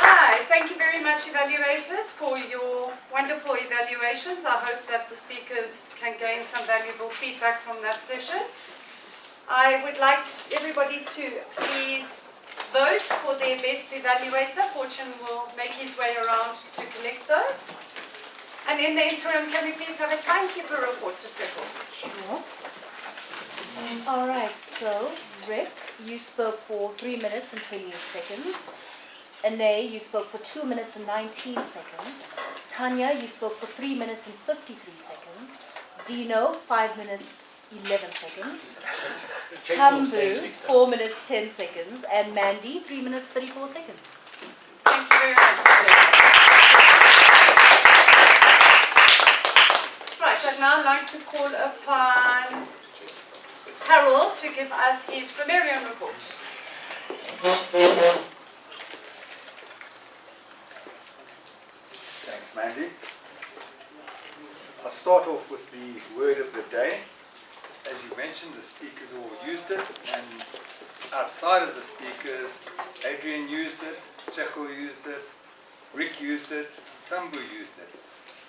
Hi, thank you very much, evaluators, for your wonderful evaluations. I hope that the speakers can gain some valuable feedback from that session. I would like everybody to please vote for their best evaluator. Fortune will make his way around to collect those. And in the interim, can we please have a timekeeper report to circle? Sure. All right, so Rick, you spoke for 3 minutes and 28 seconds. Anae, you spoke for 2 minutes and 19 seconds. Tanya, you spoke for 3 minutes and 53 seconds. Dino, 5 minutes 11 seconds. Tambu, 4 minutes 10 seconds. And Mandy, 3 minutes 34 seconds. Thank you very much. Right, I'd now like to call upon Harold to give us his grammarian report. Thanks, Mandy. I'll start off with the word of the day. As you mentioned, the speakers all used it, and outside of the speakers, Adrian used it, Checo used it, Rick used it, Tambu used it.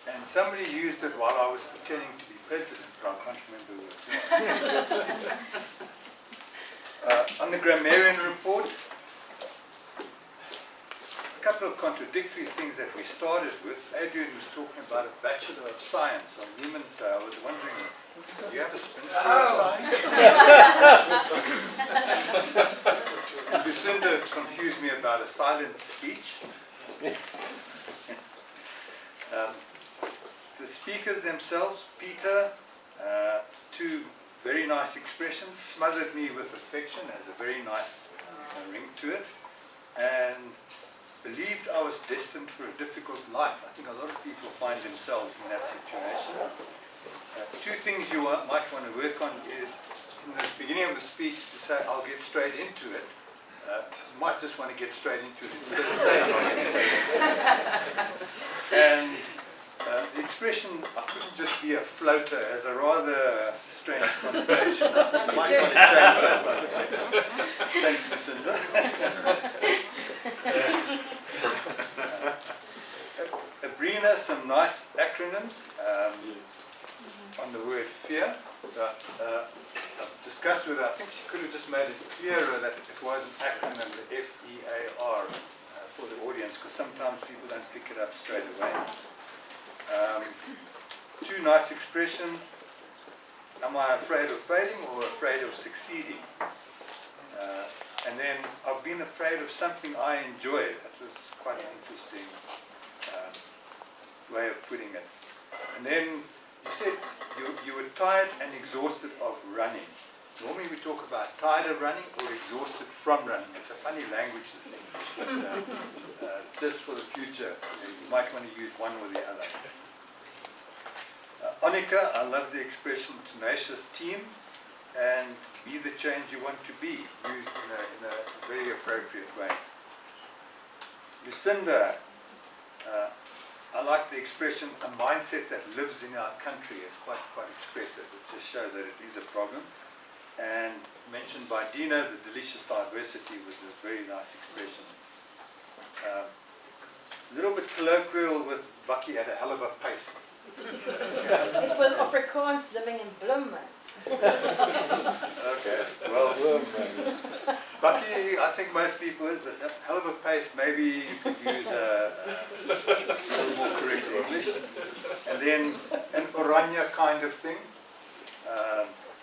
And somebody used it while I was pretending to be president, but I can't remember who it was. On the grammarian report, a couple of contradictory things that we started with. Adrian was talking about a Bachelor of Science on Women's Day. I was wondering, do you have a spinster of science? And Lucinda confused me about a silent speech. The speakers themselves, Peter, two very nice expressions, smothered me with affection, has a very nice ring to it, and believed I was destined for a difficult life. I think a lot of people find themselves in that situation. Two things you might want to work on is, in the beginning of the speech, to say, I'll get straight into it. You might just want to get straight into it instead of saying I'll get straight into it. And the expression, I couldn't just be a floater, has a rather strange connotation. I might want to change that. Thanks, Lucinda. Abrina, some nice acronyms on the word fear. I've discussed with her, I think she could have just made it clearer that it was an acronym, the F-E-A-R, for the audience, because sometimes people don't pick it up straight away. Two nice expressions. Am I afraid of failing or afraid of succeeding? And then, I've been afraid of something I enjoy. That was quite an interesting way of putting it. And then, You said you were tired and exhausted of running. Normally we talk about tired of running or exhausted from running. It's a funny language, this English, but just for the future, you might want to use one or the other. Annika, I love the expression tenacious team, and be the change you want to be, used in a very appropriate way. Lucinda, I like the expression, a mindset that lives in our country. It's quite expressive. It just shows that it is a problem. And mentioned by Dino, the delicious diversity was a very nice expression. A little bit colloquial with Bucky at a hell of a pace. It was Afrikaans living in Bloem. Okay, well, Bucky, I think most people, a hell of a pace, maybe you could use a little more correct English. And then an Oranje kind of thing.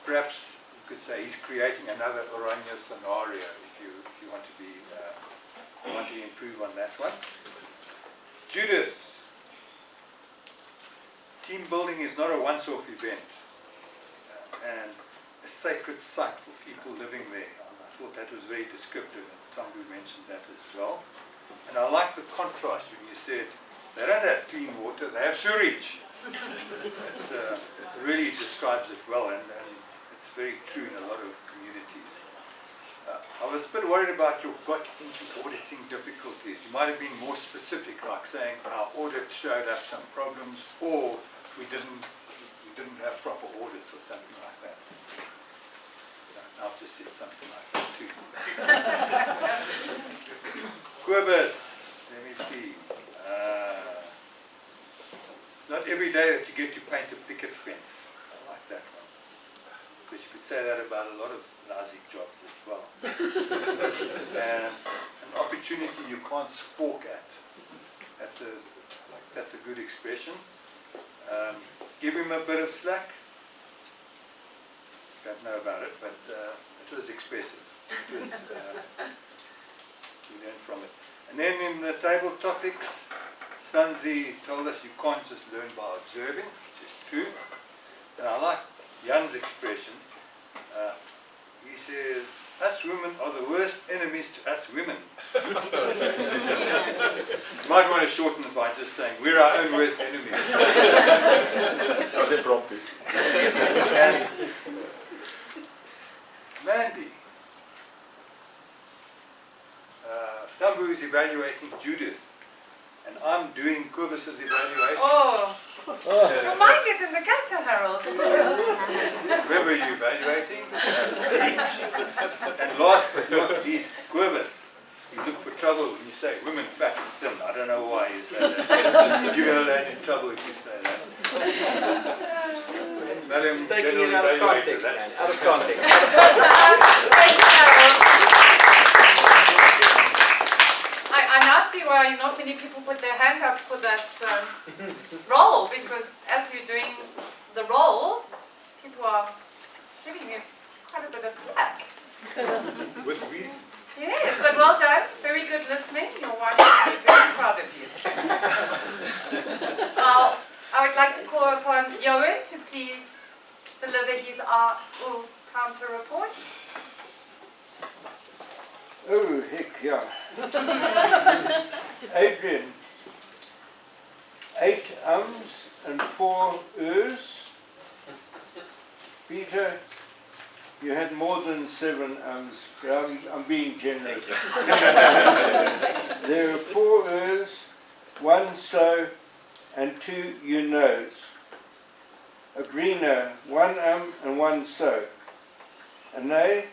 Perhaps you could say he's creating another Oranje scenario if you want to be want to improve on that one. Judith, team building is not a once-off event and a sacred site for people living there. I thought that was very descriptive, and Tambu mentioned that as well. And I like the contrast when you said they don't have clean water, they have sewage. It really describes it well, and it's very true in a lot of communities. I was a bit worried about your got into auditing difficulties. You might have been more specific, like saying our audit showed up some problems, or we didn't have proper audits or something like that. I've just said something like that too. Quibus, let me see. Not every day that you get to paint a picket fence. I like that one. Because you could say that about a lot of lousy jobs as well. And an opportunity you can't spork at. That's a good expression. Give him a bit of slack. Don't know about it, but it was expressive. It was, we learned from it. And then in the table topics, Sanzi told us you can't just learn by observing, which is true. And I like Jan's expression. He says, us women are the worst enemies to us women. You might want to shorten it by just saying, we're our own worst enemies. That was impromptu. And Mandy, Tambu is evaluating Judith, and I'm doing Kobus's evaluation. Oh, your mind is in the gutter, Harold. Remember you evaluating? And last but not least, Kobus. You look for trouble when you say women fat and thin. I don't know why you say that. You're going to land in trouble if you say that. Madam, Taking it out of context, man. Out of context. Thank you, Harold. I now see why not many people put their hand up for that role, because as you're doing the role, people are giving you quite a bit of flack. With reason. Yes, but well done. Very good listening. Your wife will be very proud of you. Now, I would like to call upon Johan to please deliver his counter report. Oh, heck yeah. Adrian, 8 ums and 4 ers. Peter, you had more than 7 ums. I'm being generous. There are 4 ers, 1 so, and 2 you knows. Agrina, 1 and 1 so. A nay,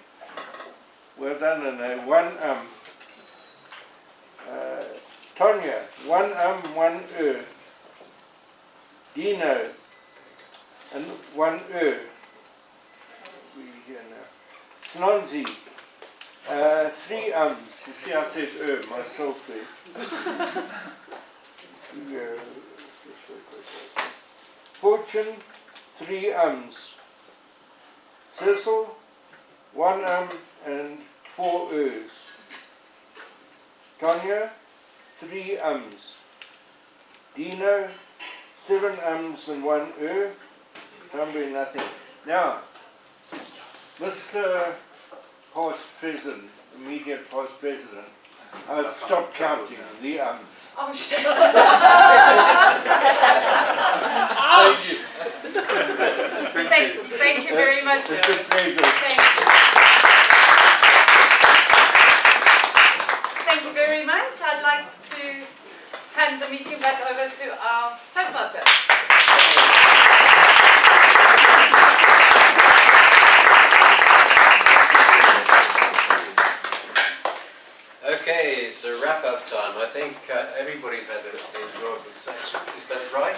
well done, a nay, 1 Tonya, 1 1 Dino, and 1 We here now. Snonzi, 3 ums. You see, I said myself there. Fortune, 3 ums. Cecil, 1 and 4 ers. Tonya, 3 ums. Dino, 7 ums and 1 Probably nothing. Now, Mr. Past President, immediate past President, I've stopped counting the ums. Oh, shit. Thank you very much. It's a pleasure. Thank you very much. I'd like to hand the meeting back over to our Toastmaster. Okay, so wrap-up time. I think everybody's had an enjoyable session. Is that right?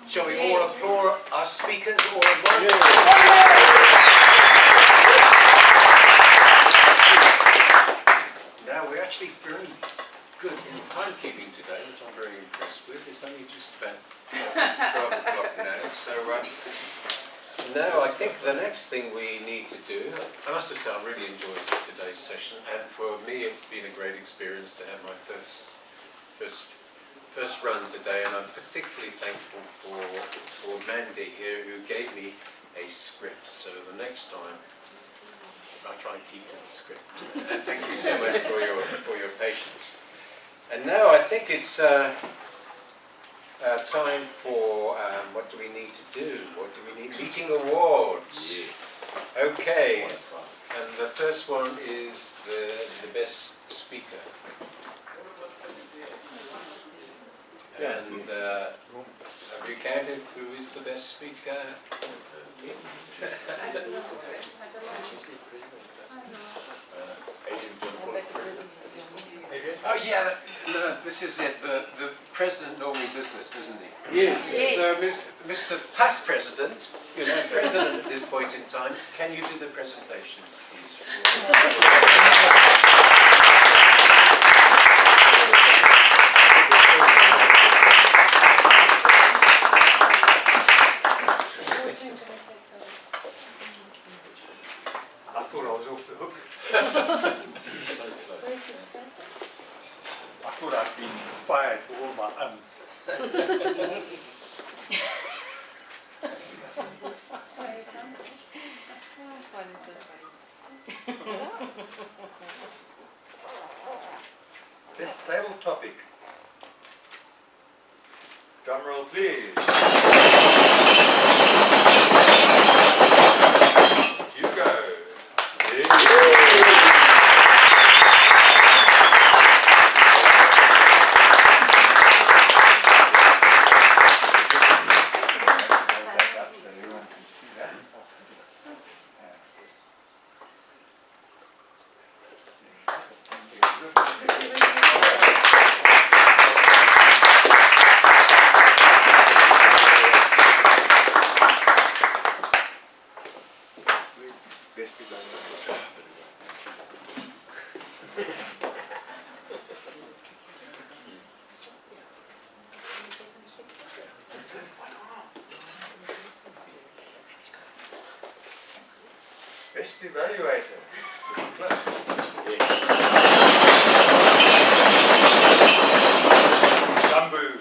Shall we all applaud our speakers all at once? Now, we're actually very good in timekeeping today, which I'm very impressed with. It's only just about 12 o'clock now. So now I think the next thing we need to do, I must have said I really enjoyed today's session, and for me it's been a great experience to have my first run today, and I'm particularly thankful for Mandy here, who gave me a script. So the next time I'll try and keep to the script. And thank you so much for your patience. And now I think it's time for what do we need to do? What do we need? Meeting awards. Yes. Okay. And the first one is the best speaker. And have you counted who is the best speaker? Oh yeah, no, this is it. The president normally does this, doesn't he? Yes. So Mr. Past President, you're now president at this point in time. Can you do the presentations, please? I thought I was off the hook. I thought I'd been fired for all my ums. Best table topic. Drum roll, please. You go. Best evaluator. Bamboo.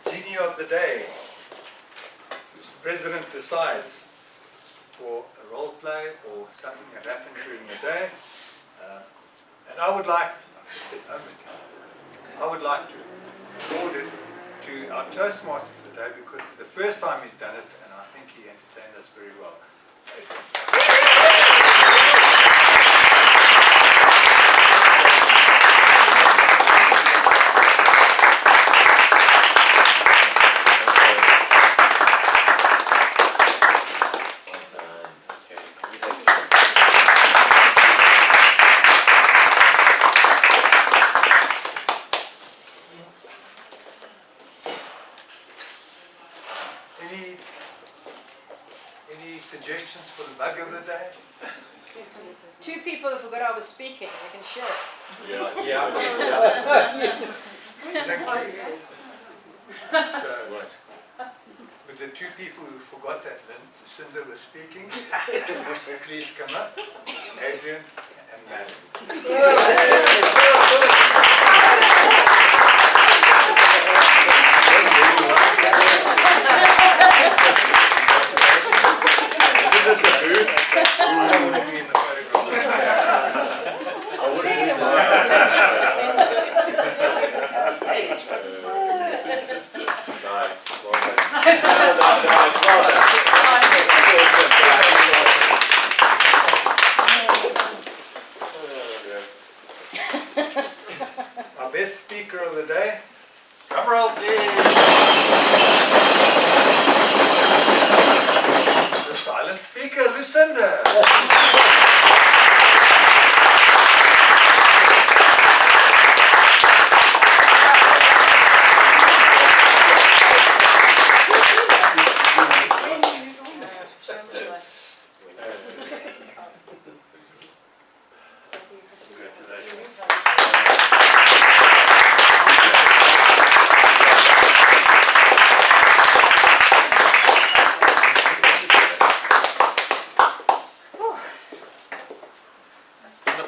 Genie of the day. The president decides for a role play or something that happened during the day. And I would like to award it to our Toastmasters today because it's the first time he's done it and I think he entertained us very well. Any suggestions for the mug of the day? 2 people who forgot I was speaking, I can share it. Yeah. Thank you. So, with the 2 people who forgot that Lucinda was speaking, please come up, Adrian and Matt. Isn't this a booth? I don't want to be in the photograph. I wouldn't Nice. Well done. Our best speaker of the day, drum roll please. The silent speaker, Lucinda.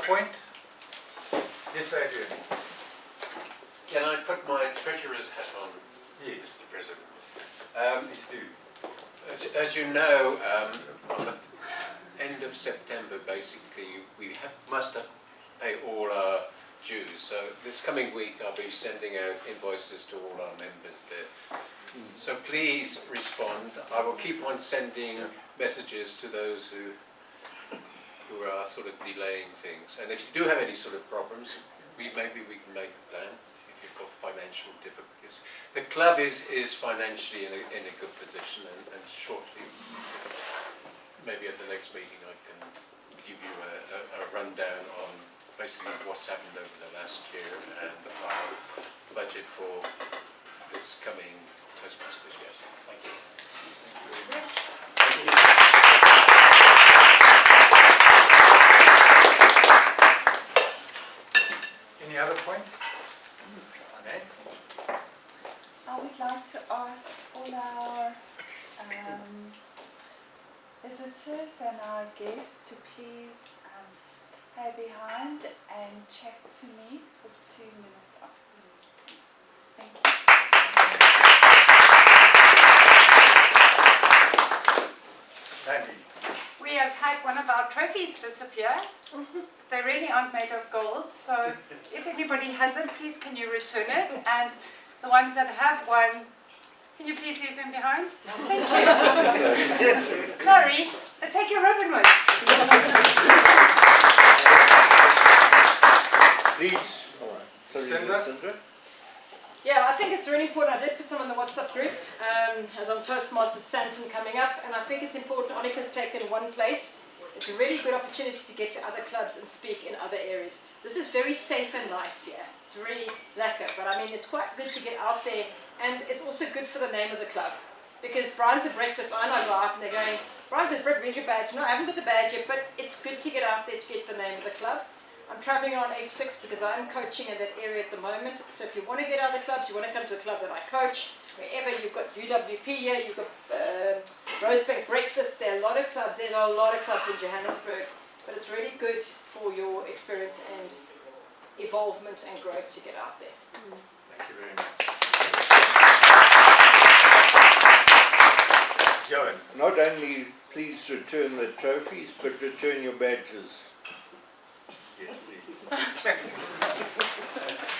Point. Yes, Adrian. Can I put my treasurer's hat on? Yes. Mr. President. Please do. As you know, on the end of September, basically, we must pay all our dues. So this coming week, I'll be sending out invoices to all our members there. So please respond. I will keep on sending messages to those who are sort of delaying things. And if you do have any sort of problems, maybe we can make a plan if you've got financial difficulties. The club is financially in a good position, and shortly, maybe at the next meeting, I can give you a rundown on basically what's happened over the last year and our budget for this coming Toastmasters year. Thank you. Thank you. Any other points? Okay. I would like to ask all our visitors and our guests to please stay behind and chat to me for 2 minutes after the meeting. Thank you. Mandy. We have had one of our trophies disappear. They really aren't made of gold, so if anybody hasn't, please can you return it? And the ones that have won, can you please leave them behind? Thank you. Sorry, but take your ribbon with. Please. Sandra? Yeah, I think it's really important. I did put some on the WhatsApp group as I'm Toastmasters Santon coming up, and I think it's important. Annika's taken one place. It's a really good opportunity to get to other clubs and speak in other areas. This is very safe and nice here. It's really lekker, but I mean, it's quite good to get out there, and it's also good for the name of the club. Because Bryanston breakfast, I know go out and they're going, Bryanston, where's your badge? No, I haven't got the badge yet, but it's good to get out there to get the name of the club. I'm travelling on A6 because I'm coaching in that area at the moment. So if you want to get other clubs, you want to come to the club that I coach, wherever, you've got UWP here, you've got Rosebank Breakfast, there are a lot of clubs. There's a lot of clubs in Johannesburg, but it's really good for your experience and evolvement and growth to get out there. Thank you very much. Johan. Not only please return the trophies, but return your badges. Yes, please.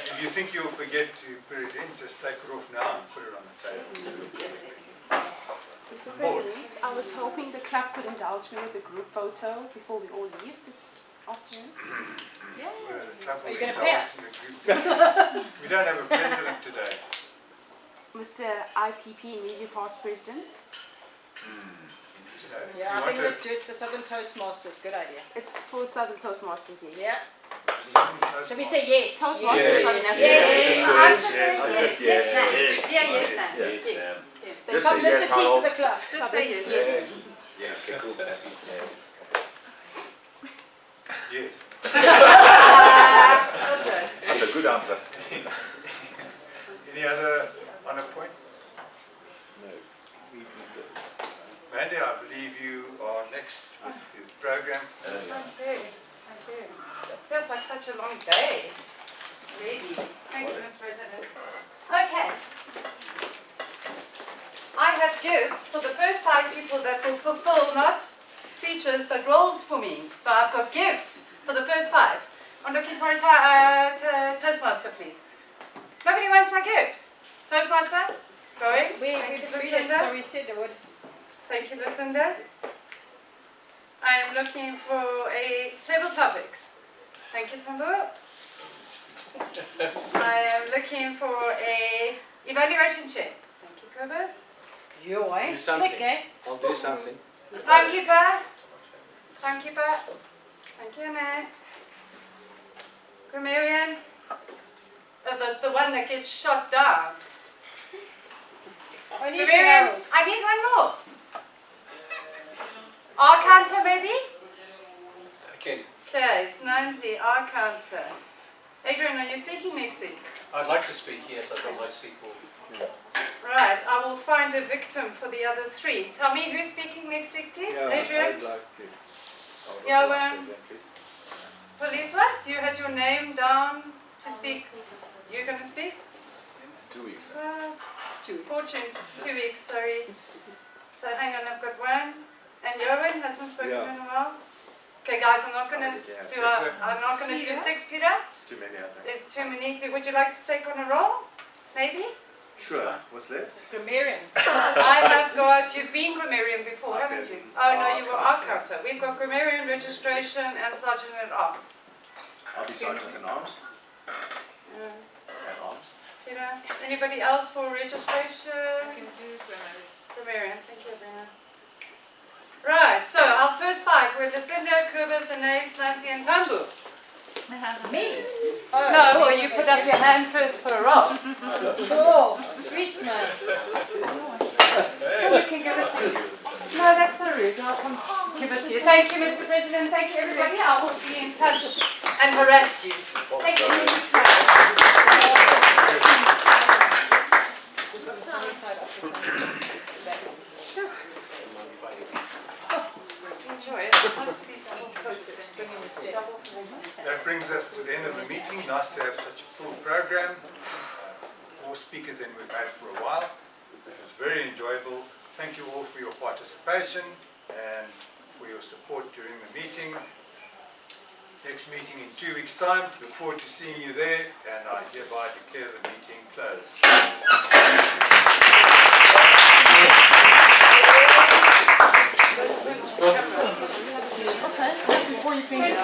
If you think you'll forget to put it in, just take it off now and put it on the table. Mr. President, I was hoping the club could indulge me with a group photo before we all leave this afternoon. Yeah. Are you going to pay us? We don't have a president today. Mr. IPP, Media Past President. Yeah, I think let's do it for Southern Toastmasters. Good idea. It's for Southern Toastmasters, yes. Yeah. Shall we say yes? Toastmasters Southern Africa. Yes, ma'am. The publicity for the club. Just say yes. Yeah, okay, cool. Yes. That's a good answer. Any other honor points? No. Mandy, I believe you are next with the program. I do. It feels like such a long day. Really. Thank you, Mr. President. Okay. I have gifts for the first 5 people that will fulfill not speeches but roles for me. So I've got gifts for the first 5. I'm looking for a Toastmaster, please. Nobody wants my gift. Toastmaster? Going? Thank you, Lucinda. So we said it would. Thank you, Lucinda. I am looking for a table topics. Thank you, Tambu. I am looking for a evaluation chair. Thank you, Kobus. Do something. Slick, eh? I'll do something. Timekeeper. Timekeeper. Thank you, Nat. Grammarian. The one that gets shot down. I need Grammarian. help. I need one more. R counter, maybe? Okay, Okay, it's 90, R counter. Adrian, are you speaking next week? I'd like to speak, yes, I've got my sequel. Right, I will find a victim for the other 3. Tell me who's speaking next week, please. Adrian? I'd like to. Yeah, Police, you had your name down to speak. You're going to speak? 2 weeks. 2 weeks. Fortunes, 2 weeks, sorry. So hang on, I've got 1. And Johan hasn't spoken in a while. Okay, guys, I'm not going to do. I'm not going to do 6, Peter. It's too many, I think. There's too many. Would you like to take on a role? Maybe. Sure. What's left? Grammarian. I have got. You've been grammarian before, I've haven't been you? Oh no, you were art art character. We've got grammarian, registration, and sergeant at arms. I'll be sergeant in arms. Uh, At arms. Peter, anybody else for registration? I can do grammar. Grammarian, thank you, Brina. Right, so our first 5 were Lucinda, Kobus, Anais, Nancy, and Tambu. Me? No, well, you put up your hand first for a roll. Sure. Sweet smell. Then we can give it to you. No, that's so rude. I'll come give it to you. Thank you, Mr. President. Thank you, everybody. I will be in touch and harass you. Thank you. Enjoy it. That brings us to the end of the meeting. Nice to have such a full program. More speakers than we've had for a while. It was very enjoyable. Thank you all for your participation and for your support during the meeting. Next meeting in 2 weeks' time. Look forward to seeing you there, and I hereby declare the meeting closed. Before you finish.